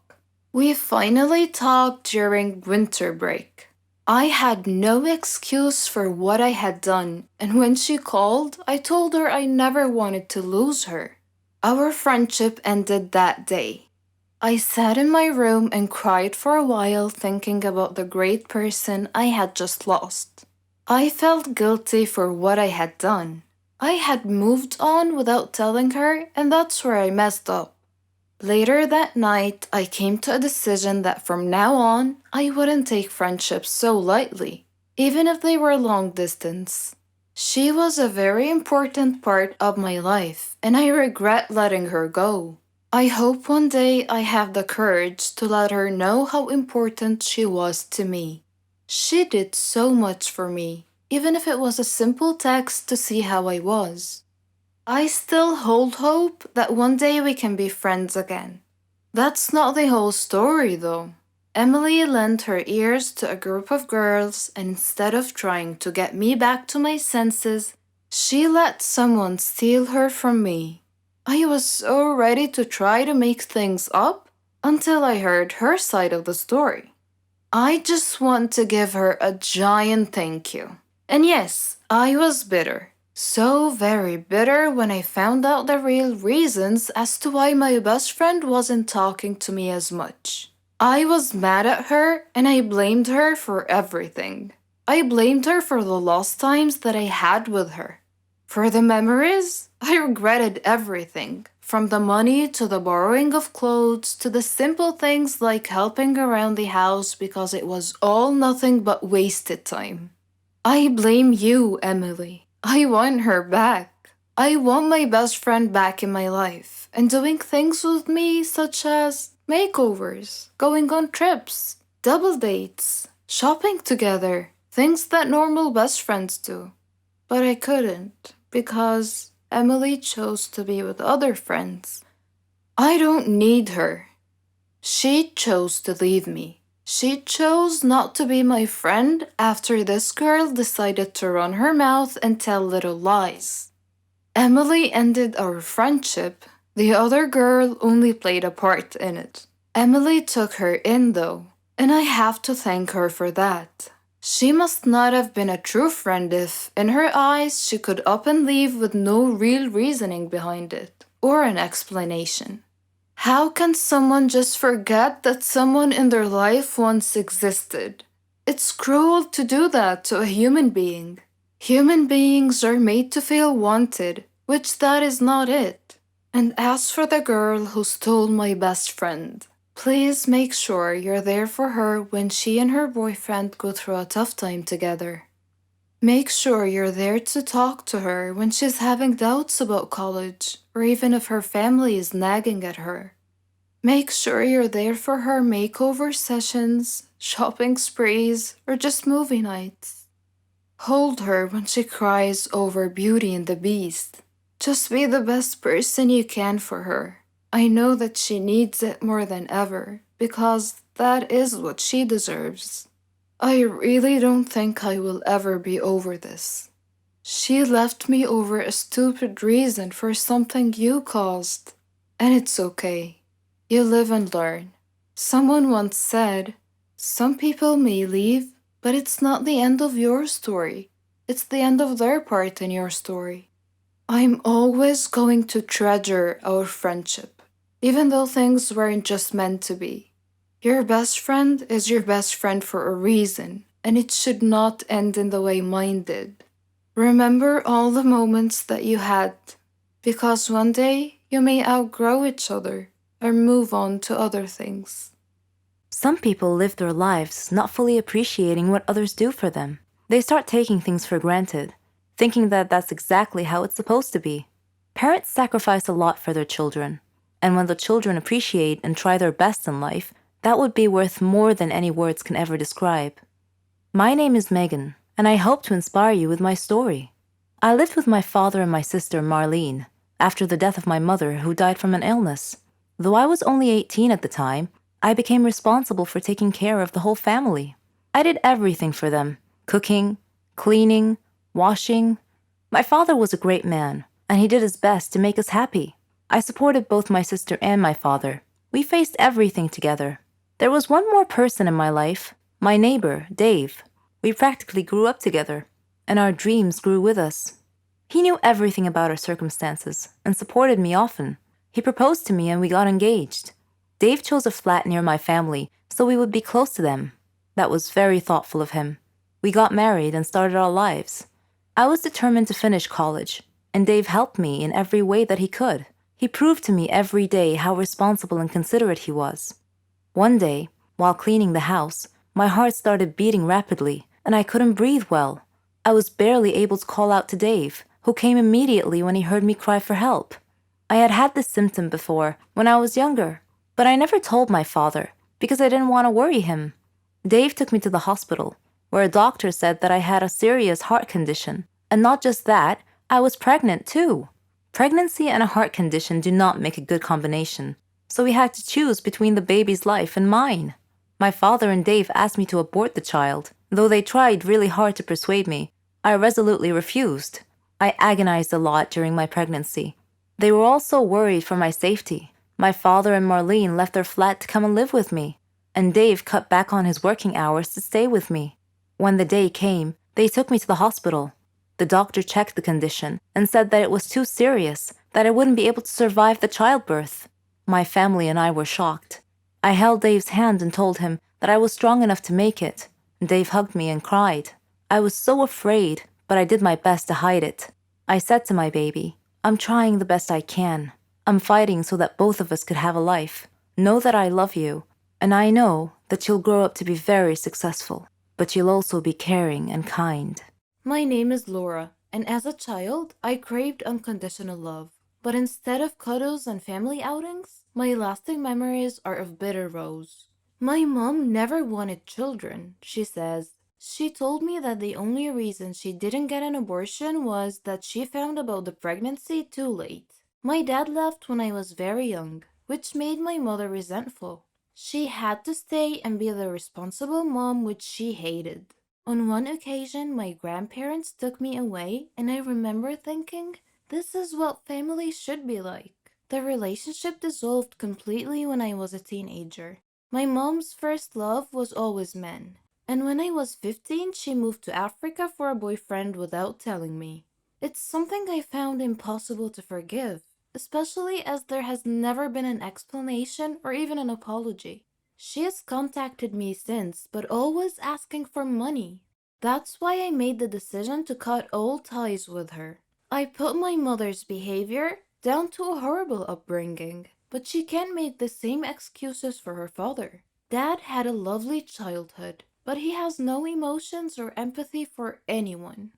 We finally talked during winter break. I had no excuse for what I had done, and when she called, I told her I never wanted to lose her. Our friendship ended that day. I sat in my room and cried for a while thinking about the great person I had just lost. I felt guilty for what I had done. I had moved on without telling her, and that's where I messed up. Later that night, I came to a decision that from now on, I wouldn't take friendships so lightly, even if they were long distance. She was a very important part of my life, and I regret letting her go. I hope one day I have the courage to let her know how important she was to me. She did so much for me, even if it was a simple text to see how I was. I still hold hope that one day we can be friends again. That's not the whole story, though. Emily lent her ears to a group of girls, and instead of trying to get me back to my senses, she let someone steal her from me. I was so ready to try to make things up until I heard her side of the story. I just want to give her a giant thank you. And yes, I was bitter. So very bitter when I found out the real reasons as to why my best friend wasn't talking to me as much. I was mad at her and I blamed her for everything. I blamed her for the lost times that I had with her. For the memories, I regretted everything, from the money to the borrowing of clothes to the simple things like helping around the house because it was all nothing but wasted time. I blame you, Emily. I want her back. I want my best friend back in my life and doing things with me such as makeovers, going on trips, double dates, shopping together, things that normal best friends do. But I couldn't because Emily chose to be with other friends. I don't need her. She chose to leave me. She chose not to be my friend after this girl decided to run her mouth and tell little lies. Emily ended our friendship. The other girl only played a part in it. Emily took her in though, and I have to thank her for that. She must not have been a true friend if, in her eyes, she could up and leave with no real reasoning behind it, or an explanation. How can someone just forget that someone in their life once existed? It's cruel to do that to a human being. Human beings are made to feel wanted, which that is not it. And as for the girl who stole my best friend, please make sure you're there for her when she and her boyfriend go through a tough time together. Make sure you're there to talk to her when she's having doubts about college, or even if her family is nagging at her. Make sure you're there for her makeover sessions, shopping sprees, or just movie nights. Hold her when she cries over Beauty and the Beast. Just be the best person you can for her. I know that she needs it more than ever, because that is what she deserves. I really don't think I will ever be over this. She left me over a stupid reason for something you caused. And it's okay. You live and learn. Someone once said, some people may leave, but it's not the end of your story. It's the end of their part in your story. I'm always going to treasure our friendship, even though things weren't just meant to be. Your best friend is your best friend for a reason, and it should not end in the way mine did. Remember all the moments that you had, because one day you may outgrow each other or move on to other things.
Some people live their lives not fully appreciating what others do for them. They start taking things for granted, thinking that that's exactly how it's supposed to be. Parents sacrifice a lot for their children, and when the children appreciate and try their best in life, that would be worth more than any words can ever describe. My name is Megan, and I hope to inspire you with my story. I lived with my father and my sister Marlene after the death of my mother, who died from an illness. Though I was only 18 at the time, I became responsible for taking care of the whole family. I did everything for them: cooking, cleaning, washing. My father was a great man, and he did his best to make us happy. I supported both my sister and my father. We faced everything together. There was one more person in my life, my neighbor, Dave. We practically grew up together, and our dreams grew with us. He knew everything about our circumstances and supported me often. He proposed to me and we got engaged. Dave chose a flat near my family so we would be close to them. That was very thoughtful of him. We got married and started our lives. I was determined to finish college, and Dave helped me in every way that he could. He proved to me every day how responsible and considerate he was. One day, while cleaning the house, my heart started beating rapidly, and I couldn't breathe well. I was barely able to call out to Dave, who came immediately when he heard me cry for help. I had had this symptom before, when I was younger, but I never told my father, because I didn't want to worry him. Dave took me to the hospital, where a doctor said that I had a serious heart condition, and not just that, I was pregnant too. Pregnancy and a heart condition do not make a good combination, so we had to choose between the baby's life and mine. My father and Dave asked me to abort the child. Though they tried really hard to persuade me, I resolutely refused. I agonized a lot during my pregnancy. They were all so worried for my safety. My father and Marlene left their flat to come and live with me. and Dave cut back on his working hours to stay with me. When the day came, they took me to the hospital. The doctor checked the condition and said that it was too serious, that I wouldn't be able to survive the childbirth. My family and I were shocked. I held Dave's hand and told him that I was strong enough to make it. Dave hugged me and cried. I was so afraid, but I did my best to hide it. I said to my baby, "I'm trying the best I can. I'm fighting so that both of us could have a life. Know that I love you, and I know that you'll grow up to be very successful, but you'll also be caring and kind."
My name is Laura, and as a child, I craved unconditional love. But instead of cuddles and family outings, my lasting memories are of bitter rows. My mom never wanted children, she says. She told me that the only reason she didn't get an abortion was that she found about the pregnancy too late. My dad left when I was very young, which made my mother resentful. She had to stay and be the responsible mom, which she hated. On one occasion, my grandparents took me away, and I remember thinking, this is what family should be like. The relationship dissolved completely when I was a teenager. My mom's first love was always men, and when I was 15, she moved to Africa for a boyfriend without telling me. It's something I found impossible to forgive, especially as there has never been an explanation or even an apology. She has contacted me since, but always asking for money. That's why I made the decision to cut all ties with her. I put my mother's behavior down to a horrible upbringing, but she can't make the same excuses for her father. Dad had a lovely childhood, but he has no emotions or empathy for anyone.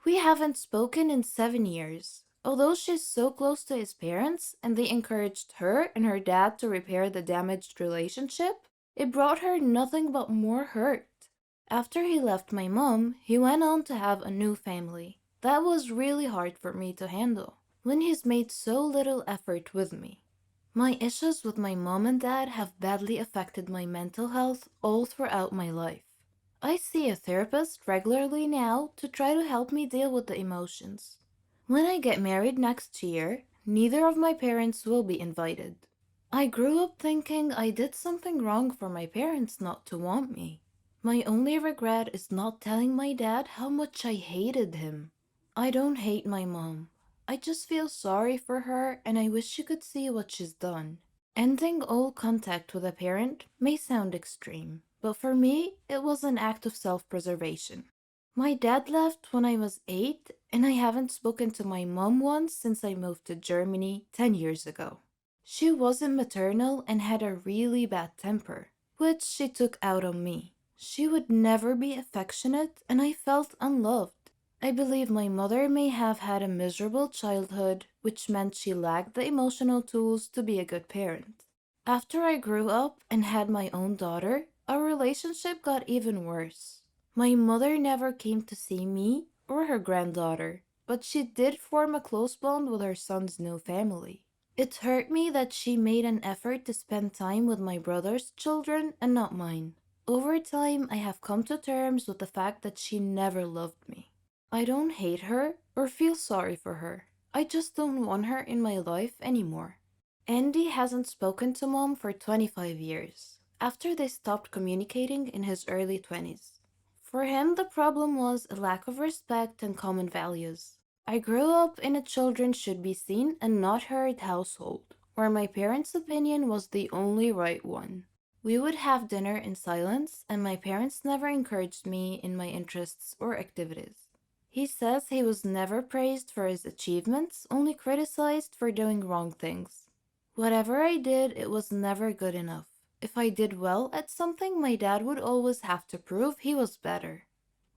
We haven't spoken in 7 years. Although she's so close to his parents and they encouraged her and her dad to repair the damaged relationship, it brought her nothing but more hurt. After he left my mom, he went on to have a new family. That was really hard for me to handle when he's made so little effort with me. My issues with my mom and dad have badly affected my mental health all throughout my life. I see a therapist regularly now to try to help me deal with the emotions. When I get married next year, neither of my parents will be invited. I grew up thinking I did something wrong for my parents not to want me. My only regret is not telling my dad how much I hated him. I don't hate my mom. I just feel sorry for her and I wish she could see what she's done. Ending all contact with a parent may sound extreme, but for me, it was an act of self-preservation. My dad left when I was 8, and I haven't spoken to my mom once since I moved to Germany 10 years ago. She wasn't maternal and had a really bad temper, which she took out on me. She would never be affectionate, and I felt unloved. I believe my mother may have had a miserable childhood, which meant she lacked the emotional tools to be a good parent. After I grew up and had my own daughter, our relationship got even worse. My mother never came to see me or her granddaughter, but she did form a close bond with her son's new family. It hurt me that she made an effort to spend time with my brother's children and not mine. Over time, I have come to terms with the fact that she never loved me. I don't hate her or feel sorry for her. I just don't want her in my life anymore. Andy hasn't spoken to Mom for 25 years, after they stopped communicating in his early 20s. For him, the problem was a lack of respect and common values. I grew up in a children should be seen and not heard household, where my parents' opinion was the only right one. We would have dinner in silence, and my parents never encouraged me in my interests or activities. He says he was never praised for his achievements, only criticized for doing wrong things. Whatever I did, it was never good enough. If I did well at something, my dad would always have to prove he was better.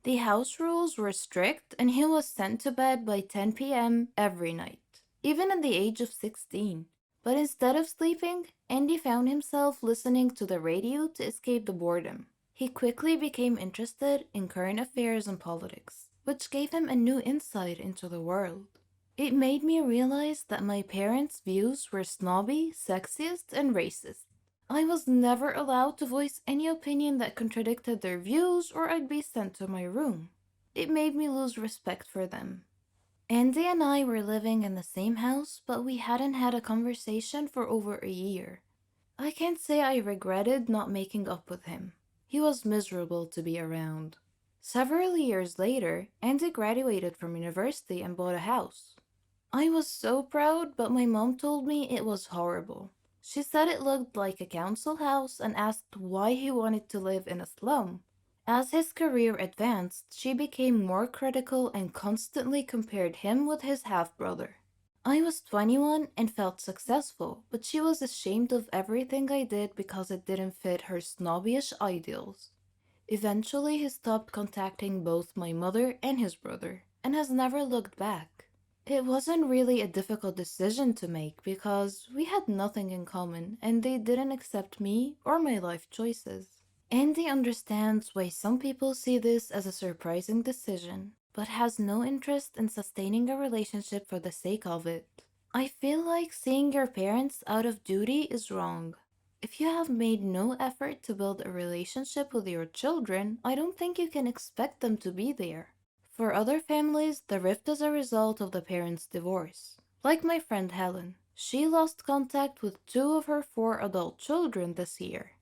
The house rules were strict, and he was sent to bed by 10 p.m. every night, even at the age of 16. But instead of sleeping, Andy found himself listening to the radio to escape the boredom. He quickly became interested in current affairs and politics, which gave him a new insight into the world. It made me realize that my parents' views were snobby, sexist, and racist. I was never allowed to voice any opinion that contradicted their views, or I'd be sent to my room. It made me lose respect for them. Andy and I were living in the same house, but we hadn't had a conversation for over a year. I can't say I regretted not making up with him. He was miserable to be around. Several years later, Andy graduated from university and bought a house. I was so proud, but my mom told me it was horrible. She said it looked like a council house and asked why he wanted to live in a slum. As his career advanced, she became more critical and constantly compared him with his half-brother. I was 21 and felt successful, but she was ashamed of everything I did because it didn't fit her snobbish ideals. Eventually, he stopped contacting both my mother and his brother, and has never looked back. It wasn't really a difficult decision to make because we had nothing in common and they didn't accept me or my life choices. Andy understands why some people see this as a surprising decision, but has no interest in sustaining a relationship for the sake of it. I feel like seeing your parents out of duty is wrong. If you have made no effort to build a relationship with your children, I don't think you can expect them to be there. For other families, the rift is a result of the parents' divorce. Like my friend Helen, she lost contact with 2 of her 4 adult children this year,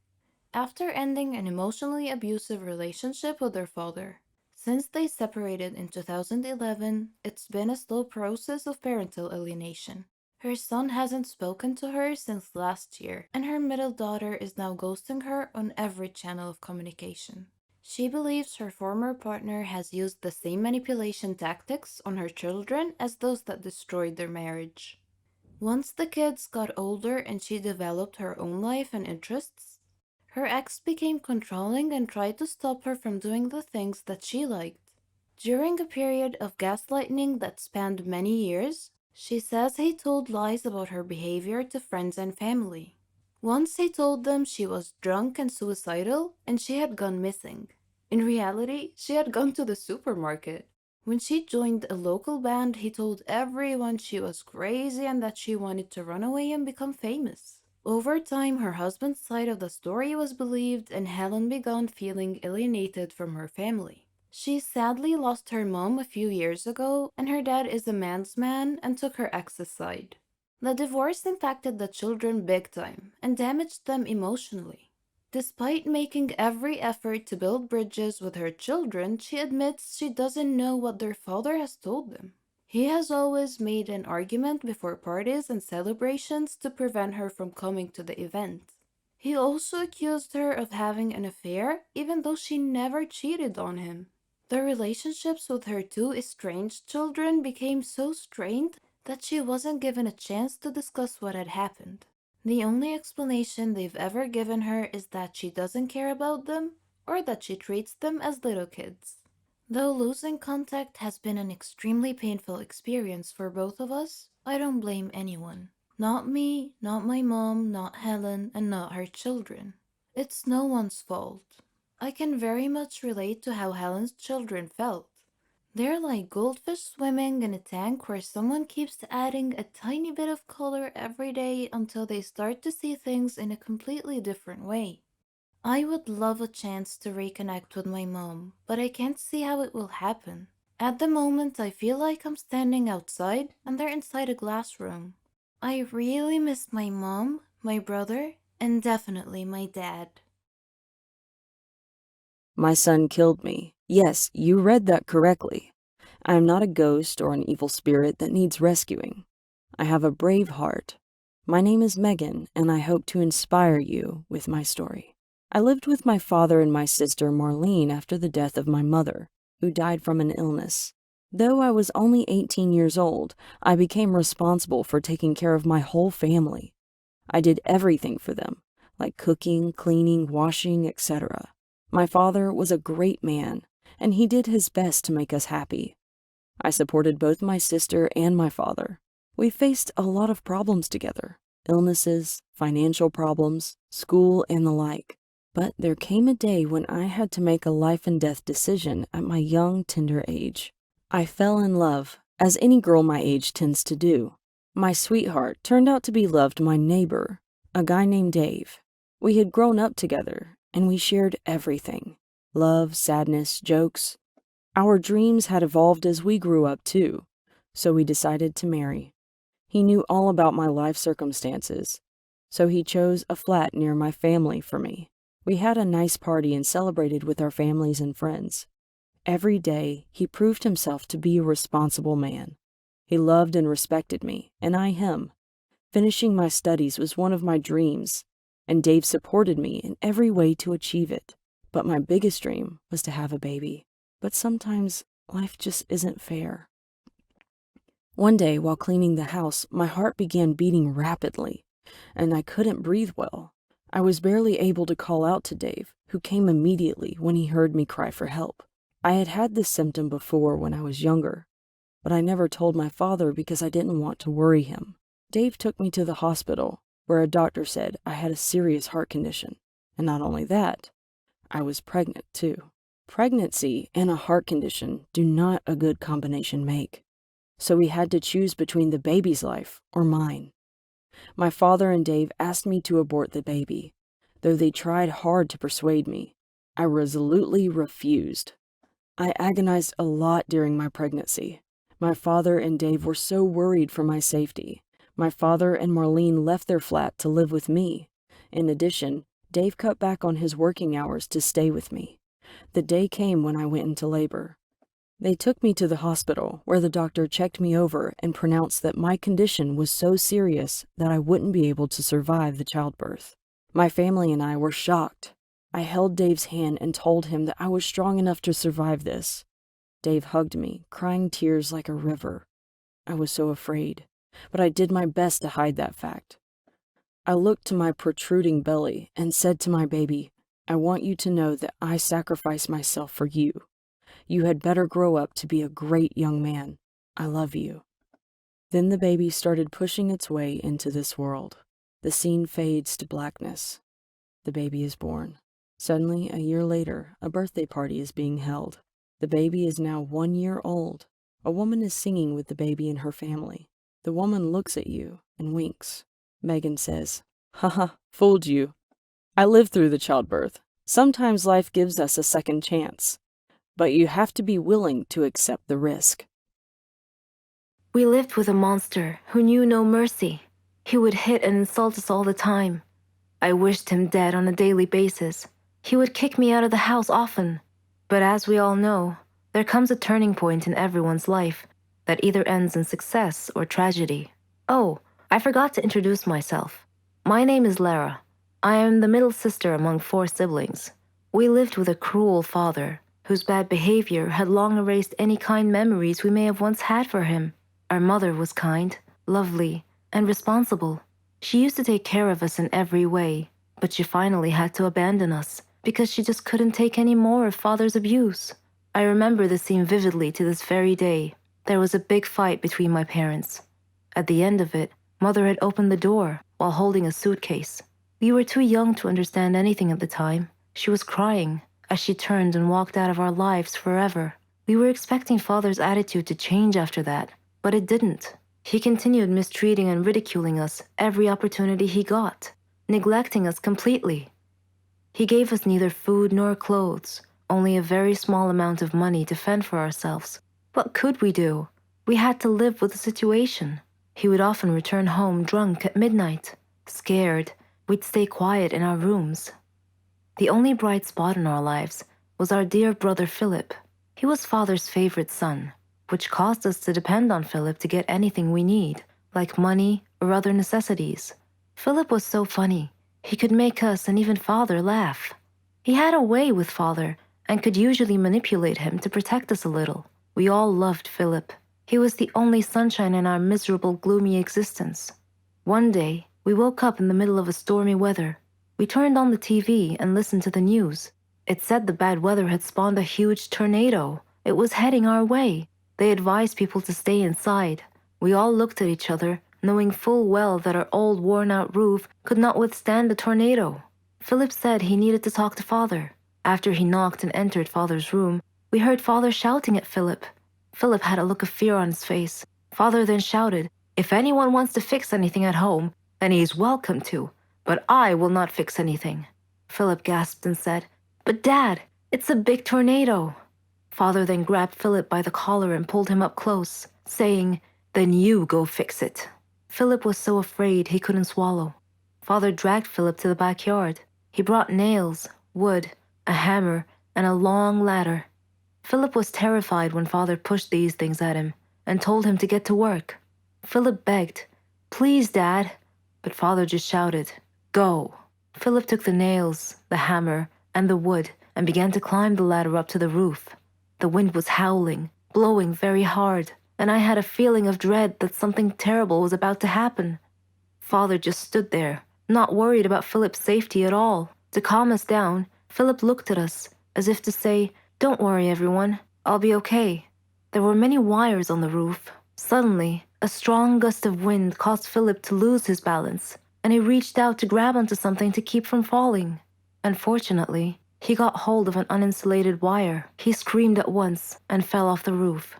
after ending an emotionally abusive relationship with her father. Since they separated in 2011, it's been a slow process of parental alienation. Her son hasn't spoken to her since last year, and her middle daughter is now ghosting her on every channel of communication. She believes her former partner has used the same manipulation tactics on her children as those that destroyed their marriage. Once the kids got older and she developed her own life and interests, her ex became controlling and tried to stop her from doing the things that she liked. During a period of gaslighting that spanned many years, she says he told lies about her behavior to friends and family. Once he told them she was drunk and suicidal and she had gone missing. In reality, she had gone to the supermarket. When she joined a local band, he told everyone she was crazy and that she wanted to run away and become famous. Over time, her husband's side of the story was believed and Helen began feeling alienated from her family. She sadly lost her mom a few years ago, and her dad is a man's man and took her ex's side. The divorce impacted the children big time and damaged them emotionally. Despite making every effort to build bridges with her children, she admits she doesn't know what their father has told them. He has always made an argument before parties and celebrations to prevent her from coming to the event. He also accused her of having an affair, even though she never cheated on him. The relationships with her 2 estranged children became so strained that she wasn't given a chance to discuss what had happened. The only explanation they've ever given her is that she doesn't care about them or that she treats them as little kids. Though losing contact has been an extremely painful experience for both of us, I don't blame anyone. Not me, not my mom, not Helen, and not her children. It's no one's fault. I can very much relate to how Helen's children felt. They're like goldfish swimming in a tank where someone keeps adding a tiny bit of color every day until they start to see things in a completely different way. I would love a chance to reconnect with my mom, but I can't see how it will happen. At the moment, I feel like I'm standing outside and they're inside a glass room. I really miss my mom, my brother, and definitely my dad.
My son killed me. Yes, you read that correctly. I am not a ghost or an evil spirit that needs rescuing. I have a brave heart. My name is Megan, and I hope to inspire you with my story. I lived with my father and my sister Marlene after the death of my mother, who died from an illness. Though I was only 18 years old, I became responsible for taking care of my whole family. I did everything for them, like cooking, cleaning, washing, etc. My father was a great man, and he did his best to make us happy. I supported both my sister and my father. We faced a lot of problems together, illnesses, financial problems, school, and the like. But there came a day when I had to make a life and death decision at my young, tender age. I fell in love, as any girl my age tends to do. My sweetheart turned out to be loved my neighbor, a guy named Dave. We had grown up together, and we shared everything. Love, sadness, jokes. Our dreams had evolved as we grew up too, so we decided to marry. He knew all about my life circumstances, so he chose a flat near my family for me. We had a nice party and celebrated with our families and friends. Every day, he proved himself to be a responsible man. He loved and respected me, and I him. Finishing my studies was one of my dreams, and Dave supported me in every way to achieve it. But my biggest dream was to have a baby. But sometimes life just isn't fair. One day, while cleaning the house, my heart began beating rapidly, and I couldn't breathe well. I was barely able to call out to Dave, who came immediately when he heard me cry for help. I had had this symptom before when I was younger, but I never told my father because I didn't want to worry him. Dave took me to the hospital, where a doctor said I had a serious heart condition. And not only that, I was pregnant too. Pregnancy and a heart condition do not a good combination make. So we had to choose between the baby's life or mine. My father and Dave asked me to abort the baby, though they tried hard to persuade me. I resolutely refused. I agonized a lot during my pregnancy. My father and Dave were so worried for my safety. My father and Marlene left their flat to live with me. In addition, Dave cut back on his working hours to stay with me. The day came when I went into labor. They took me to the hospital, where the doctor checked me over and pronounced that my condition was so serious that I wouldn't be able to survive the childbirth. My family and I were shocked. I held Dave's hand and told him that I was strong enough to survive this. Dave hugged me, crying tears like a river. I was so afraid, but I did my best to hide that fact. I looked to my protruding belly and said to my baby, "I want you to know that I sacrificed myself for you. You had better grow up to be a great young man. I love you." Then the baby started pushing its way into this world. The scene fades to blackness. The baby is born. Suddenly, a year later, a birthday party is being held. The baby is now 1 year old. A woman is singing with the baby and her family. The woman looks at you and winks. Megan says, "Haha, fooled you. I lived through the childbirth. Sometimes life gives us a second chance, but you have to be willing to accept the risk."
We lived with a monster who knew no mercy. He would hit and insult us all the time. I wished him dead on a daily basis. He would kick me out of the house often. But as we all know, there comes a turning point in everyone's life that either ends in success or tragedy. Oh, I forgot to introduce myself. My name is Lara. I am the middle sister among 4 siblings. We lived with a cruel father, whose bad behavior had long erased any kind memories we may have once had for him. Our mother was kind, lovely, and responsible. She used to take care of us in every way, but she finally had to abandon us because she just couldn't take any more of father's abuse. I remember the scene vividly to this very day. There was a big fight between my parents. At the end of it, mother had opened the door while holding a suitcase. We were too young to understand anything at the time. She was crying as she turned and walked out of our lives forever. We were expecting father's attitude to change after that, but it didn't. He continued mistreating and ridiculing us every opportunity he got, neglecting us completely. He gave us neither food nor clothes, only a very small amount of money to fend for ourselves. What could we do? We had to live with the situation. He would often return home drunk at midnight. Scared, we'd stay quiet in our rooms. The only bright spot in our lives was our dear brother Philip. He was father's favorite son, which caused us to depend on Philip to get anything we need, like money or other necessities. Philip was so funny. He could make us and even father laugh. He had a way with father and could usually manipulate him to protect us a little. We all loved Philip. He was the only sunshine in our miserable, gloomy existence. One day, we woke up in the middle of a stormy weather. We turned on the TV and listened to the news. It said the bad weather had spawned a huge tornado. It was heading our way. They advised people to stay inside. We all looked at each other, knowing full well that our old worn-out roof could not withstand the tornado. Philip said he needed to talk to father. After he knocked and entered father's room, we heard father shouting at Philip. Philip had a look of fear on his face. Father then shouted, "If anyone wants to fix anything at home, then he is welcome to, but I will not fix anything." Philip gasped and said, "But Dad, it's a big tornado." Father then grabbed Philip by the collar and pulled him up close, saying, "Then you go fix it." Philip was so afraid he couldn't swallow.
Father dragged Philip to the backyard. He brought nails, wood, a hammer, and a long ladder. Philip was terrified when Father pushed these things at him and told him to get to work. Philip begged, "Please, Dad," but Father just shouted, "Go." Philip took the nails, the hammer, and the wood and began to climb the ladder up to the roof. The wind was howling, blowing very hard, and I had a feeling of dread that something terrible was about to happen. Father just stood there, not worried about Philip's safety at all. To calm us down, Philip looked at us, as if to say, "Don't worry, everyone. I'll be okay." There were many wires on the roof. Suddenly, a strong gust of wind caused Philip to lose his balance, and he reached out to grab onto something to keep from falling. Unfortunately, he got hold of an uninsulated wire. He screamed at once and fell off the roof.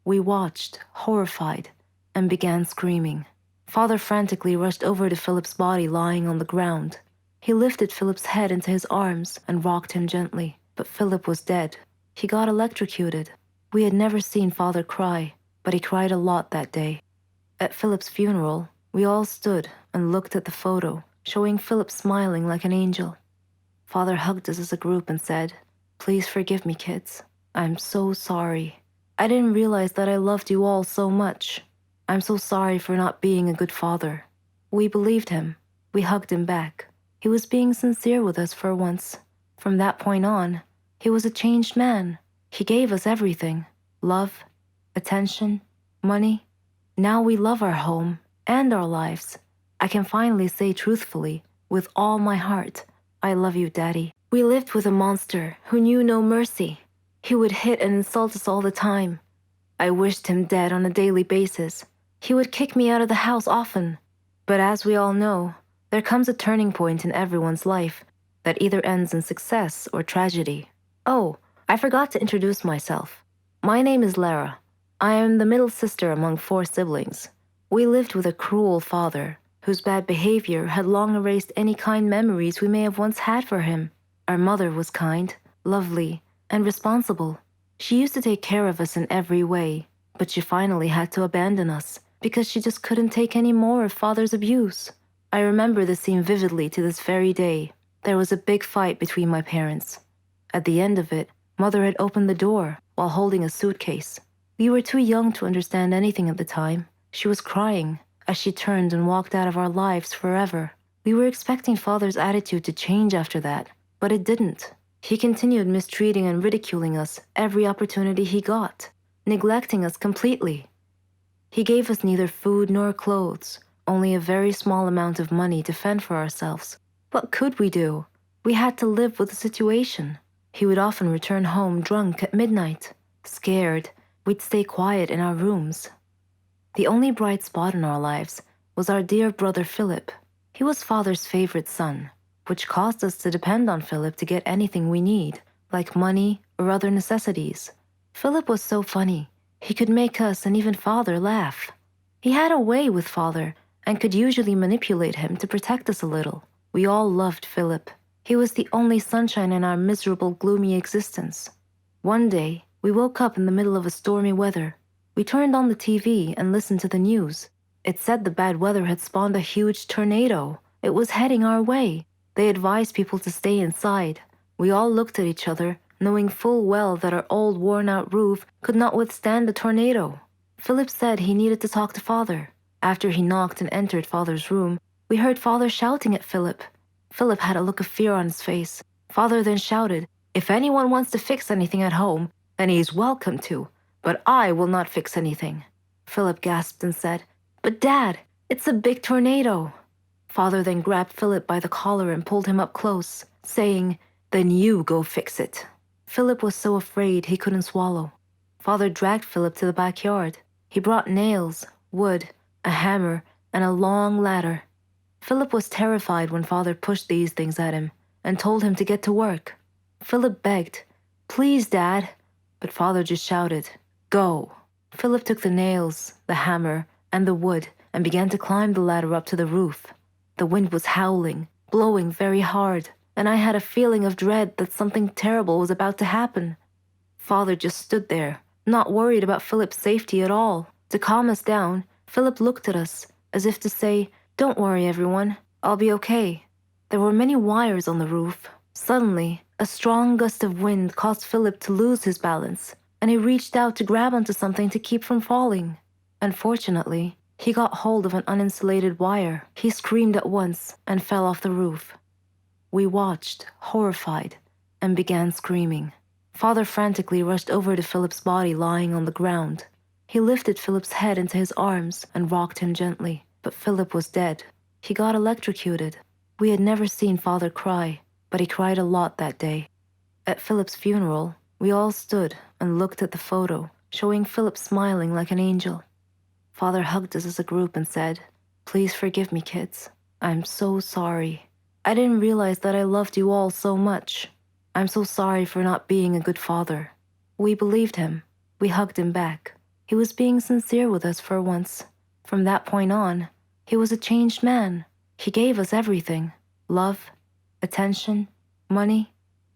We watched, horrified, and began screaming. Father frantically rushed over to Philip's body lying on the ground. He lifted Philip's head into his arms and rocked him gently, but Philip was dead. He got electrocuted. We had never seen Father cry, but he cried a lot that day. At Philip's funeral, we all stood and looked at the photo, showing Philip smiling like an angel. Father hugged us as a group and said, "Please forgive me, kids. I'm so sorry. I didn't realize that I loved you all so much. I'm so sorry for not being a good father." We believed him. We hugged him back. He was being sincere with us for once. From that point on, he was a changed man. He gave us everything: love, attention, money. Now we love our home and our lives. I can finally say truthfully, with all my heart, "I love you, Daddy." We lived with a monster who knew no mercy. He would hit and insult us all the time. I wished him dead on a daily basis. He would kick me out of the house often. But as we all know, there comes a turning point in everyone's life that either ends in success or tragedy. Oh, I forgot to introduce myself. My name is Lara. I am the middle sister among 4 siblings. We lived with a cruel father, whose bad behavior had long erased any kind memories we may have once had for him. Our mother was kind, lovely, and responsible. She used to take care of us in every way, but she finally had to abandon us because she just couldn't take any more of Father's abuse. I remember the scene vividly to this very day. There was a big fight between my parents. At the end of it, Mother had opened the door while holding a suitcase. We were too young to understand anything at the time. She was crying as she turned and walked out of our lives forever. We were expecting Father's attitude to change after that, but it didn't. He continued mistreating and ridiculing us every opportunity he got, neglecting us completely. He gave us neither food nor clothes, only a very small amount of money to fend for ourselves. What could we do? We had to live with the situation. He would often return home drunk at midnight. Scared, we'd stay quiet in our rooms. The only bright spot in our lives was our dear brother Philip. He was Father's favorite son, which caused us to depend on Philip to get anything we need, like money or other necessities. Philip was so funny. He could make us and even Father laugh. He had a way with Father and could usually manipulate him to protect us a little. We all loved Philip. He was the only sunshine in our miserable, gloomy existence. One day, we woke up in the middle of a stormy weather. We turned on the TV and listened to the news. It said the bad weather had spawned a huge tornado. It was heading our way. They advised people to stay inside. We all looked at each other, knowing full well that our old worn-out roof could not withstand the tornado. Philip said he needed to talk to Father. After he knocked and entered Father's room, we heard Father shouting at Philip. Philip had a look of fear on his face. Father then shouted, "If anyone wants to fix anything at home, then he is welcome to, but I will not fix anything." Philip gasped and said, "But Dad, it's a big tornado." Father then grabbed Philip by the collar and pulled him up close, saying, "Then you go fix it." Philip was so afraid he couldn't swallow. Father dragged Philip to the backyard. He brought nails, wood, a hammer, and a long ladder. Philip was terrified when Father pushed these things at him and told him to get to work. Philip begged, "Please, Dad," but Father just shouted, "Go." Philip took the nails, the hammer, and the wood and began to climb the ladder up to the roof. The wind was howling, blowing very hard, and I had a feeling of dread that something terrible was about to happen. Father just stood there, not worried about Philip's safety at all. To calm us down, Philip looked at us, as if to say, "Don't worry, everyone. I'll be okay. There were many wires on the roof. Suddenly, a strong gust of wind caused Philip to lose his balance, and he reached out to grab onto something to keep from falling. Unfortunately, he got hold of an uninsulated wire. He screamed at once and fell off the roof. We watched, horrified, and began screaming. Father frantically rushed over to Philip's body lying on the ground. He lifted Philip's head into his arms and rocked him gently, but Philip was dead. He got electrocuted. We had never seen Father cry, but he cried a lot that day. At Philip's funeral, we all stood and looked at the photo, showing Philip smiling like an angel. Father hugged us as a group and said, "Please forgive me, kids. I'm so sorry. I didn't realize that I loved you all so much. I'm so sorry for not being a good father." We believed him. We hugged him back. He was being sincere with us for once. From that point on, he was a changed man. He gave us everything: love, attention, money.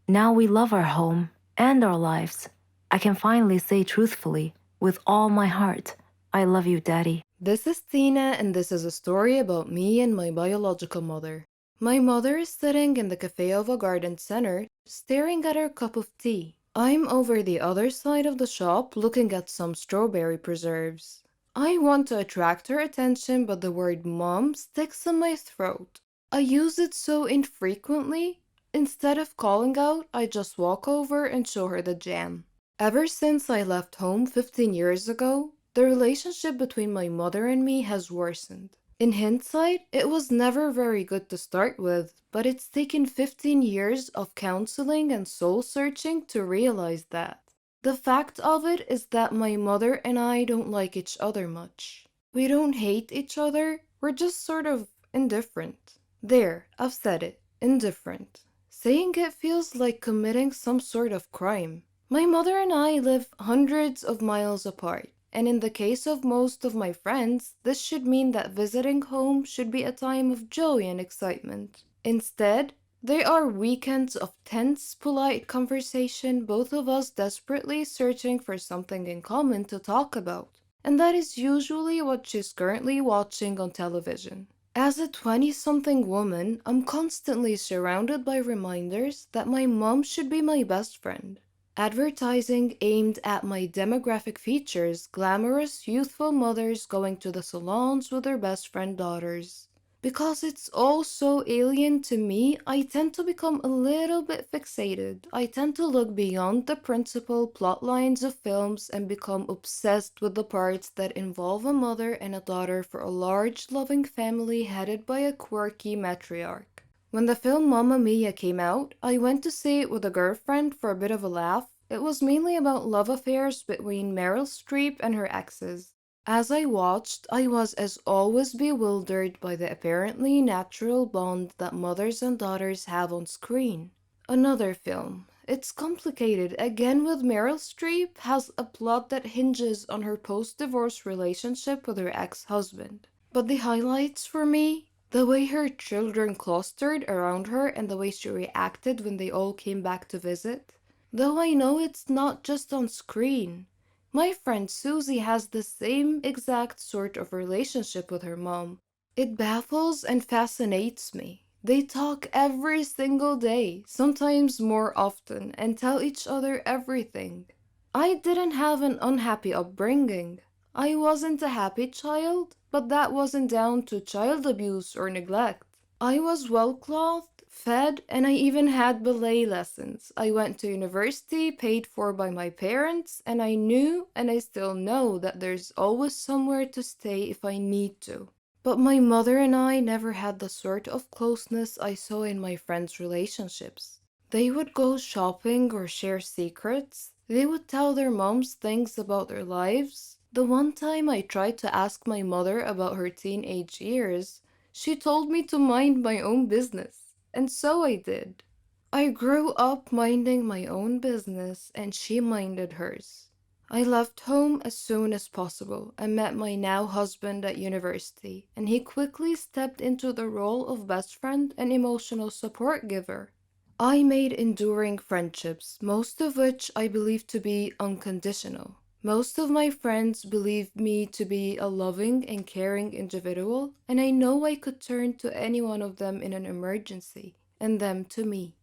Now we love our home and our lives. I can finally say truthfully, with all my heart, I love you, Daddy.
This is Tina, and this is a story about me and my biological mother. My mother is sitting in the cafe of a garden center, staring at her cup of tea. I'm over the other side of the shop looking at some strawberry preserves. I want to attract her attention, but the word mom sticks in my throat. I use it so infrequently. Instead of calling out, I just walk over and show her the jam. Ever since I left home 15 years ago, the relationship between my mother and me has worsened. In hindsight, it was never very good to start with, but it's taken 15 years of counseling and soul searching to realize that. The fact of it is that my mother and I don't like each other much. We don't hate each other, we're just sort of indifferent. There, I've said it, indifferent. Saying it feels like committing some sort of crime. My mother and I live hundreds of miles apart. And in the case of most of my friends, this should mean that visiting home should be a time of joy and excitement. Instead, they are weekends of tense, polite conversation, both of us desperately searching for something in common to talk about. And that is usually what she's currently watching on television. As a 20-something woman, I'm constantly surrounded by reminders that my mom should be my best friend. Advertising aimed at my demographic features glamorous, youthful mothers going to the salons with their best friend daughters. Because it's all so alien to me, I tend to become a little bit fixated. I tend to look beyond the principal plot lines of films and become obsessed with the parts that involve a mother and a daughter for a large, loving family headed by a quirky matriarch. When the film Mamma Mia came out, I went to see it with a girlfriend for a bit of a laugh. It was mainly about love affairs between Meryl Streep and her exes. As I watched, I was as always bewildered by the apparently natural bond that mothers and daughters have on screen. Another film. It's complicated. Again with Meryl Streep, has a plot that hinges on her post-divorce relationship with her ex-husband. But the highlights for me? The way her children clustered around her and the way she reacted when they all came back to visit. Though I know it's not just on screen. My friend Susie has the same exact sort of relationship with her mom. It baffles and fascinates me. They talk every single day, sometimes more often, and tell each other everything. I didn't have an unhappy upbringing. I wasn't a happy child, but that wasn't down to child abuse or neglect. I was well-clothed, fed, and I even had ballet lessons. I went to university, paid for by my parents, and I knew, and I still know, that there's always somewhere to stay if I need to. But my mother and I never had the sort of closeness I saw in my friends' relationships. They would go shopping or share secrets. They would tell their moms things about their lives. The one time I tried to ask my mother about her teenage years, she told me to mind my own business, and so I did. I grew up minding my own business, and she minded hers. I left home as soon as possible and met my now husband at university, and he quickly stepped into the role of best friend and emotional support giver. I made enduring friendships, most of which I believe to be unconditional. Most of my friends believe me to be a loving and caring individual, and I know I could turn to any one of them in an emergency, and them to me.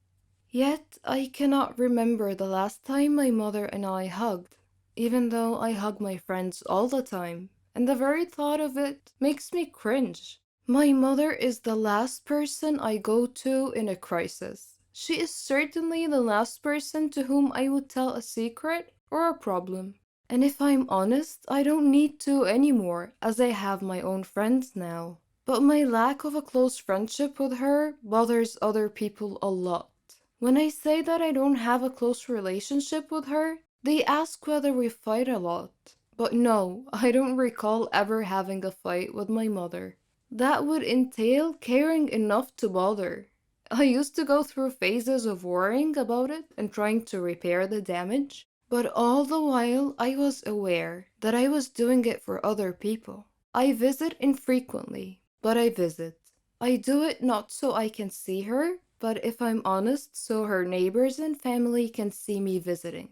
Yet, I cannot remember the last time my mother and I hugged, even though I hug my friends all the time, and the very thought of it makes me cringe. My mother is the last person I go to in a crisis. She is certainly the last person to whom I would tell a secret or a problem. And if I'm honest, I don't need to anymore, as I have my own friends now. But my lack of a close friendship with her bothers other people a lot. When I say that I don't have a close relationship with her, they ask whether we fight a lot. But no, I don't recall ever having a fight with my mother. That would entail caring enough to bother. I used to go through phases of worrying about it and trying to repair the damage, but all the while I was aware that I was doing it for other people. I visit infrequently, but I visit. I do it not so I can see her, but if I'm honest, so her neighbors and family can see me visiting.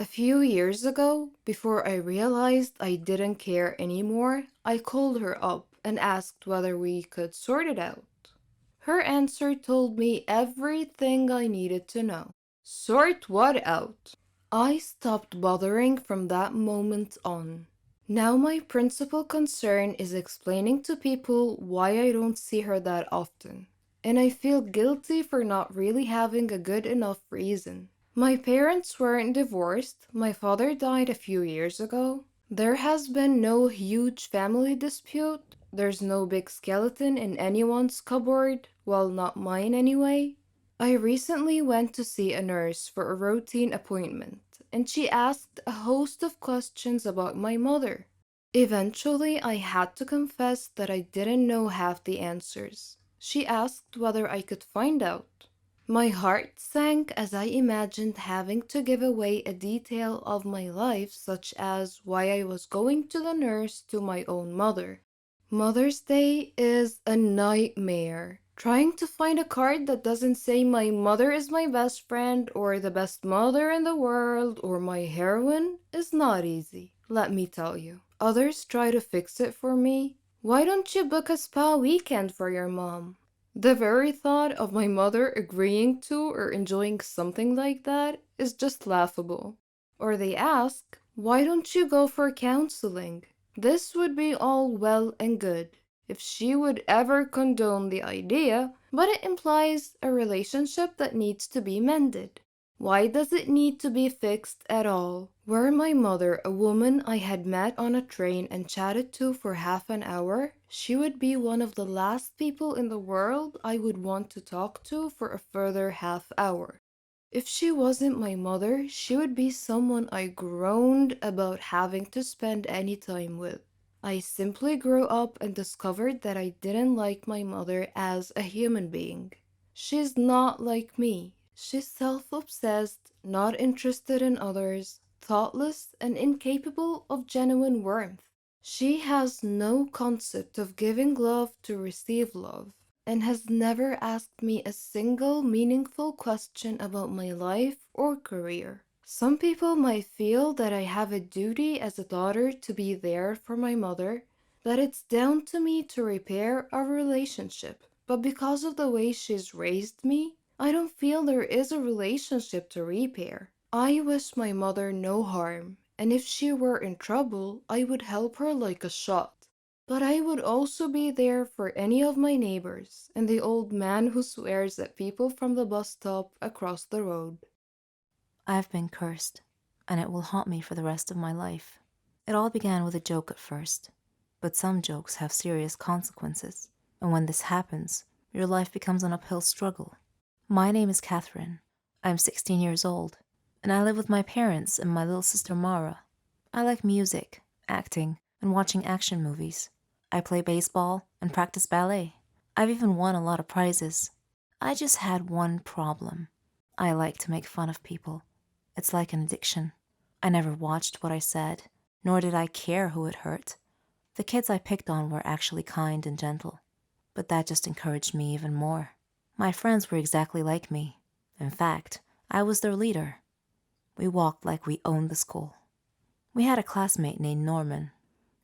A few years ago, before I realized I didn't care anymore, I called her up and asked whether we could sort it out. Her answer told me everything I needed to know. Sort what out? I stopped bothering from that moment on. Now my principal concern is explaining to people why I don't see her that often, and I feel guilty for not really having a good enough reason. My parents weren't divorced. My father died a few years ago. There has been no huge family dispute. There's no big skeleton in anyone's cupboard, well, not mine anyway. I recently went to see a nurse for a routine appointment, and she asked a host of questions about my mother. Eventually, I had to confess that I didn't know half the answers. She asked whether I could find out. My heart sank as I imagined having to give away a detail of my life, such as why I was going to the nurse to my own mother. Mother's Day is a nightmare. Trying to find a card that doesn't say my mother is my best friend or the best mother in the world or my heroine is not easy, let me tell you. Others try to fix it for me. Why don't you book a spa weekend for your mom? The very thought of my mother agreeing to or enjoying something like that is just laughable. Or they ask, why don't you go for counseling? This would be all well and good if she would ever condone the idea, but it implies a relationship that needs to be mended. Why does it need to be fixed at all? Were my mother a woman I had met on a train and chatted to for half an hour, she would be one of the last people in the world I would want to talk to for a further half hour. If she wasn't my mother, she would be someone I groaned about having to spend any time with. I simply grew up and discovered that I didn't like my mother as a human being. She's not like me. She's self-obsessed, not interested in others, thoughtless, and incapable of genuine warmth. She has no concept of giving love to receive love, and has never asked me a single meaningful question about my life or career. Some people might feel that I have a duty as a daughter to be there for my mother, that it's down to me to repair our relationship. But because of the way she's raised me, I don't feel there is a relationship to repair. I wish my mother no harm, and if she were in trouble, I would help her like a shot. But I would also be there for any of my neighbors and the old man who swears at people from the bus stop across the road.
I've been cursed, and it will haunt me for the rest of my life. It all began with a joke at first, but some jokes have serious consequences, and when this happens, your life becomes an uphill struggle. My name is Catherine. I'm 16 years old, and I live with my parents and my little sister Mara. I like music, acting, and watching action movies. I play baseball and practice ballet. I've even won a lot of prizes. I just had one problem. I like to make fun of people. It's like an addiction. I never watched what I said, nor did I care who it hurt. The kids I picked on were actually kind and gentle, but that just encouraged me even more. My friends were exactly like me. In fact, I was their leader. We walked like we owned the school. We had a classmate named Norman.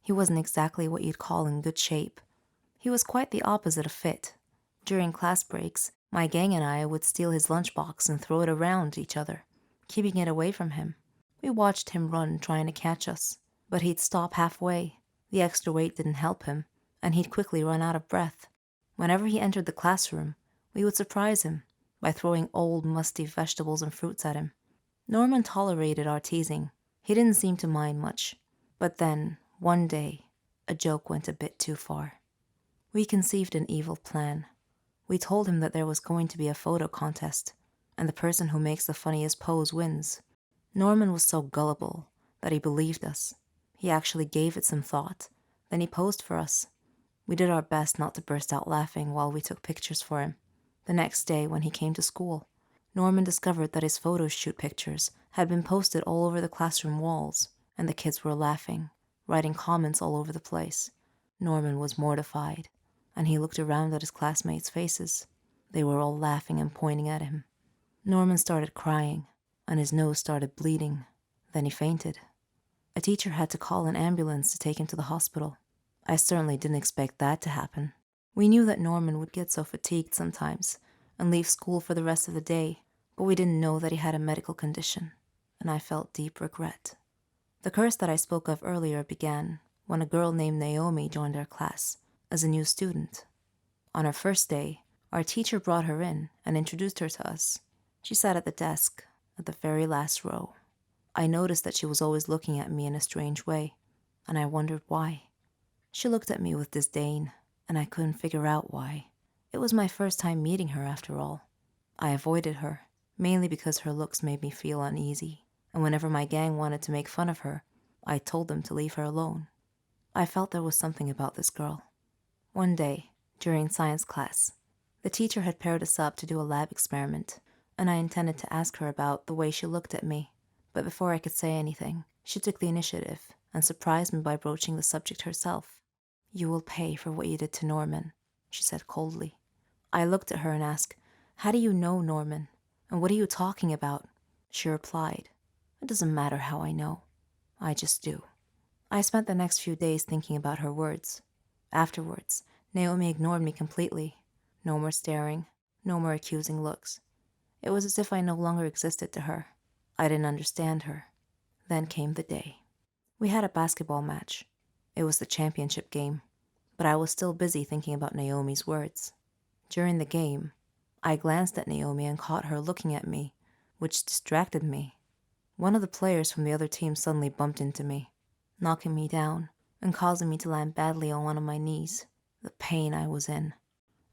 He wasn't exactly what you'd call in good shape. He was quite the opposite of fit. During class breaks, my gang and I would steal his lunchbox and throw it around each other, keeping it away from him. We watched him run trying to catch us, but he'd stop halfway. The extra weight didn't help him, and he'd quickly run out of breath. Whenever he entered the classroom, we would surprise him by throwing old, musty vegetables and fruits at him. Norman tolerated our teasing. He didn't seem to mind much. But then, one day, a joke went a bit too far. We conceived an evil plan. We told him that there was going to be a photo contest, and the person who makes the funniest pose wins. Norman was so gullible that he believed us. He actually gave it some thought. Then he posed for us. We did our best not to burst out laughing while we took pictures for him. The next day, when he came to school, Norman discovered that his photo shoot pictures had been posted all over the classroom walls, and the kids were laughing, writing comments all over the place. Norman was mortified, and he looked around at his classmates' faces. They were all laughing and pointing at him. Norman started crying, and his nose started bleeding. Then he fainted. A teacher had to call an ambulance to take him to the hospital. I certainly didn't expect that to happen. We knew that Norman would get so fatigued sometimes and leave school for the rest of the day, but we didn't know that he had a medical condition, and I felt deep regret. The curse that I spoke of earlier began when a girl named Naomi joined our class as a new student. On her first day, our teacher brought her in and introduced her to us. She sat at the desk at the very last row. I noticed that she was always looking at me in a strange way, and I wondered why. She looked at me with disdain, and I couldn't figure out why. It was my first time meeting her after all. I avoided her, mainly because her looks made me feel uneasy, and whenever my gang wanted to make fun of her, I told them to leave her alone. I felt there was something about this girl. One day, during science class, the teacher had paired us up to do a lab experiment, and I intended to ask her about the way she looked at me. But before I could say anything, she took the initiative and surprised me by broaching the subject herself. "You will pay for what you did to Norman," she said coldly. I looked at her and asked, "How do you know Norman? And what are you talking about?" She replied, "It doesn't matter how I know. I just do." I spent the next few days thinking about her words. Afterwards, Naomi ignored me completely. No more staring, no more accusing looks. It was as if I no longer existed to her. I didn't understand her. Then came the day. We had a basketball match. It was the championship game, but I was still busy thinking about Naomi's words. During the game, I glanced at Naomi and caught her looking at me, which distracted me. One of the players from the other team suddenly bumped into me, knocking me down and causing me to land badly on one of my knees. The pain I was in.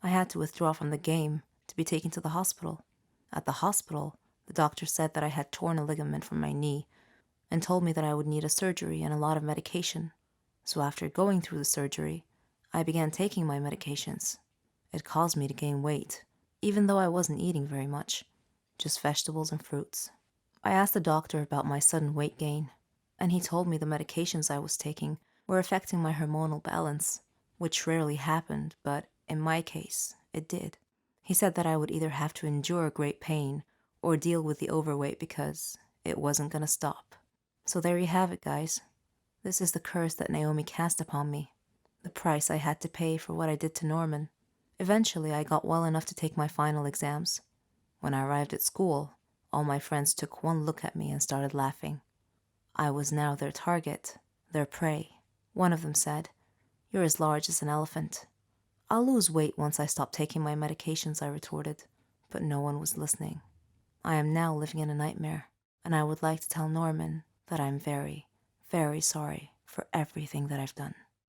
I had to withdraw from the game to be taken to the hospital. At the hospital, the doctor said that I had torn a ligament from my knee and told me that I would need a surgery and a lot of medication. So after going through the surgery, I began taking my medications. It caused me to gain weight, even though I wasn't eating very much, just vegetables and fruits. I asked the doctor about my sudden weight gain, and he told me the medications I was taking were affecting my hormonal balance, which rarely happened, but in my case, it did. He said that I would either have to endure great pain or deal with the overweight because it wasn't going to stop. So there you have it, guys. This is the curse that Naomi cast upon me, the price I had to pay for what I did to Norman. Eventually, I got well enough to take my final exams. When I arrived at school, all my friends took one look at me and started laughing. I was now their target, their prey. One of them said, "You're as large as an elephant." "I'll lose weight once I stop taking my medications," I retorted, but no one was listening. I am now living in a nightmare, and I would like to tell Norman that I'm very, very sorry for everything that I've done.